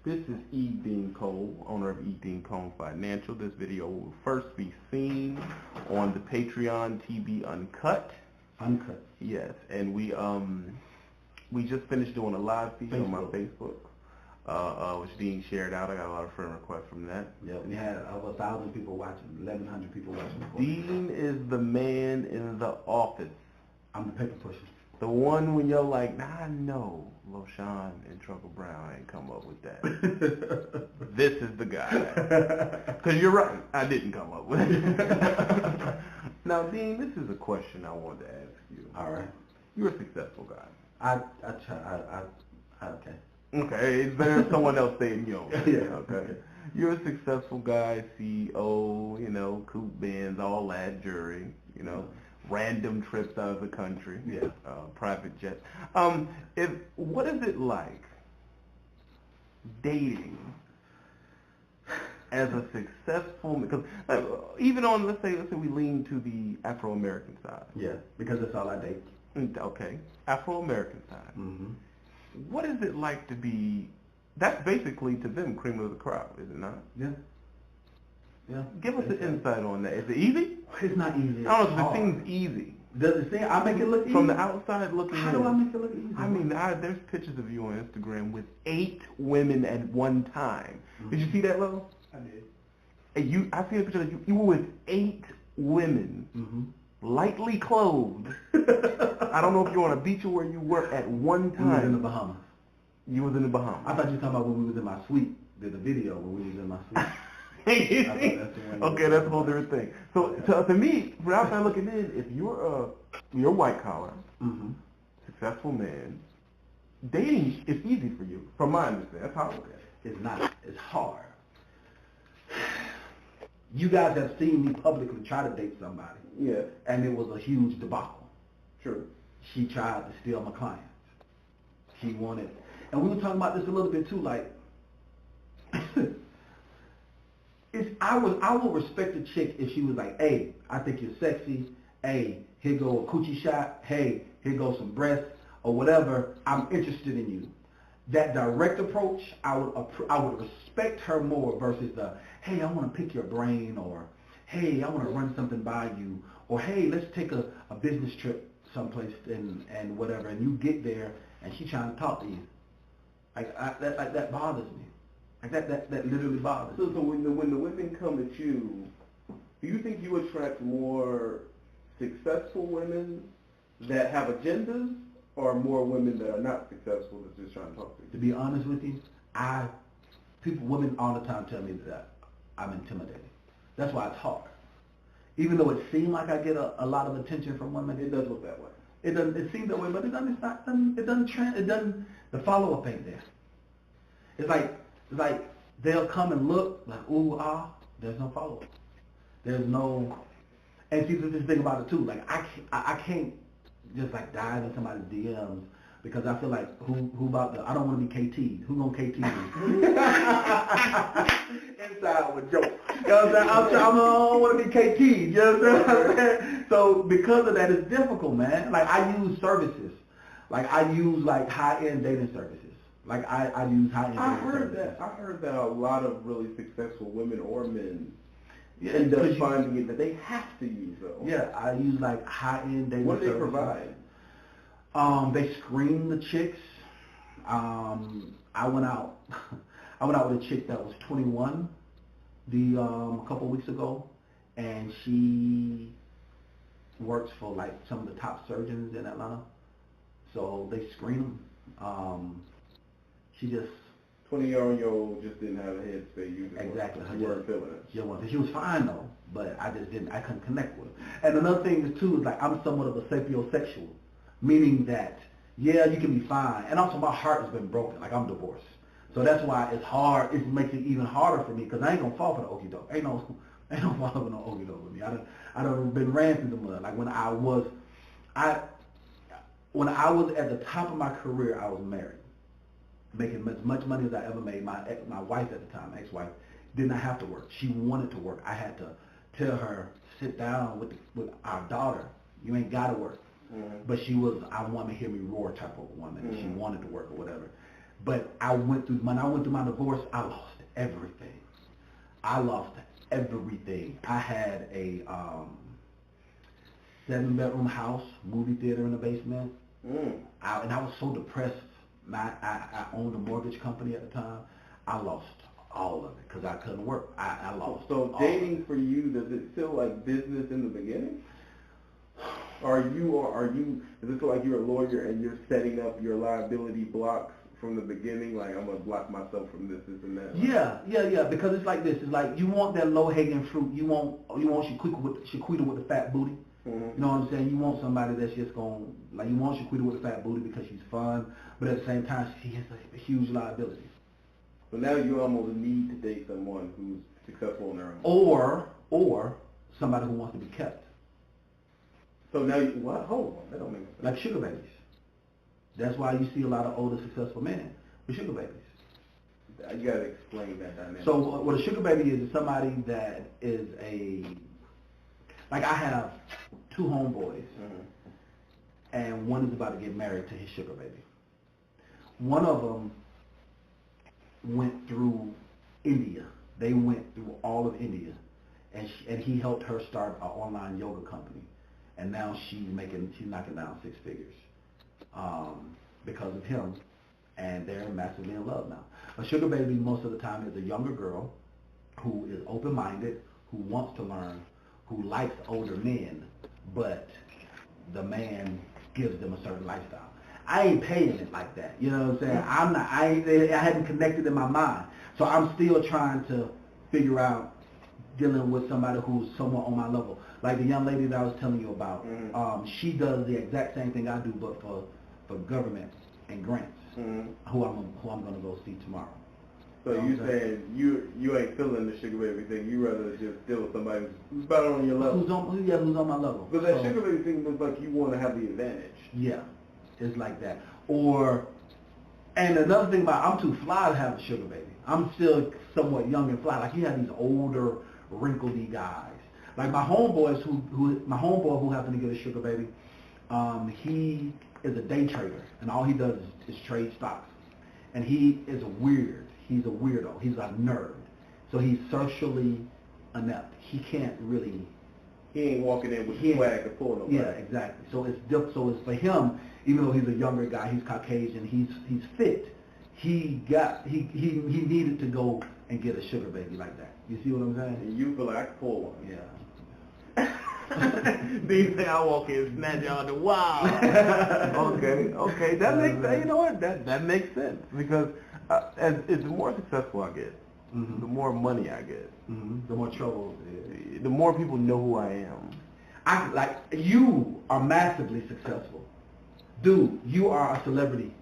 this is E. Dean Cole, owner of E. Dean Cole Financial. This video will first be seen on the Patreon TV Uncut. Uncut. Yes, and we just finished doing a live feed on my Facebook, which Dean shared out. I got a lot of friend requests from that. Yeah, we had over 1,000 people watching, 1,100 people watching. Dean is the man in the office. I'm the paper pusher. The one when you're like, nah, I know LoShawn and Trucker Brown ain't come up with that. This is the guy. Because you're right, I didn't come up with it. Now, Dean, this is a question I wanted to ask you. All right. You're a successful guy. Okay. Okay, it's better than someone else saying yo. Yeah. Okay. You're a successful guy, CEO, coupe Benz, all that jury, random trips out of the country, private jets. What is it like dating as a successful, because even on, let's say we lean to the Afro-American side. Yeah, because that's all I date. Okay, Afro-American side. Mm-hmm. What is it like to be, that's basically to them cream of the crop, is it not? Yeah. Yeah. Give us an insight on that. Is it easy? It's not easy. I don't know if it seems easy. Does it seem, I make it look easy? From the outside looking in. How do I make it look easy? I mean, there's pictures of you on Instagram with 8 women at one time. Mm-hmm. Did you see that, Lo? I did. I seen a picture of you were with 8 women, lightly clothed. I don't know if you're on a beach or where you were at one time. We was in the Bahamas. You was in the Bahamas. I thought you were talking about when we was in my suite. Did a video when we was in my suite. Okay, that's a whole different thing. So to me, from outside looking in, if you're white collar, successful man, dating is easy for you, from my understanding. That's how I look at it. It's not. It's hard. You guys have seen me publicly try to date somebody. Yeah. And it was a huge debacle. True. She tried to steal my clients. She wanted, and we were talking about this a little bit too, like, I will respect a chick if she was like, hey, I think you're sexy. Hey, here go a coochie shot. Hey, here goes some breasts or whatever. I'm interested in you. That direct approach, I would respect her more versus the, hey, I want to pick your brain, or hey, I want to run something by you, or hey, let's take a business trip someplace and whatever, and you get there and she trying to talk to you. That bothers me. Like that literally bothers me. So when the women come at you, do you think you attract more successful women that have agendas, or more women that are not successful that's just trying to talk to you? To be honest with you, women all the time tell me that I'm intimidated. That's why it's hard. Even though it seems like I get a lot of attention from women, it does look that way. It seems that way, but it doesn't. The follow up ain't there. It's like they'll come and look like ooh there's no follow up. There's no, and see this thing about it too. Like I can't just like dive in somebody's DMs because I feel like who about the, I don't want to be KT'd. Who gonna KT me? Inside with joke. You know what I'm saying? I don't want to be KT'd. You know what I'm saying? So because of that, it's difficult, man. Like I use services. Like I use like high-end dating services. Like I use high-end dating services. I heard that a lot of really successful women or men end up finding it that they have to use those. Yeah, I use like high-end dating services. What do they provide? They screen the chicks. I went out with a chick that was 21 a couple of weeks ago, and she works for like some of the top surgeons in Atlanta. So they screen them. She just 20-year-old just didn't have a headspace. Exactly. You weren't feeling it. She was fine though, but I couldn't connect with her. And another thing is too is like I'm somewhat of a sapiosexual, meaning that yeah, you can be fine, and also my heart has been broken. Like I'm divorced, so that's why it's hard. It makes it even harder for me because I ain't gonna fall for the okie doke. Ain't no fall for no okie doke with me. I done been ran through the mud. Like when I was at the top of my career, I was married, making as much money as I ever made. My wife at the time, ex-wife, did not have to work. She wanted to work. I had to tell her, sit down with our daughter. You ain't got to work. Mm-hmm. But she was, I want to hear me roar type of woman. Mm-hmm. She wanted to work or whatever. But when I went through my divorce, I lost everything. I had a 7-bedroom house, movie theater in the basement. And I was so depressed. I owned a mortgage company at the time. I lost all of it because I couldn't work. I lost. So dating for you, does it feel like business in the beginning? Does it feel like you're a lawyer and you're setting up your liability blocks from the beginning, like I'm gonna block myself from this and that. Yeah. Because it's like this. It's like you want that low hanging fruit. You want Shaquita with the fat booty. You know what I'm saying? You want somebody that's just gonna you want Shaquita with the fat booty because she's fun, but at the same time she has a huge liability. But now you almost need to date someone who's successful on their own. Or somebody who wants to be kept. So now what? Hold on, that don't make sense. Like sugar babies. That's why you see a lot of older successful men with sugar babies. You gotta explain that dynamic. So what a sugar baby is somebody that is like I have 2 homeboys, and one is about to get married to his sugar baby. One of them went through India. They went through all of India, and he helped her start an online yoga company, and now she's knocking down 6 figures because of him, and they're massively in love now. A sugar baby most of the time is a younger girl who is open-minded, who wants to learn, who likes older men, but the man gives them a certain lifestyle. I ain't paying it like that. You know what I'm saying? I hadn't connected in my mind. So I'm still trying to figure out dealing with somebody who's somewhat on my level. Like the young lady that I was telling you about. She does the exact same thing I do, but for government and grants. Who I'm going to go see tomorrow. So you saying you ain't feeling the sugar baby thing? You rather just deal with somebody who's better on your level? Who's on my level? But that sugar baby thing looks like you want to have the advantage. Yeah, it's like that. And another thing about I'm too fly to have a sugar baby. I'm still somewhat young and fly. Like you have these older, wrinkledy guys. Like my homeboys my homeboy who happened to get a sugar baby, he is a day trader, and all he does is trade stocks. And he is weird. He's a weirdo. He's a nerd. So he's socially inept. He can't really. He ain't walking in with swag to pull nobody. Yeah, exactly. So it's for him. Even though he's a younger guy, he's Caucasian. He's fit. He needed to go and get a sugar baby like that. You see what I'm saying? And you feel like I can pull one. Yeah. These things I walk in, snatch y'all the wow. Okay. That makes sense. You know what? That makes sense because as the more successful I get, the more money I get, the more trouble. The more people know who I am. You are massively successful, dude. You are a celebrity.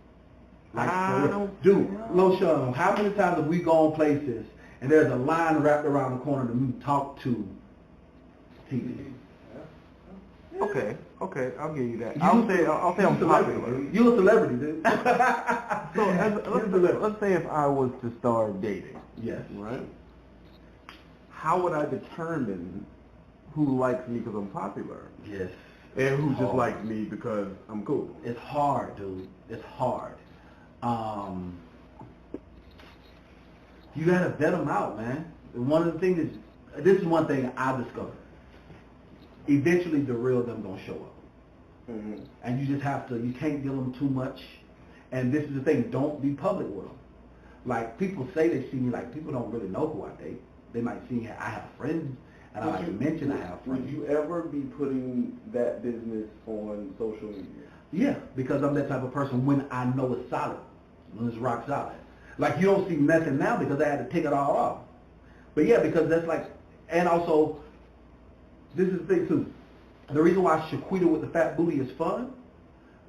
Loshawn, how many times have we gone places and there's a line wrapped around the corner to talk to TV? Okay, I'll give you that. I'll say I'm popular. You're a celebrity, dude. So let's say if I was to start dating. Yes. Right? How would I determine who likes me because I'm popular? Yes. And who just likes me because I'm cool? It's hard, dude. It's hard. You gotta vet them out, man. One of the things is, this is one thing I discovered. Eventually the real them gonna show up. And you just have to, you can't give them too much. And this is the thing, don't be public with them. Like people say they see me, like people don't really know who I date. They might see I have friends, and I like to mention I have friends. Would you ever be putting that business on social media? Yeah, because I'm that type of person when I know it's solid, when it's rock solid. Like you don't see nothing now because I had to take it all off. But yeah, because that's like, and also, this is the thing too. The reason why Shaquita with the fat booty is fun,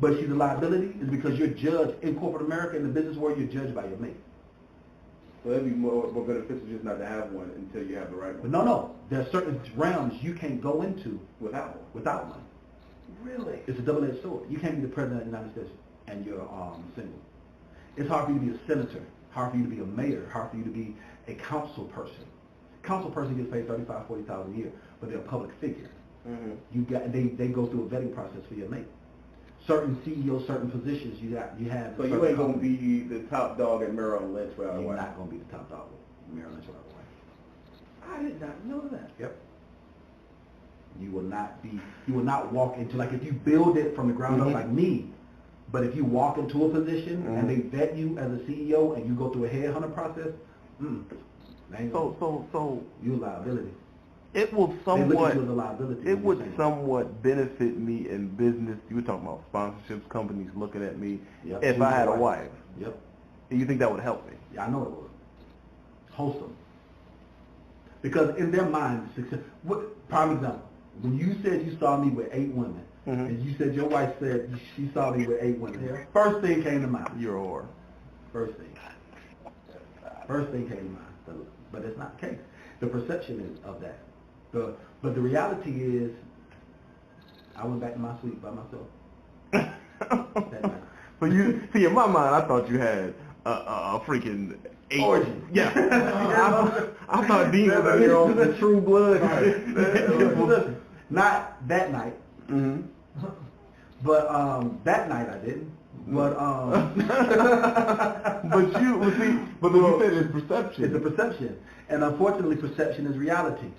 but she's a liability, is because you're judged in corporate America, in the business world, you're judged by your mate. So it'd be more beneficial just not to have one until you have the right one. But no. There are certain realms you can't go into without one. Really? It's a double-edged sword. You can't be the president of the United States and you're single. It's hard for you to be a senator, hard for you to be a mayor, hard for you to be a council person. Council person gets paid $35,000, $40,000 a year, but they're a public figure. They go through a vetting process for your mate. Certain CEOs, certain positions you have. So you ain't gonna be the top dog at Merrill Lynch where I You're work. not gonna be the top dog at Merrill Lynch where I work. I did not know that. Yep. You will not walk into, like if you build it from the ground up like me, but if you walk into a position and they vet you as a CEO and you go through a headhunter process, so you're a liability. It will somewhat somewhat benefit me in business. You were talking about sponsorships, companies looking at me. If I had a wife. Yep. And you think that would help me? Yeah, I know it would. Wholesome. Because in their mind, success. Prime example. When you said you saw me with 8 women, and you said your wife said she saw me with 8 women, first thing came to mind. You're a whore. First thing came to mind. But it's not the case. The perception is of that. But the reality is, I went back to my suite by myself. That night. But you see, in my mind, I thought you had a freaking 8. Origin. Yeah. I thought Dean was in your own true blood. Not that night. But that night I didn't. But but you said it's perception. It's a perception, and unfortunately, perception is reality.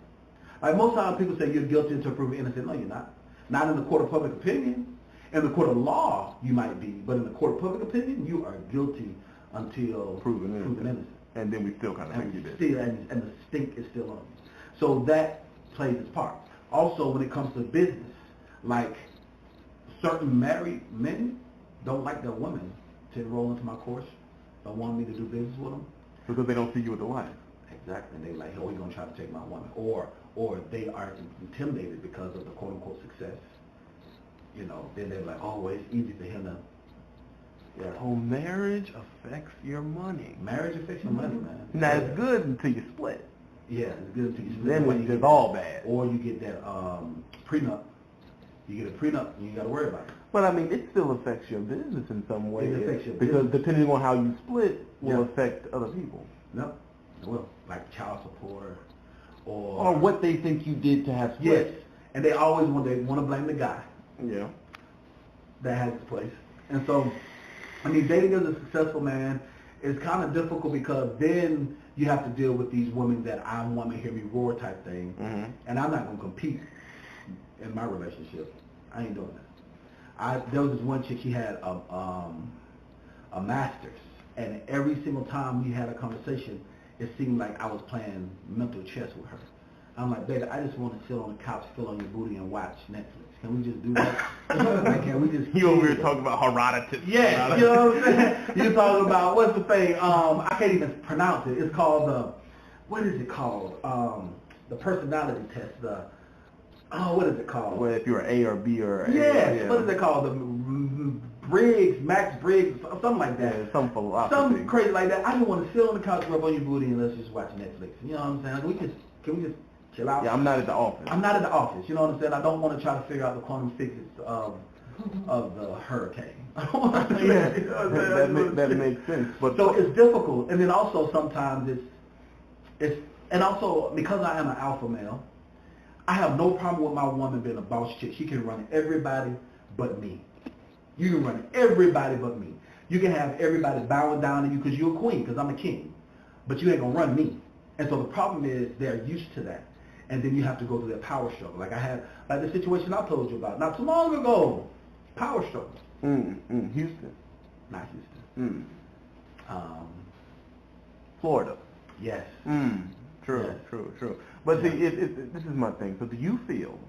Like most times, people say you're guilty until proven innocent. No, you're not. Not in the court of public opinion. In the court of law, you might be, but in the court of public opinion, you are guilty until proven innocent. And then we still kind of think you did. Still, and the stink is still on you. So that plays its part. Also, when it comes to business, like certain married men don't like their women to enroll into my course, don't want me to do business with them. Because they don't see you with a wife. Exactly. And they like, oh, you're going to try to take my woman. Or they are intimidated because of the quote-unquote success. You know, then they're like, oh, well, it's easy for him to... Yeah. Oh, marriage affects your money. Marriage affects your money, man. Now, it's good until you split. Yeah, it's good until you split. Then when it's all bad. Or you get that prenup. You get a prenup, and you got to worry about it. But I mean, it still affects your business in some way. It affects your because business. Depending on how you split will affect other people. No, it will. Like child support or what they think you did to have split. Yes, and they always want to blame the guy. Yeah. That has its place. And so, I mean, dating as a successful man is kind of difficult because then you have to deal with these women that I want to hear me roar type thing, and I'm not going to compete in my relationship. I ain't doing that. There was this one chick, she had a master's, and every single time we had a conversation, it seemed like I was playing mental chess with her. I'm like, baby, I just want to sit on the couch, fill on your booty, and watch Netflix. Can we just do that? Like, can we just... You over here talking about Herodotus. Yeah, you know what I'm saying? You're talking about, what's the thing? I can't even pronounce it. It's called, what is it called? The personality test. What is it called? Well, if you're A or B or A. Yeah, what is it called? The Max Briggs, something like that. Yeah, some philosophy. Something crazy like that. I just want to sit on the couch, rub on your booty, and let's just watch Netflix. You know what I'm saying? Can we just chill out? Yeah, I'm not at the office. I'm not at the office. You know what I'm saying? I don't want to try to figure out the quantum physics of the hurricane. That makes sense. But so it's difficult, and then also sometimes and also because I am an alpha male, I have no problem with my woman being a boss chick. She can run everybody but me. You can run everybody but me. You can have everybody bowing down to you because you're a queen, because I'm a king. But you ain't going to run me. And so the problem is they're used to that. And then you have to go through that power struggle. Like I had, like the situation I told you about not too long ago. Power struggle. Houston. Not Houston. Florida. Yes. True, yes. True. But see, this is my thing. So do you feel,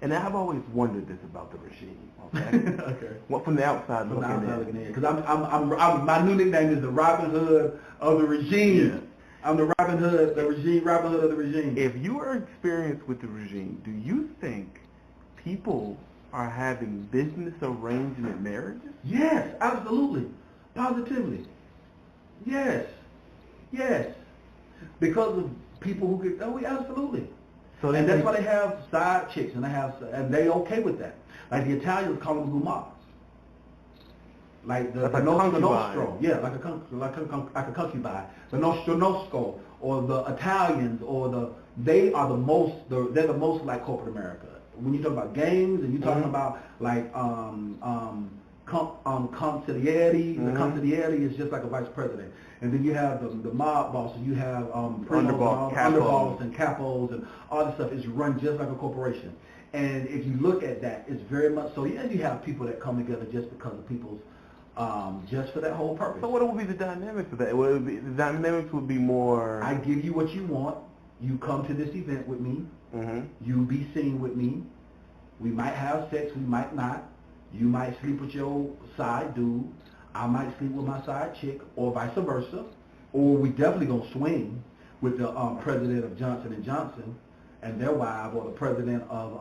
and I've always wondered this about the regime, okay? Okay. What from the outside From looking the outside in? looking in. Because I'm my new nickname is the Robin Hood of the regime. Yeah. I'm the Robin Hood of the regime. If you are experienced with the regime, do you think people are having business arrangement marriages? Yes, absolutely. Positively. Yes. Because of people who get, absolutely. So and that's why they have side chicks, and they okay with that. Like the Italians call them gumas. Like the nostro, yeah, like a concubine. The nostro, or the Italians, they're the most like corporate America. When you talk about gangs and you talking about like consigliere, the consigliere is just like a vice president. And then you have the mob bosses, you have underboss and capos and all this stuff is run just like a corporation. And if you look at that, it's very much so. Yeah, you have people that come together just because of people's, just for that whole purpose. So what would be the dynamics of that? The dynamics would be more... I give you what you want. You come to this event with me. You be seen with me. We might have sex. We might not. You might sleep with your side dude. I might sleep with my side chick, or vice versa, or we definitely gonna swing with the president of Johnson & Johnson and their wife, or the president of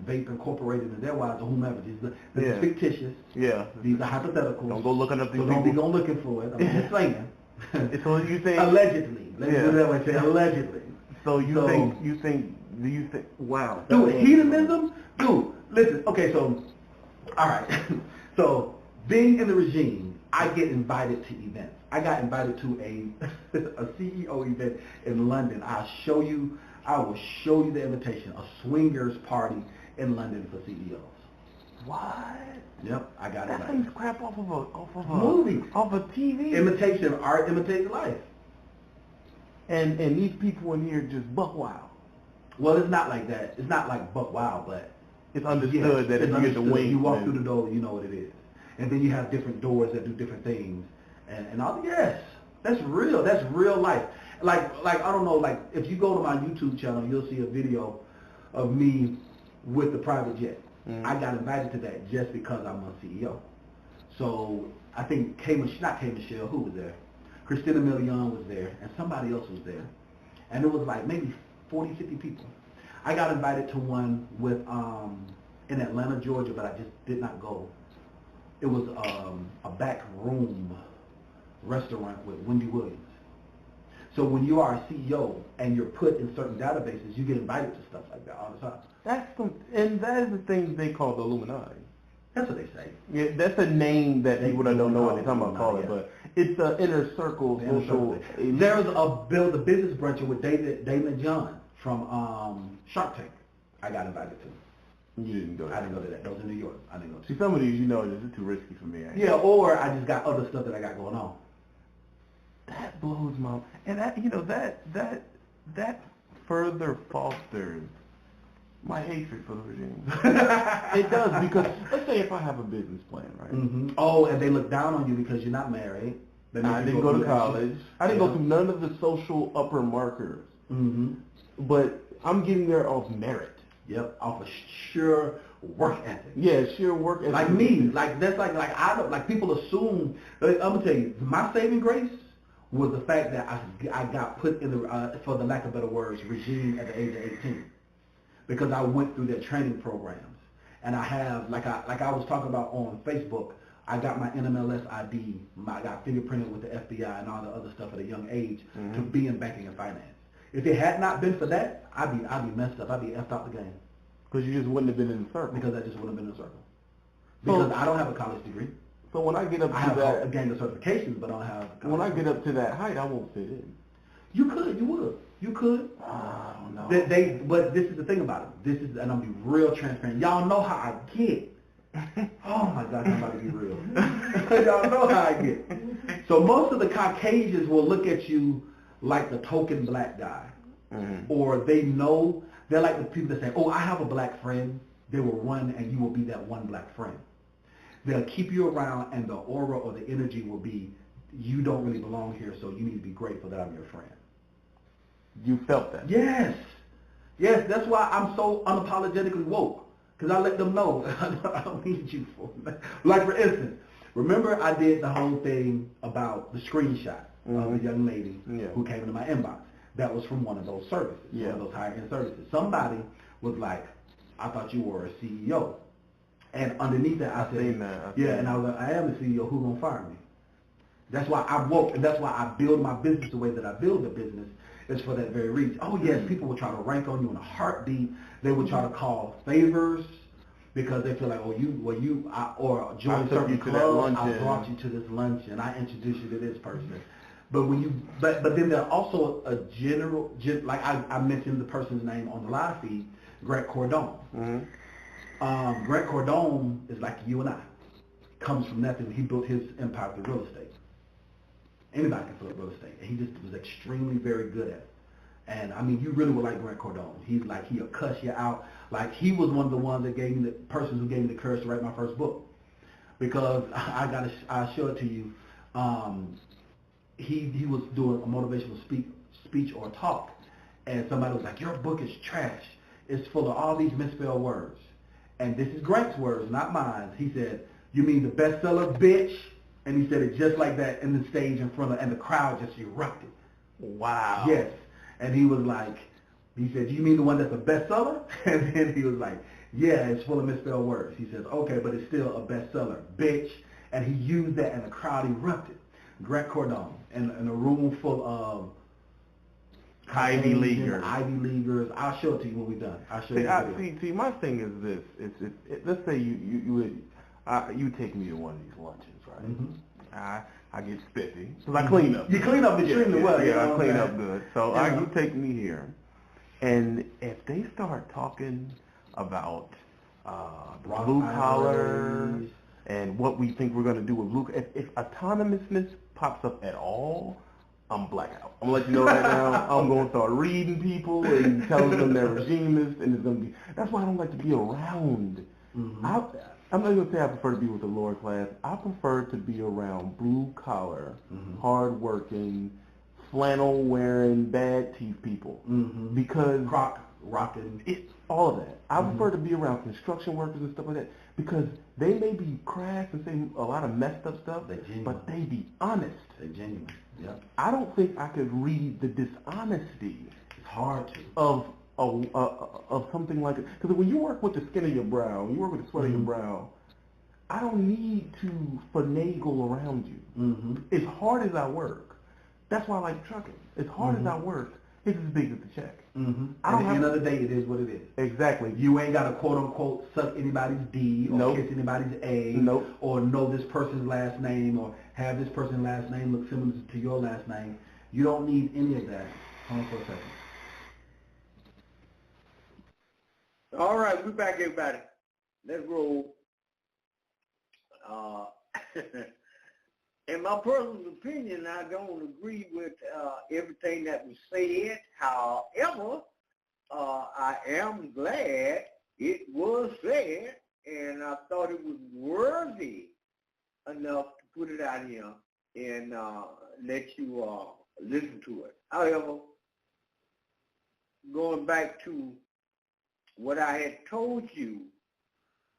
Vape Incorporated and their wives, or whomever. This is fictitious. Yeah. These are hypotheticals. Don't go looking up these so people. Don't be going looking for it. I'm just saying. So you think allegedly? Let's do it that way. Say allegedly. So you think? Do you think? Wow. Dude, hedonism. Dude, listen. Okay, so all right. So being in the regime, I get invited to events. I got invited to a CEO event in London. I will show you the invitation. A swingers party in London for CEOs. What? Yep, I got it. That thing's crap off of a movie, off of TV. Imitation art imitates life. And these people in here just buck wild. Well, it's not like that. It's not like buck wild, but it's understood that if you get the wings, you walk through the door, you know what it is. And then you have different doors that do different things. And all, yes, that's real. That's real life. Like I don't know. Like if you go to my YouTube channel, you'll see a video of me with the private jet. I got invited to that just because I'm a CEO. So I think not K. Michelle, who was there? Christina Milian was there, and somebody else was there. And it was like maybe 40, 50 people. I got invited to one with in Atlanta, Georgia, but I just did not go. It was a back room restaurant with Wendy Williams. So when you are a CEO and you're put in certain databases, you get invited to stuff like that all the time. And that is the thing they call the Illuminati. That's what they say. Yeah, that's a name that people that don't know what they're talking about call it, but it's an inner circle social. There was the business brunch with Damon John from Shark Tank. I got invited to. You didn't go. I didn't go to that. That was in New York. I didn't go to. See, some of these, this is too risky for me. Yeah, or I just got other stuff that I got going on. That blows my, and that further fosters my hatred for the regime. It does, because let's say if I have a business plan, right? Mm-hmm. Oh, and they look down on you because you're not married. I didn't go to college. I didn't go through none of the social upper markers. Mm-hmm. But I'm getting there off merit. Yep, off of sheer work ethic. Yeah, sheer work ethic. Like me, that's I don't, like people assume. I'm gonna tell you, my saving grace was the fact that I got put in the, for the lack of better words, regime at the age of 18, because I went through their training programs, and I have, like I was talking about on Facebook, I got my NMLS ID, I got fingerprinted with the FBI and all the other stuff at a young age to be in banking and finance. If it had not been for that, I'd be messed up. I'd be effed out the game. Because you just wouldn't have been in the circle. Because I just wouldn't have been in the circle. Because I don't have a college degree. So when I get up to that, I have gained the certifications, but I don't have. When I get up to that height, I won't fit in. You could. I don't know. But this is the thing about it. And I'm gonna be real transparent. Y'all know how I get. Oh my God, I'm about to be real. Y'all know how I get. So most of the Caucasians will look at you like the token black guy, or they're like the people that say, "Oh, I have a black friend." They will run, and you will be that one black friend. They'll keep you around, and the aura or the energy will be, "You don't really belong here, so you need to be grateful that I'm your friend." You felt that? Yes. That's why I'm so unapologetically woke, because I let them know I don't need you for that. Like for instance, remember I did the whole thing about the screenshot of a young lady who came into my inbox. That was from one of those services, one of those higher-end services. Somebody was like, "I thought you were a CEO." And underneath that, I said, and I was like, "I am the CEO. Who's going to fire me?" That's why I woke, and that's why I build my business the way that I build the business, is for that very reason. Oh, yes, people will try to rank on you in a heartbeat. They will try to call favors because they feel like, or join certain clubs, I brought you to this luncheon, I introduced you to this person. But but then there's also a like I mentioned the person's name on the live feed, Grant Cardone. Grant Cardone is like you and I. Comes from nothing. He built his empire through real estate. Anybody can flip real estate. And he just was extremely very good at it. And I mean, you really would like Grant Cardone. He'll cuss you out. Like he was one of the ones that gave me the person who gave me the courage to write my first book. Because I'll show it to you. He was doing a motivational speech or talk, and somebody was like, "Your book is trash. It's full of all these misspelled words." And this is Grant's words, not mine. He said, "You mean the bestseller, bitch?" And he said it just like that in the stage in front of, and the crowd just erupted. Wow. Yes. And he was like, he said, you mean the one that's a bestseller? And then he was like, yeah, it's full of misspelled words. He says, okay, but it's still a bestseller, bitch. And he used that, and the crowd erupted. Grant Cardone, in a room full of Ivy Leaguers. I'll show it to you when we're done. I'll show you the video. See, my thing is this. Let's say you take me to one of these luncheons, right? Mm-hmm. I get spiffy because I clean up. You clean up extremely well. Yeah, I clean up good. So you take me here, and if they start talking about blue collar and what we think we're going to do with blue, if autonomousness pops up at all, I'm blackout. I'm gonna let you know right now. I'm gonna start reading people and telling them they're regimists, and it's gonna be. That's why I don't like to be around. Mm-hmm. I'm not gonna say I prefer to be with the lower class. I prefer to be around blue collar, hard-working, flannel wearing, bad teeth people because rocking all of that. I prefer to be around construction workers and stuff like that because they may be crass and say a lot of messed up stuff, but they be honest. They're genuine. Yeah. I don't think I could read the dishonesty. It's hard to. Of something like it. Because when you work with the skin of your brow, you work with the sweat of your brow, I don't need to finagle around you. As hard as I work, that's why I like trucking. As hard as I work, it's as big as the check. At the end of the day, it is what it is. Exactly. You ain't got to quote unquote suck anybody's D or kiss anybody's A or know this person's last name or have this person's last name look similar to your last name. You don't need any of that. Hold on for a second. All right, we're back, everybody. Let's roll. In my personal opinion, I don't agree with everything that was said. However, I am glad it was said, and I thought it was worthy enough to put it out here and let you listen to it. However, going back to what I had told you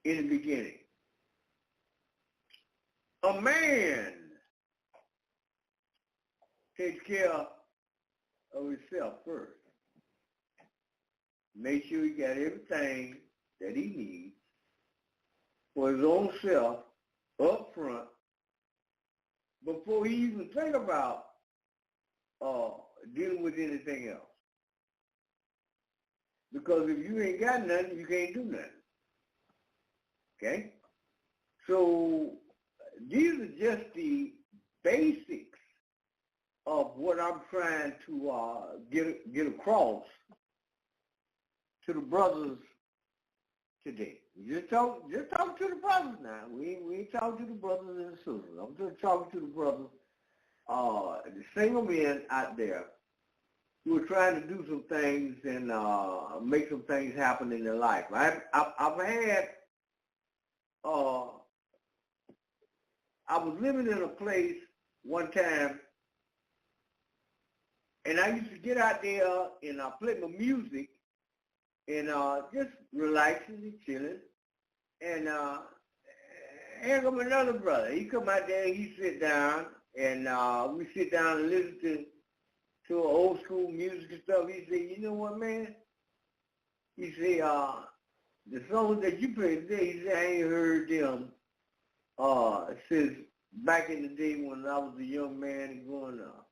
in the beginning, a man takes care of himself first. Make sure he got everything that he needs for his own self up front before he even think about dealing with anything else. Because if you ain't got nothing, you can't do nothing. Okay? So these are just the basics of what I'm trying to get across to the brothers today. Just talk to the brothers now. We ain't talking to the brothers and sisters. I'm just talking to the brothers, the single men out there who are trying to do some things and make some things happen in their life. I've had, I was living in a place one time, and I used to get out there and I play my music and just relaxing and chilling. And here come another brother. He come out there and he sit down, and we sit down and listen to old school music and stuff. He said, you know what, man? He said, the songs that you play today, he said, I ain't heard them since back in the day when I was a young man and growing up.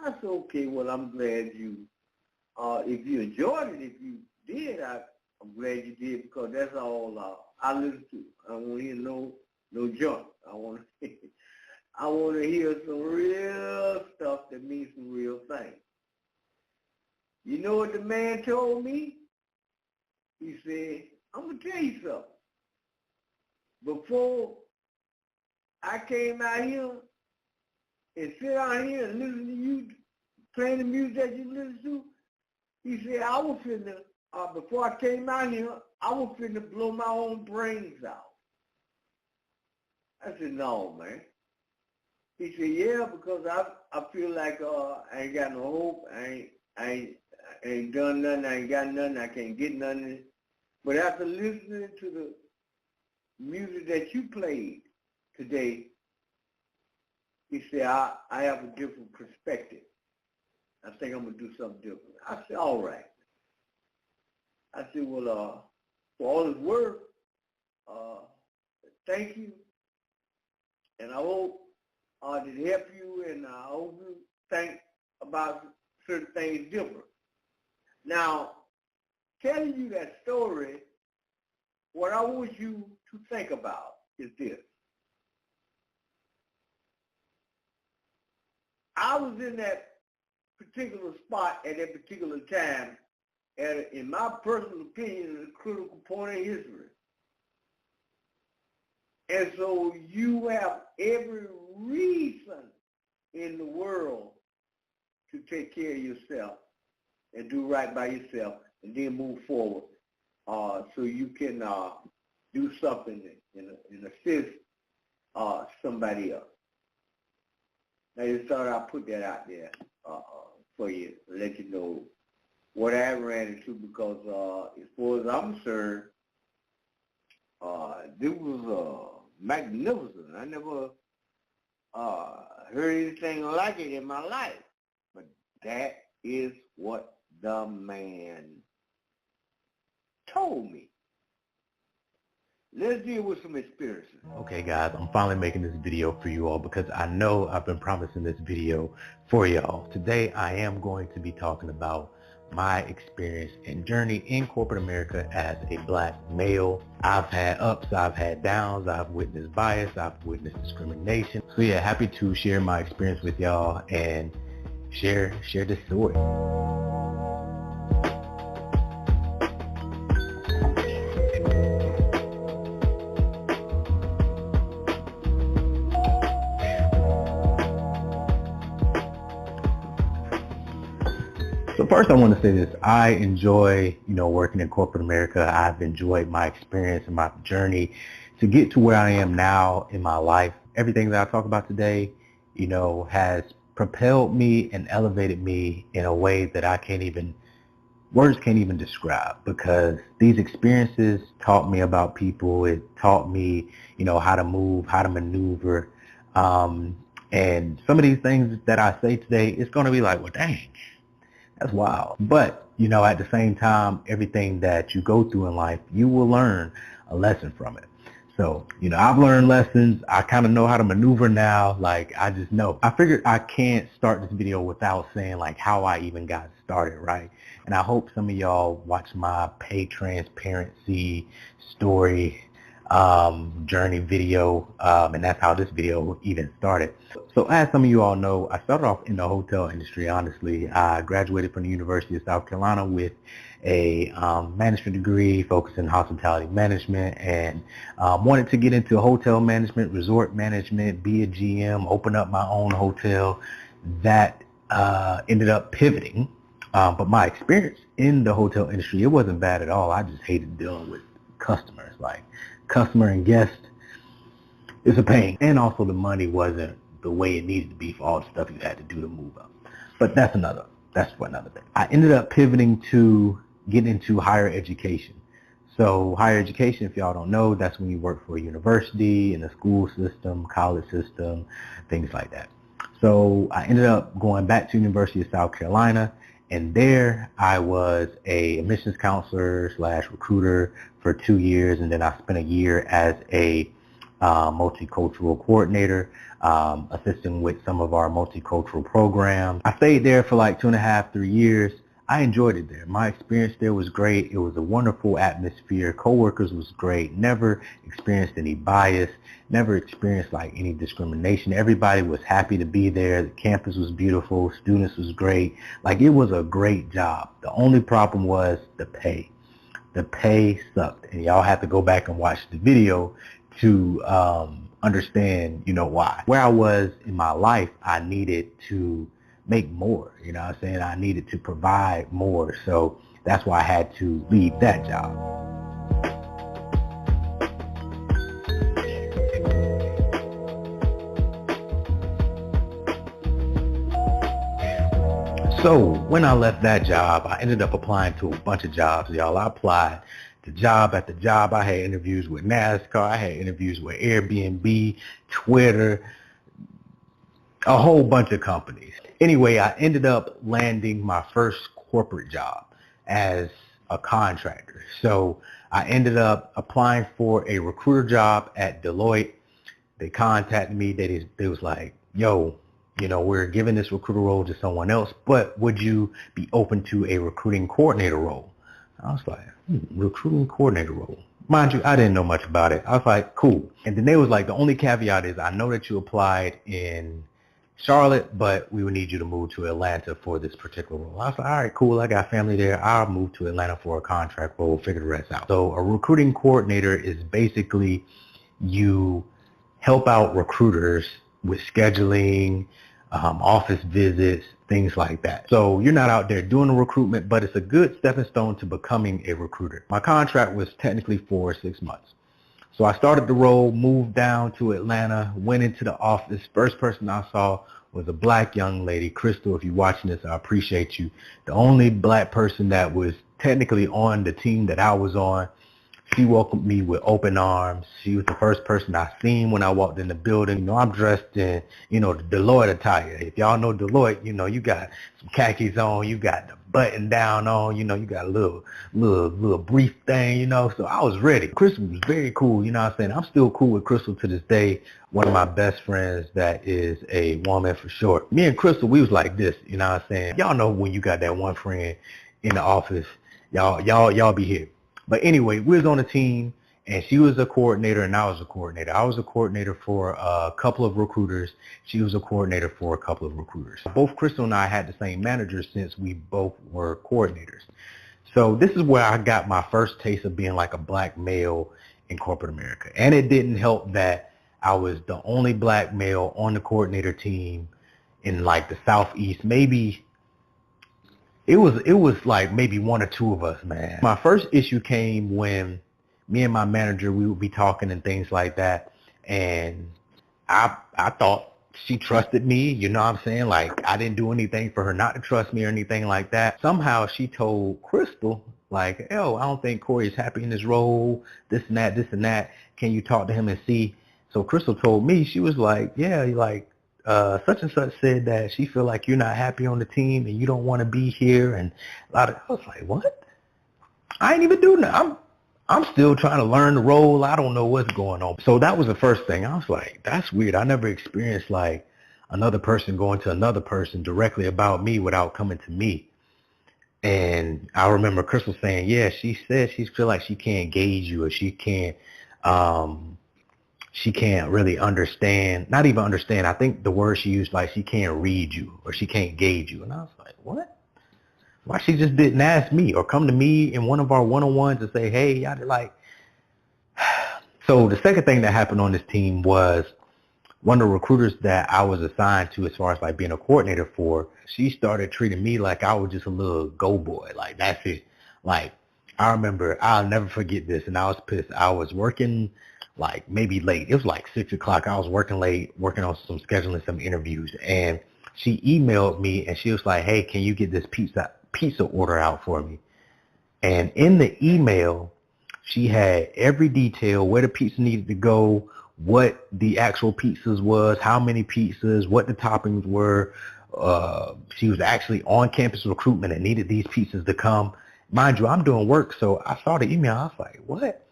I said, okay, well, I'm glad you, if you enjoyed it, if you did, I'm glad you did, because that's all I listen to. I don't want to hear no junk. I want to hear some real stuff that means some real things. You know what the man told me? He said, I'm going to tell you something. Before I came out here and sit out here and listen to you playing the music that you listen to, he said, I was finna, before I came out here, I was finna blow my own brains out. I said, no, man. He said, yeah, because I feel like I ain't got no hope. I ain't done nothing. I ain't got nothing. I can't get nothing. But after listening to the music that you played today, He said, I have a different perspective. I think I'm going to do something different. I said, all right. I said, well, for all his work, thank you. And I hope it help you, and I hope you think about certain things different. Now, telling you that story, what I want you to think about is this. I was in that particular spot at that particular time, and in my personal opinion, a critical point in history. And so you have every reason in the world to take care of yourself and do right by yourself and then move forward so you can do something and assist somebody else. I just thought I'd put that out there for you, to let you know what I ran into, because as far as I'm concerned, this was magnificent. I never heard anything like it in my life. But that is what the man told me. Let's deal with some experiences. Okay guys, I'm finally making this video for you all because I know I've been promising this video for y'all. Today I am going to be talking about my experience and journey in corporate America as a black male. I've had ups, I've had downs, I've witnessed bias, I've witnessed discrimination. So yeah, happy to share my experience with y'all and share this story. So first I want to say this, I enjoy, working in corporate America. I've enjoyed my experience and my journey to get to where I am now in my life. Everything that I talk about today, has propelled me and elevated me in a way that words can't even describe, because these experiences taught me about people. It taught me, how to move, how to maneuver. And some of these things that I say today, it's going to be like, well, dang. That's wild. But, at the same time, everything that you go through in life, you will learn a lesson from it. So, I've learned lessons. I kind of know how to maneuver now. Like, I just know. I figured I can't start this video without saying, how I even got started, right? And I hope some of y'all watch my pay transparency story journey video, and that's how this video even started. So as some of you all know, I started off in the hotel industry. Honestly, I graduated from the University of South Carolina with a management degree focused in hospitality management, and wanted to get into hotel management, resort management, be a GM, open up my own hotel. That ended up pivoting, but my experience in the hotel industry, it wasn't bad at all. I just hated dealing with customers. Like, customer and guest is a pain, and also the money wasn't the way it needed to be for all the stuff you had to do to move up. But that's for another thing. I ended up pivoting to get into higher education. So higher education, if y'all don't know, that's when you work for a university, in the school system, college system, things like that. So I ended up going back to the University of South Carolina, and there I was a admissions counselor / recruiter for 2 years, and then I spent a year as a multicultural coordinator, assisting with some of our multicultural programs. I stayed there for like 2.5, 3 years. I enjoyed it there. My experience there was great. It was a wonderful atmosphere. Coworkers was great. Never experienced any bias. Never experienced any discrimination. Everybody was happy to be there. The campus was beautiful. Students was great. It was a great job. The only problem was the pay. The pay sucked, and y'all have to go back and watch the video to understand, why. Where I was in my life, I needed to make more, I needed to provide more, so that's why I had to leave that job. So when I left that job, I ended up applying to a bunch of jobs, y'all. I applied to job after job. I had interviews with NASCAR. I had interviews with Airbnb, Twitter, a whole bunch of companies. Anyway, I ended up landing my first corporate job as a contractor. So I ended up applying for a recruiter job at Deloitte. They contacted me. They was like, yo, you know, we're giving this recruiter role to someone else, but would you be open to a recruiting coordinator role? I was like, recruiting coordinator role. Mind you, I didn't know much about it. I was like, cool. And then they was like, the only caveat is I know that you applied in Charlotte, but we would need you to move to Atlanta for this particular role. I was like, all right, cool. I got family there. I'll move to Atlanta for a contract role, figure the rest out. So a recruiting coordinator is basically you help out recruiters with scheduling, office visits, things like that. So you're not out there doing the recruitment, but it's a good stepping stone to becoming a recruiter. My contract was technically for 6 months. So I started the role, moved down to Atlanta, went into the office. First person I saw was a black young lady. Crystal, if you're watching this, I appreciate you. The only black person that was technically on the team that I was on. She welcomed me with open arms. She was the first person I seen when I walked in the building. You know, I'm dressed in, you know, the Deloitte attire. If y'all know Deloitte, you know, you got some khakis on, you got the button down on, you know, you got a little brief thing, you know. So I was ready. Crystal was very cool, you know what I'm saying? I'm still cool with Crystal to this day. One of my best friends that is a woman for short. Me and Crystal, we was like this, you know what I'm saying? Y'all know when you got that one friend in the office, y'all be here. But anyway, we was on a team, and she was a coordinator, and I was a coordinator. I was a coordinator for a couple of recruiters. She was a coordinator for a couple of recruiters. Both Crystal and I had the same manager since we both were coordinators. So this is where I got my first taste of being like a black male in corporate America. And it didn't help that I was the only black male on the coordinator team in like the Southeast, maybe. It was like maybe one or two of us, man. My first issue came when me and my manager, we would be talking and things like that. And I thought she trusted me, you know what I'm saying? Like, I didn't do anything for her not to trust me or anything like that. Somehow she told Crystal, like, oh, I don't think Corey is happy in his role, this and that. Can you talk to him and see? So Crystal told me, she was like, yeah, like, such and such said that she feel like you're not happy on the team and you don't want to be here, and I was like, what? I ain't even doing that. I'm still trying to learn the role. I don't know what's going on. So that was the first thing. I was like, that's weird. I never experienced like another person going to another person directly about me without coming to me. And I remember Crystal saying, yeah, she said she feel like she can't gauge you, or she can't really understand, not even understand. I think the word she used, like, she can't read you or she can't gauge you. And I was like, what? Why she just didn't ask me or come to me in one of our one-on-ones and say, hey, y'all like. So the second thing that happened on this team was one of the recruiters that I was assigned to as far as like being a coordinator for, she started treating me like I was just a little go boy. Like, that's it. Like, I remember, I'll never forget this, and I was pissed. I was working like maybe late. It was like 6 o'clock. I was working late, working on some scheduling, some interviews. And she emailed me and she was like, hey, can you get this pizza order out for me? And in the email, she had every detail, where the pizza needed to go, what the actual pizzas was, how many pizzas, what the toppings were. She was actually on campus recruitment and needed these pizzas to come. Mind you, I'm doing work, so I saw the email. I was like, what?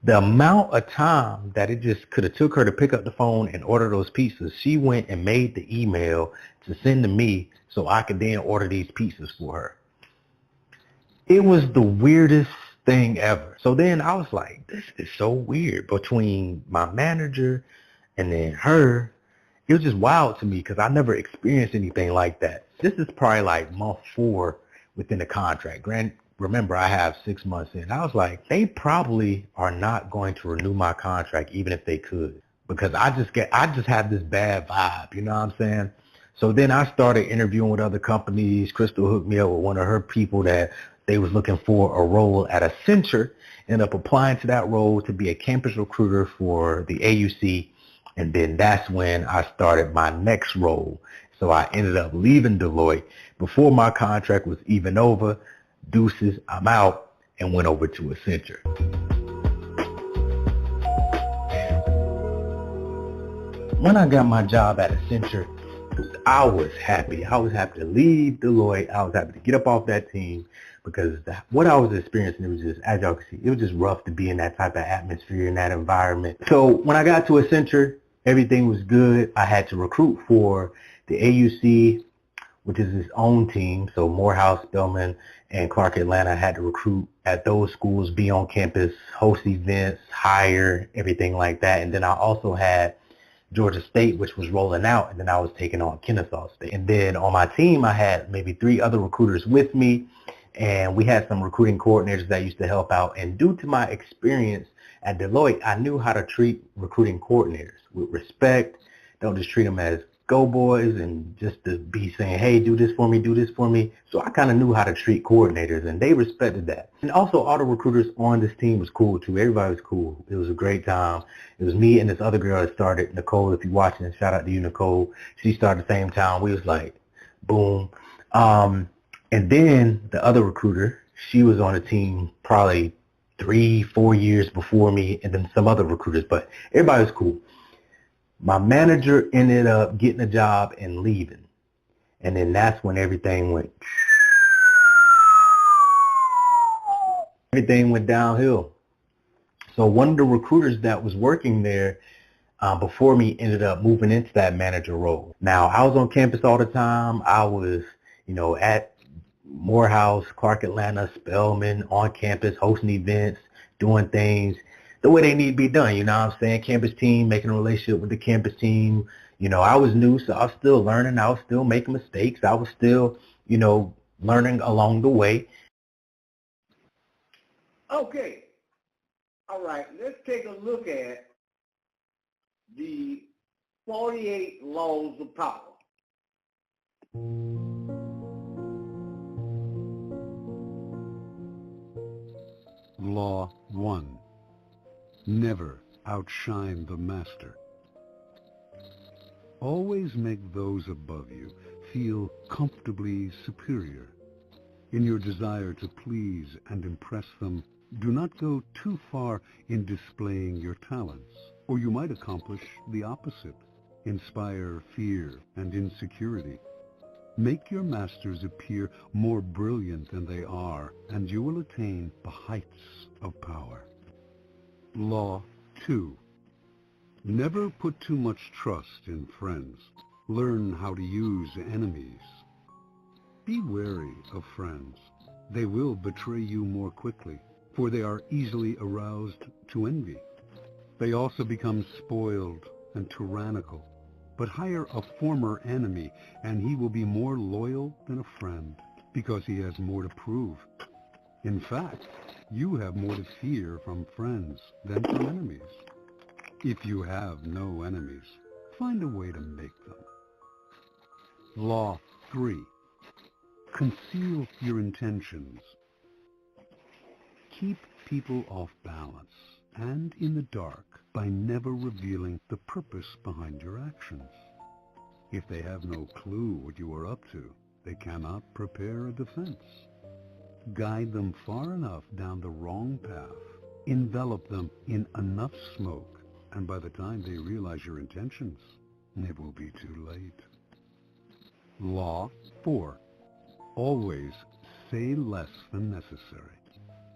The amount of time that it just could have took her to pick up the phone and order those pizzas, she went and made the email to send to me so I could then order these pizzas for her. It was the weirdest thing ever. So then I was like, this is so weird. Between my manager and then her, it was just wild to me because I never experienced anything like that. This is probably like month 4 within the contract. Remember, I have 6 months in. I was like, they probably are not going to renew my contract even if they could, because I just have this bad vibe, you know what I'm saying? So then I started interviewing with other companies. Crystal hooked me up with one of her people that they was looking for a role at Accenture. Ended up applying to that role to be a campus recruiter for the AUC. And then that's when I started my next role. So I ended up leaving Deloitte before my contract was even over. Deuces, I'm out, and went over to Accenture. When I got my job at Accenture, I was happy. I was happy to leave Deloitte. I was happy to get up off that team because what I was experiencing, it was just, as y'all can see, it was just rough to be in that type of atmosphere, in that environment. So when I got to Accenture, everything was good. I had to recruit for the AUC, which is its own team. So Morehouse, Spelman, and Clark Atlanta had to recruit at those schools, be on campus, host events, hire, everything like that. And then I also had Georgia State, which was rolling out, and then I was taking on Kennesaw State. And then on my team, I had maybe 3 other recruiters with me, and we had some recruiting coordinators that used to help out. And due to my experience at Deloitte, I knew how to treat recruiting coordinators with respect. Don't just treat them as go boys and just to be saying, hey, do this for me, do this for me. So I kind of knew how to treat coordinators, and they respected that. And also all the recruiters on this team was cool too. Everybody was cool. It was a great time. It was me and this other girl that started, Nicole, if you're watching, shout out to you, Nicole. She started the same time. We was like, boom. And then the other recruiter, she was on the team probably 3-4 years before me, and then some other recruiters, but everybody was cool. My manager ended up getting a job and leaving. And then that's when everything went downhill. So one of the recruiters that was working there before me ended up moving into that manager role. Now, I was on campus all the time. I was, at Morehouse, Clark Atlanta, Spelman, on campus, hosting events, doing things the way they need to be done, you know what I'm saying? Campus team, making a relationship with the campus team. I was new, so I was still learning. I was still making mistakes. I was still, learning along the way. Okay. All right. Let's take a look at the 48 laws of power. Law 1. Never outshine the master. Always make those above you feel comfortably superior. In your desire to please and impress them, do not go too far in displaying your talents, or you might accomplish the opposite, inspire fear and insecurity. Make your masters appear more brilliant than they are, and you will attain the heights of power. Law 2. Never put too much trust in friends. Learn how to use enemies. Be wary of friends. They will betray you more quickly, for they are easily aroused to envy. They also become spoiled and tyrannical. But hire a former enemy, and he will be more loyal than a friend, because he has more to prove. In fact, you have more to fear from friends than from enemies. If you have no enemies, find a way to make them. Law 3. Conceal your intentions. Keep people off balance and in the dark by never revealing the purpose behind your actions. If they have no clue what you are up to, they cannot prepare a defense. Guide them far enough down the wrong path, envelop them in enough smoke, and by the time they realize your intentions, it will be too late. Law 4. Always say less than necessary.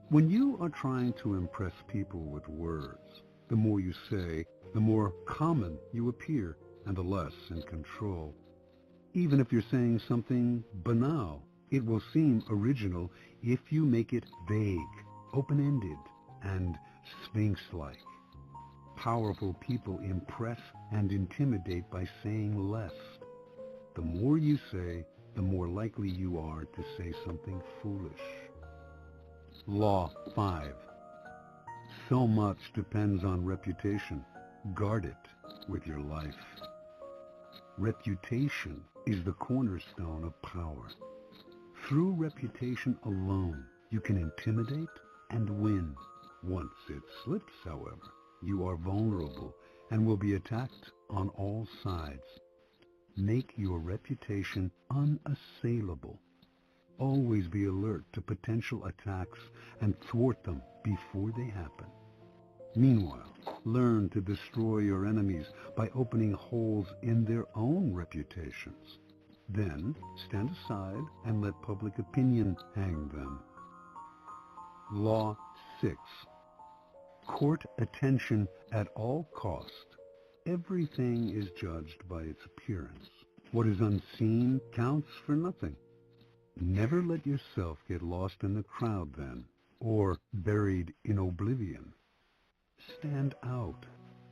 When you are trying to impress people with words, the more you say, the more common you appear, and the less in control. Even if you're saying something banal, it will seem original if you make it vague, open-ended, and sphinx-like. Powerful people impress and intimidate by saying less. The more you say, the more likely you are to say something foolish. Law 5. So much depends on reputation. Guard it with your life. Reputation is the cornerstone of power. Through reputation alone, you can intimidate and win. Once it slips, however, you are vulnerable and will be attacked on all sides. Make your reputation unassailable. Always be alert to potential attacks and thwart them before they happen. Meanwhile, learn to destroy your enemies by opening holes in their own reputations. Then stand aside and let public opinion hang them. Law 6. Court attention at all cost. Everything is judged by its appearance. What is unseen counts for nothing. Never let yourself get lost in the crowd then, or buried in oblivion. Stand out.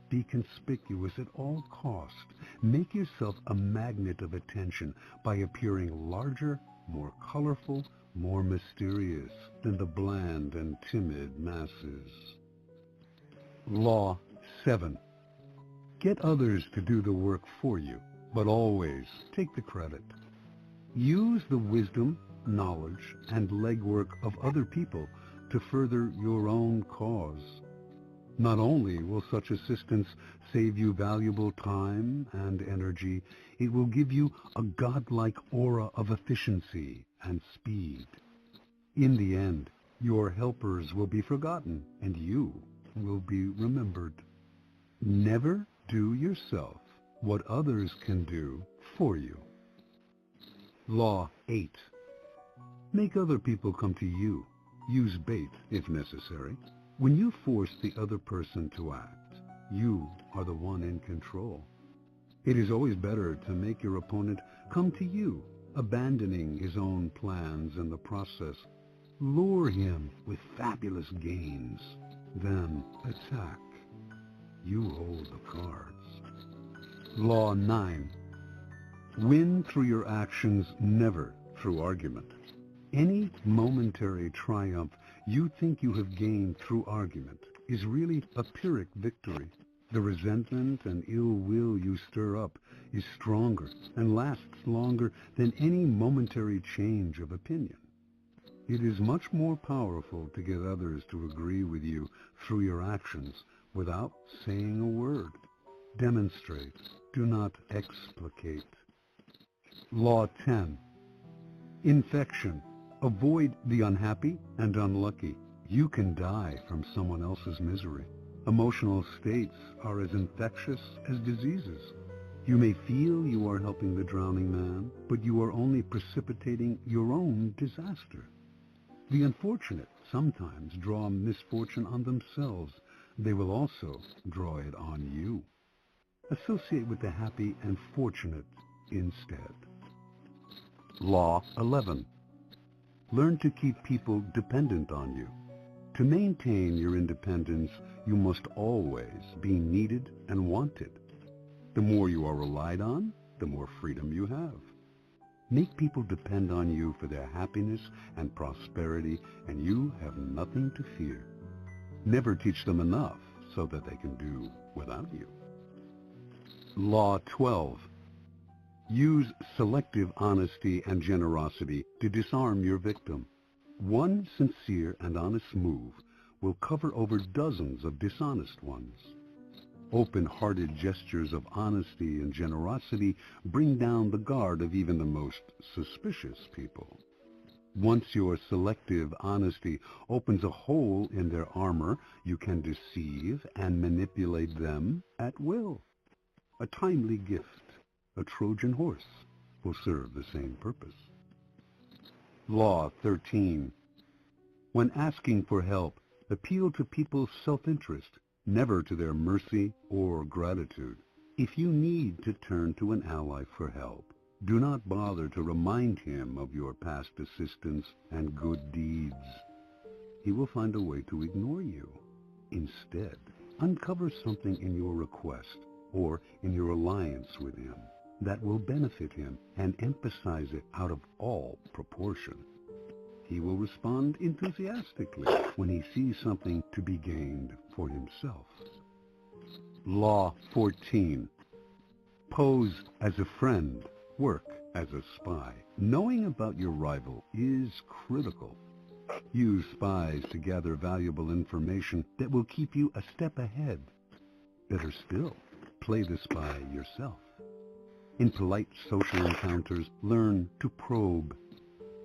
Be conspicuous at all cost. Make yourself a magnet of attention by appearing larger, more colorful, more mysterious than the bland and timid masses. Law 7. Get others to do the work for you, but always take the credit. Use the wisdom, knowledge, and legwork of other people to further your own cause. Not only will such assistance save you valuable time and energy, it will give you a godlike aura of efficiency and speed. In the end, your helpers will be forgotten and you will be remembered. Never do yourself what others can do for you. Law 8. Make other people come to you. Use bait if necessary. When you force the other person to act, you are the one in control. It is always better to make your opponent come to you, abandoning his own plans in the process. Lure him with fabulous gains, then attack. You hold the cards. Law 9. Win through your actions, never through argument. Any momentary triumph you think you have gained through argument is really a Pyrrhic victory. The resentment and ill will you stir up is stronger and lasts longer than any momentary change of opinion. It is much more powerful to get others to agree with you through your actions without saying a word. Demonstrate, do not explicate. Law 10. Infection. Avoid the unhappy and unlucky. You can die from someone else's misery. Emotional states are as infectious as diseases. You may feel you are helping the drowning man, but you are only precipitating your own disaster. The unfortunate sometimes draw misfortune on themselves. They will also draw it on you. Associate with the happy and fortunate instead. Law 11. Learn to keep people dependent on you. To maintain your independence, you must always be needed and wanted. The more you are relied on, the more freedom you have. Make people depend on you for their happiness and prosperity, and you have nothing to fear. Never teach them enough so that they can do without you. Law 12. Use selective honesty and generosity to disarm your victim. One sincere and honest move will cover over dozens of dishonest ones. Open-hearted gestures of honesty and generosity bring down the guard of even the most suspicious people. Once your selective honesty opens a hole in their armor, you can deceive and manipulate them at will. A timely gift, a Trojan horse, will serve the same purpose. Law 13. When asking for help, appeal to people's self-interest, never to their mercy or gratitude. If you need to turn to an ally for help, do not bother to remind him of your past assistance and good deeds. He will find a way to ignore you. Instead, uncover something in your request or in your alliance with him that will benefit him and emphasize it out of all proportion. He will respond enthusiastically when he sees something to be gained for himself. Law 14. Pose as a friend, work as a spy. Knowing about your rival is critical. Use spies to gather valuable information that will keep you a step ahead. Better still, play the spy yourself. In polite social encounters, learn to probe.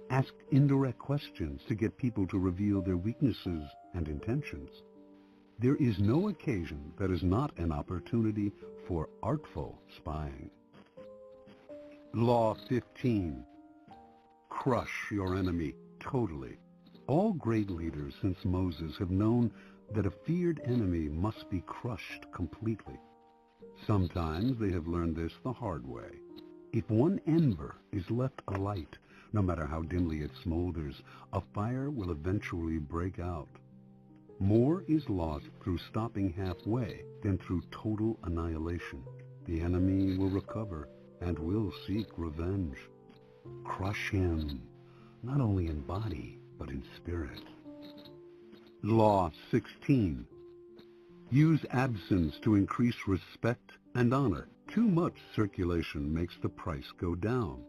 Ask indirect questions to get people to reveal their weaknesses and intentions. There is no occasion that is not an opportunity for artful spying. Law 15. Crush your enemy totally. All great leaders since Moses have known that a feared enemy must be crushed completely. Sometimes they have learned this the hard way. If one ember is left alight, no matter how dimly it smolders, a fire will eventually break out. More is lost through stopping halfway than through total annihilation. The enemy will recover and will seek revenge. Crush him, not only in body, but in spirit. Law 16. Use absence to increase respect and honor. Too much circulation makes the price go down.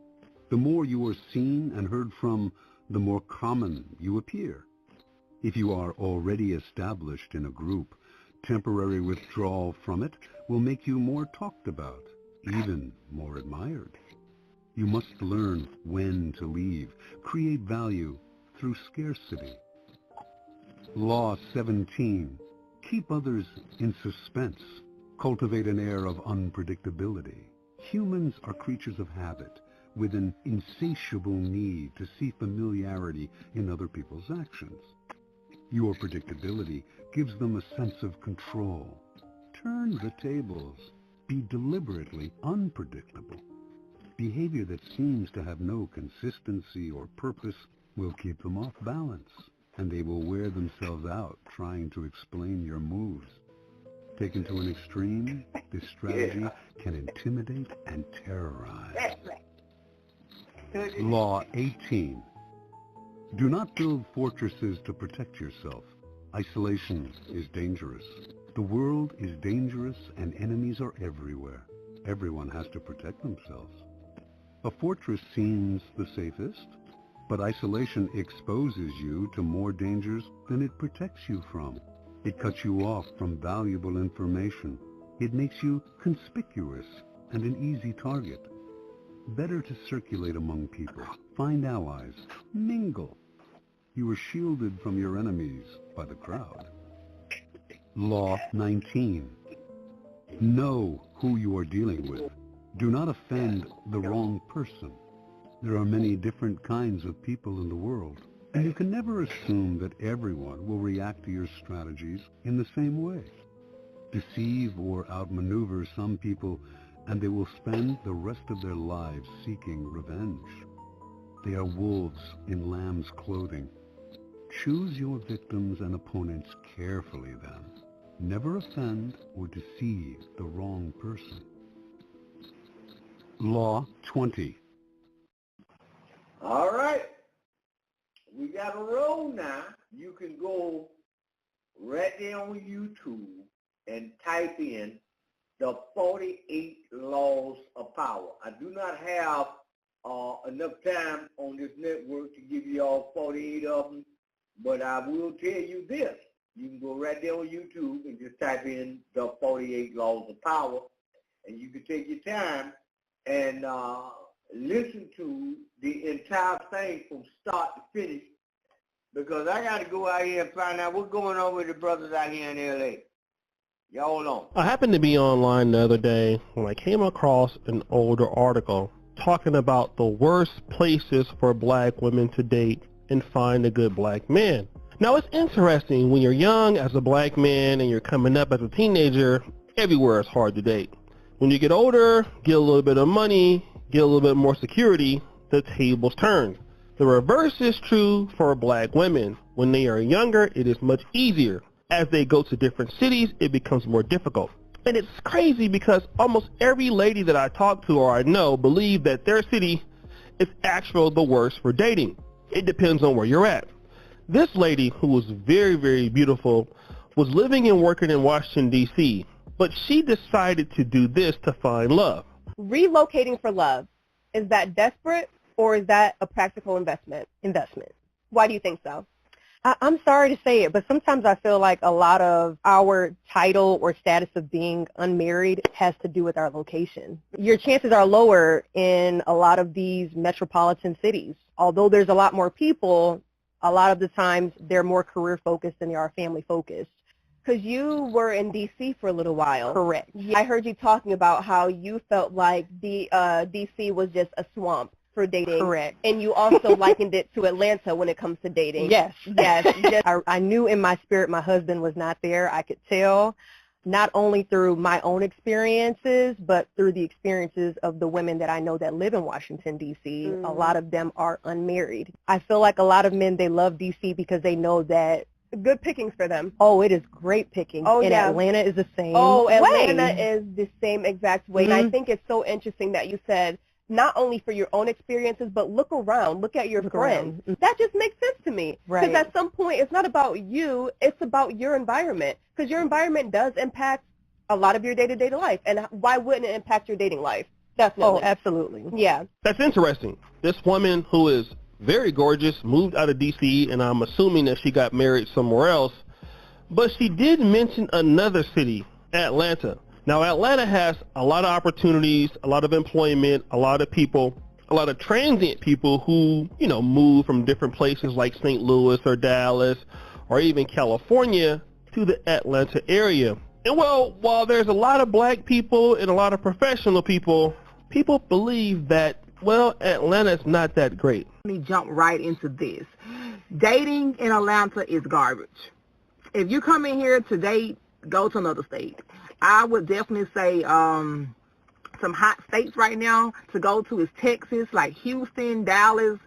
The more you are seen and heard from, the more common you appear. If you are already established in a group, temporary withdrawal from it will make you more talked about, even more admired. You must learn when to leave, create value through scarcity. Law 17. Keep others in suspense. Cultivate an air of unpredictability. Humans are creatures of habit, with an insatiable need to see familiarity in other people's actions. Your predictability gives them a sense of control. Turn the tables. Be deliberately unpredictable. Behavior that seems to have no consistency or purpose will keep them off balance, and they will wear themselves out trying to explain your moves. Taken to an extreme, this strategy can intimidate and terrorize. Law 18. Do not build fortresses to protect yourself. Isolation is dangerous. The world is dangerous and enemies are everywhere. Everyone has to protect themselves. A fortress seems the safest, but isolation exposes you to more dangers than it protects you from. It cuts you off from valuable information. It makes you conspicuous and an easy target. Better to circulate among people, find allies, mingle. You are shielded from your enemies by the crowd. Law 19. Know who you are dealing with. Do not offend the wrong person. There are many different kinds of people in the world, and you can never assume that everyone will react to your strategies in the same way. Deceive or outmaneuver some people, and they will spend the rest of their lives seeking revenge. They are wolves in lamb's clothing. Choose your victims and opponents carefully then. Never offend or deceive the wrong person. Law 20. All right. We got a roll now. You can go right there on YouTube and type in the 48 Laws of Power. I do not have enough time on this network to give you all 48 of them, but I will tell you this. You can go right there on YouTube and just type in the 48 Laws of Power, and you can take your time and listen to the entire thing from start to finish, because I got to go out here and find out what's going on with the brothers out here in L.A. Y'all hold on. I happened to be online the other day when I came across an older article talking about the worst places for black women to date and find a good black man. Now, it's interesting when you're young as a black man and you're coming up as a teenager, everywhere is hard to date. When you get older, get a little bit of money, get a little bit more security, the tables turn. The reverse is true for black women. When they are younger, it is much easier. As they go to different cities, it becomes more difficult. And it's crazy because almost every lady that I talk to or I know believe that their city is actually the worst for dating. It depends on where you're at. This lady, who was very, very beautiful, was living and working in Washington, D.C., but she decided to do this to find love. Relocating for love, is that desperate or is that a practical investment? Why do you think so? I'm sorry to say it, but sometimes I feel like a lot of our title or status of being unmarried has to do with our location. Your chances are lower in a lot of these metropolitan cities. Although there's a lot more people, a lot of the times they're more career focused than they are family focused. Because you were in D.C. for a little while. Correct. I heard you talking about how you felt like D.C. was just a swamp for dating. Correct. And you also likened it to Atlanta when it comes to dating. Yes. Yes. I knew in my spirit my husband was not there. I could tell, not only through my own experiences, but through the experiences of the women that I know that live in Washington, D.C. A lot of them are unmarried. I feel like a lot of men, they love D.C. because they know that good pickings for them. Oh, it is great pickings. Oh, and yeah. Atlanta is the same Oh, way. Atlanta is the same exact way. And I Mhm. think it's so interesting that you said not only for your own experiences, but look around, look at your friends. around. That just makes sense to me. Right. Because at some point, it's not about you, it's about your environment. Because your environment does impact a lot of your day-to-day life. And why wouldn't it impact your dating life? Definitely. Oh, absolutely. Yeah. That's interesting. This woman who is very gorgeous moved out of D.C., and I'm assuming that she got married somewhere else. But she did mention another city, Atlanta. Now, Atlanta has a lot of opportunities, a lot of employment, a lot of people, a lot of transient people who, move from different places like St. Louis or Dallas or even California to the Atlanta area. And while there's a lot of black people and a lot of professional people, people believe that, Atlanta's not that great. Let me jump right into this. Dating in Atlanta is garbage. If you come in here to date, go to another state. I would definitely say some hot states right now to go to is Texas, like Houston, Dallas,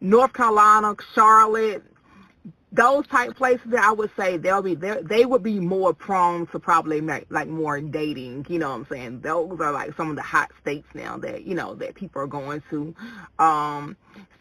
North Carolina, Charlotte. Those type places that I would say they would be more prone to probably like more dating, you know what I'm saying? Those are like some of the hot states now that, that people are going to.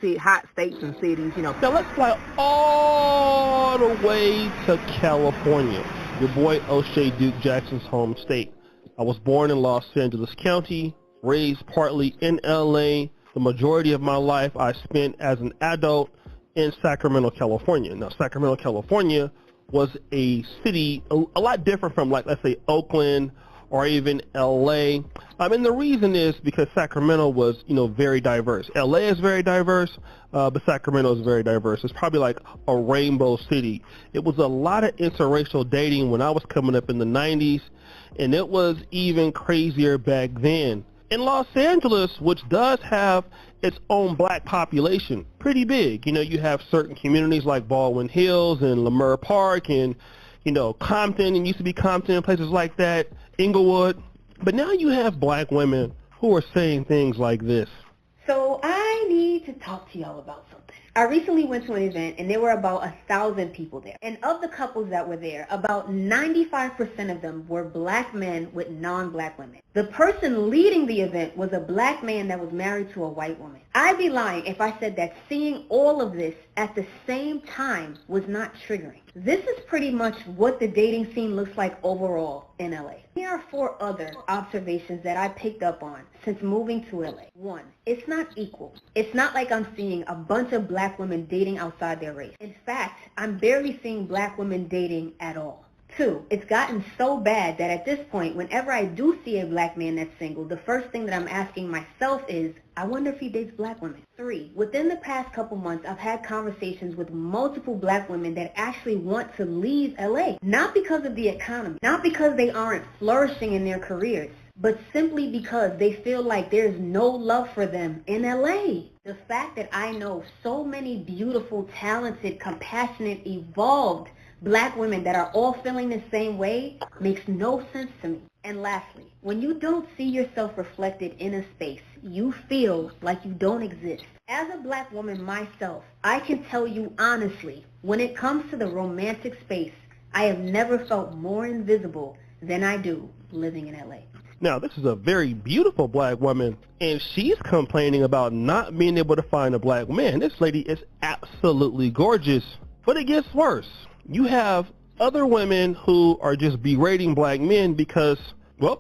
See hot states and cities, Now let's fly all the way to California, your boy O'Shea Duke Jackson's home state. I was born in Los Angeles County, raised partly in LA. The majority of my life I spent as an adult in Sacramento, California. Now, Sacramento, California was a city a lot different from, like, let's say, Oakland or even LA. And the reason is because Sacramento was, very diverse. LA is very diverse, but Sacramento is very diverse. It's probably like a rainbow city. It was a lot of interracial dating when I was coming up in the 90s, and it was even crazier back then. In Los Angeles, which does have its own black population, pretty big. You have certain communities like Baldwin Hills and Leimert Park and, Compton, and used to be Compton and places like that, Inglewood. But now you have black women who are saying things like this. So I need to talk to y'all about something. I recently went to an event and there were about 1,000 people there. And of the couples that were there, about 95% of them were black men with non-black women. The person leading the event was a black man that was married to a white woman. I'd be lying if I said that seeing all of this at the same time was not triggering. This is pretty much what the dating scene looks like overall in LA. Here are 4 other observations that I picked up on since moving to LA. 1, it's not equal. It's not like I'm seeing a bunch of black women dating outside their race. In fact, I'm barely seeing black women dating at all. 2, it's gotten so bad that at this point, whenever I do see a black man that's single, the first thing that I'm asking myself is, I wonder if he dates black women. 3, within the past couple months, I've had conversations with multiple black women that actually want to leave LA. Not because of the economy, not because they aren't flourishing in their careers, but simply because they feel like there's no love for them in LA. The fact that I know so many beautiful, talented, compassionate, evolved black women that are all feeling the same way makes no sense to me. And lastly, when you don't see yourself reflected in a space, you feel like you don't exist. As a black woman myself, I can tell you honestly, when it comes to the romantic space, I have never felt more invisible than I do living in LA. Now, this is a very beautiful black woman, and she's complaining about not being able to find a black man. This lady is absolutely gorgeous, but it gets worse. You have other women who are just berating black men because,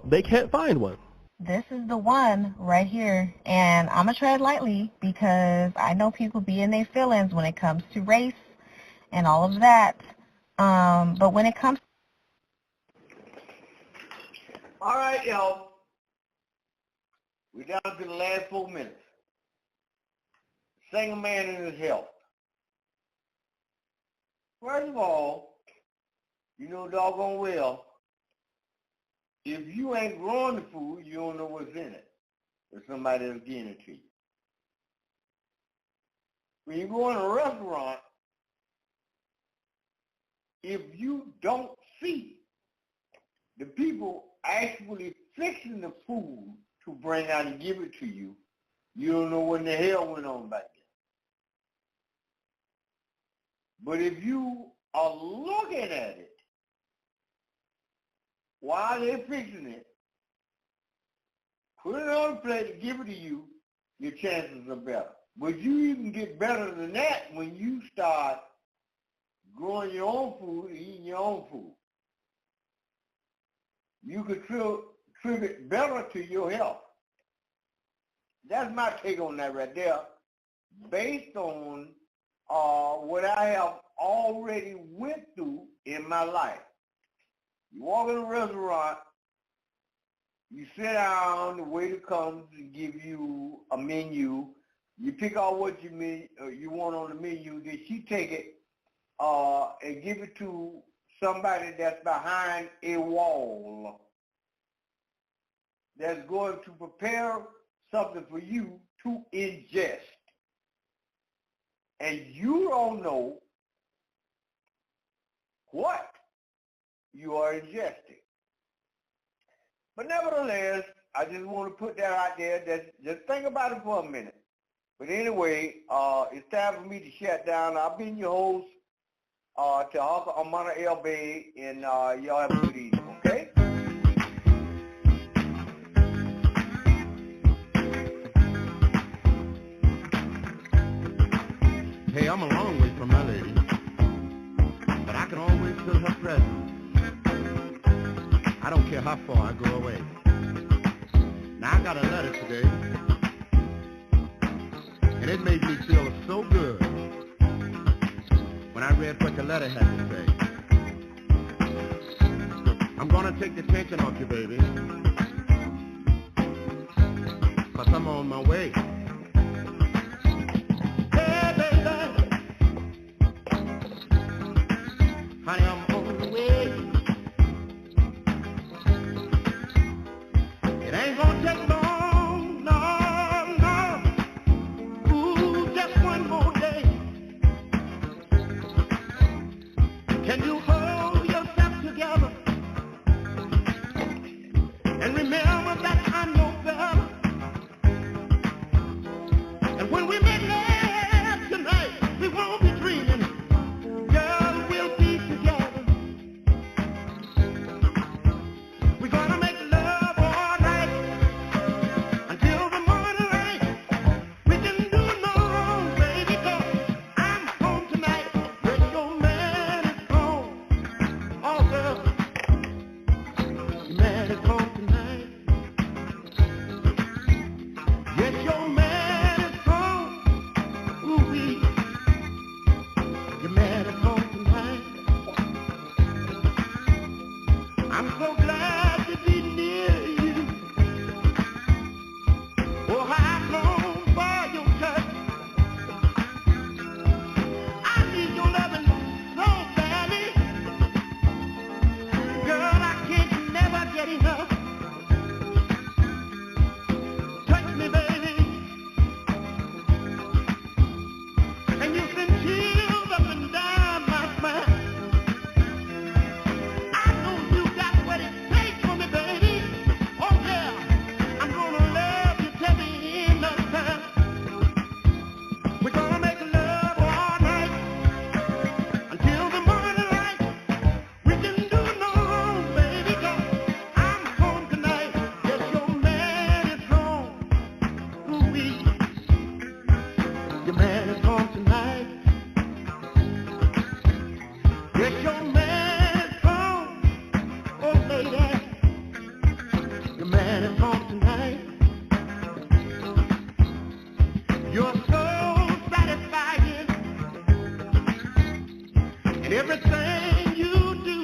they can't find one. This is the one right here, and I'm going to tread lightly because I know people be in their feelings when it comes to race and all of that, but when it comes... All right, y'all. We're down to the last 4 minutes. Single man in his health. First of all, You know doggone well, if you ain't growing the food, you don't know what's in it. Or somebody else getting it to you. When you go in a restaurant, if you don't see the people actually fixing the food to bring out and give it to you, you don't know what in the hell went on back there. But if you are looking at it while they're fixing it, put it on the plate and give it to you, your chances are better. But you even get better than that when you start growing your own food and eating your own food. You contribute better to your health. That's my take on that right there, based on what I have already went through in my life. You walk in a restaurant, you sit down, the waiter comes and give you a menu. You pick out what you want on the menu. Then she take it and give it to somebody that's behind a wall that's going to prepare something for you to ingest. And you don't know what you are ingesting. But nevertheless, I just want to put that out there. Just think about it for a minute. But anyway, it's time for me to shut down. I've been your host, Tarhaka Amana El Bay, and y'all have a good evening, okay? Hey, I'm a long way from my lady, but I can always feel her presence. I don't care how far I go away. Now, I got a letter today, and it made me feel so good when I read what the letter had to say. I'm gonna take the tension off you, baby, 'cause I'm on my way. Hey, baby, I am on the way. It ain't gonna take long, no, no. Ooh, just one more day. Can you hold yourself together and remember that I'm your fella? And when we make love tonight, we won't be dreaming. Girl, we'll be together. We're gonna make love all night until the morning light. We can do no wrong, baby, 'cause I'm home tonight. Yes, your man is home. Oh, girl, your man is home tonight. Yes, your man is home. Ooh-wee. Your man is home tonight. I'm so glad to be near you. Oh, how I long for your touch. I need your loving so badly. Girl, I can't never get enough. Touch me, baby. And you send chills up and down my spine. I know you got what it takes for me, baby. Oh, yeah. I'm gonna love you till the end of time. We're gonna make love all night until the morning light. We can do no wrong, baby, 'cause I'm home tonight. Yes, your man is home. Ooh-wee. Your man is home tonight. Yes, your man is home. Oh, lady. Your man is home tonight. You're so satisfying in everything you do.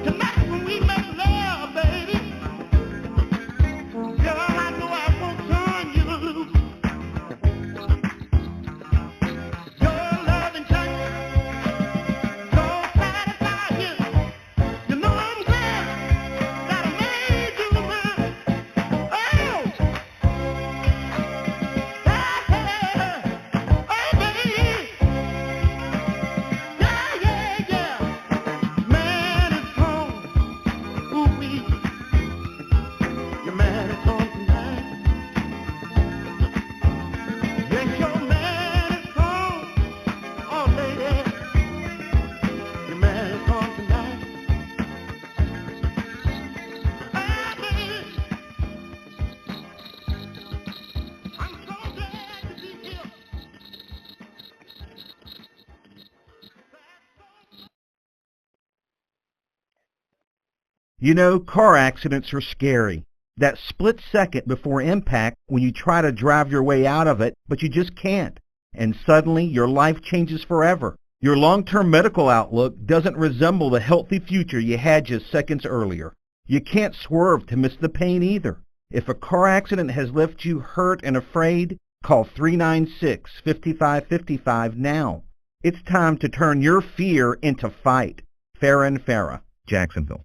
Tonight when we make love, baby, girl, I know I won't turn you loose. Your love and touch You know, car accidents are scary. That split second before impact when you try to drive your way out of it, but you just can't. And suddenly your life changes forever. Your long-term medical outlook doesn't resemble the healthy future you had just seconds earlier. You can't swerve to miss the pain either. If a car accident has left you hurt and afraid, call 396-5555 now. It's time to turn your fear into fight. Farah & Farah, Jacksonville.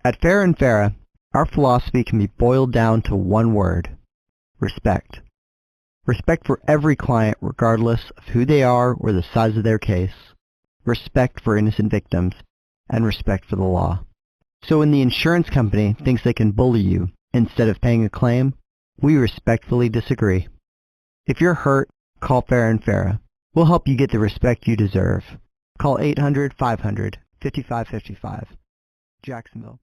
At Farah & Farah, our philosophy can be boiled down to one word: respect. Respect for every client regardless of who they are or the size of their case. Respect for innocent victims, and respect for the law. So when the insurance company thinks they can bully you instead of paying a claim, we respectfully disagree. If you're hurt, call Farah & Farah. We'll help you get the respect you deserve. Call 800-500-5555. Jacksonville.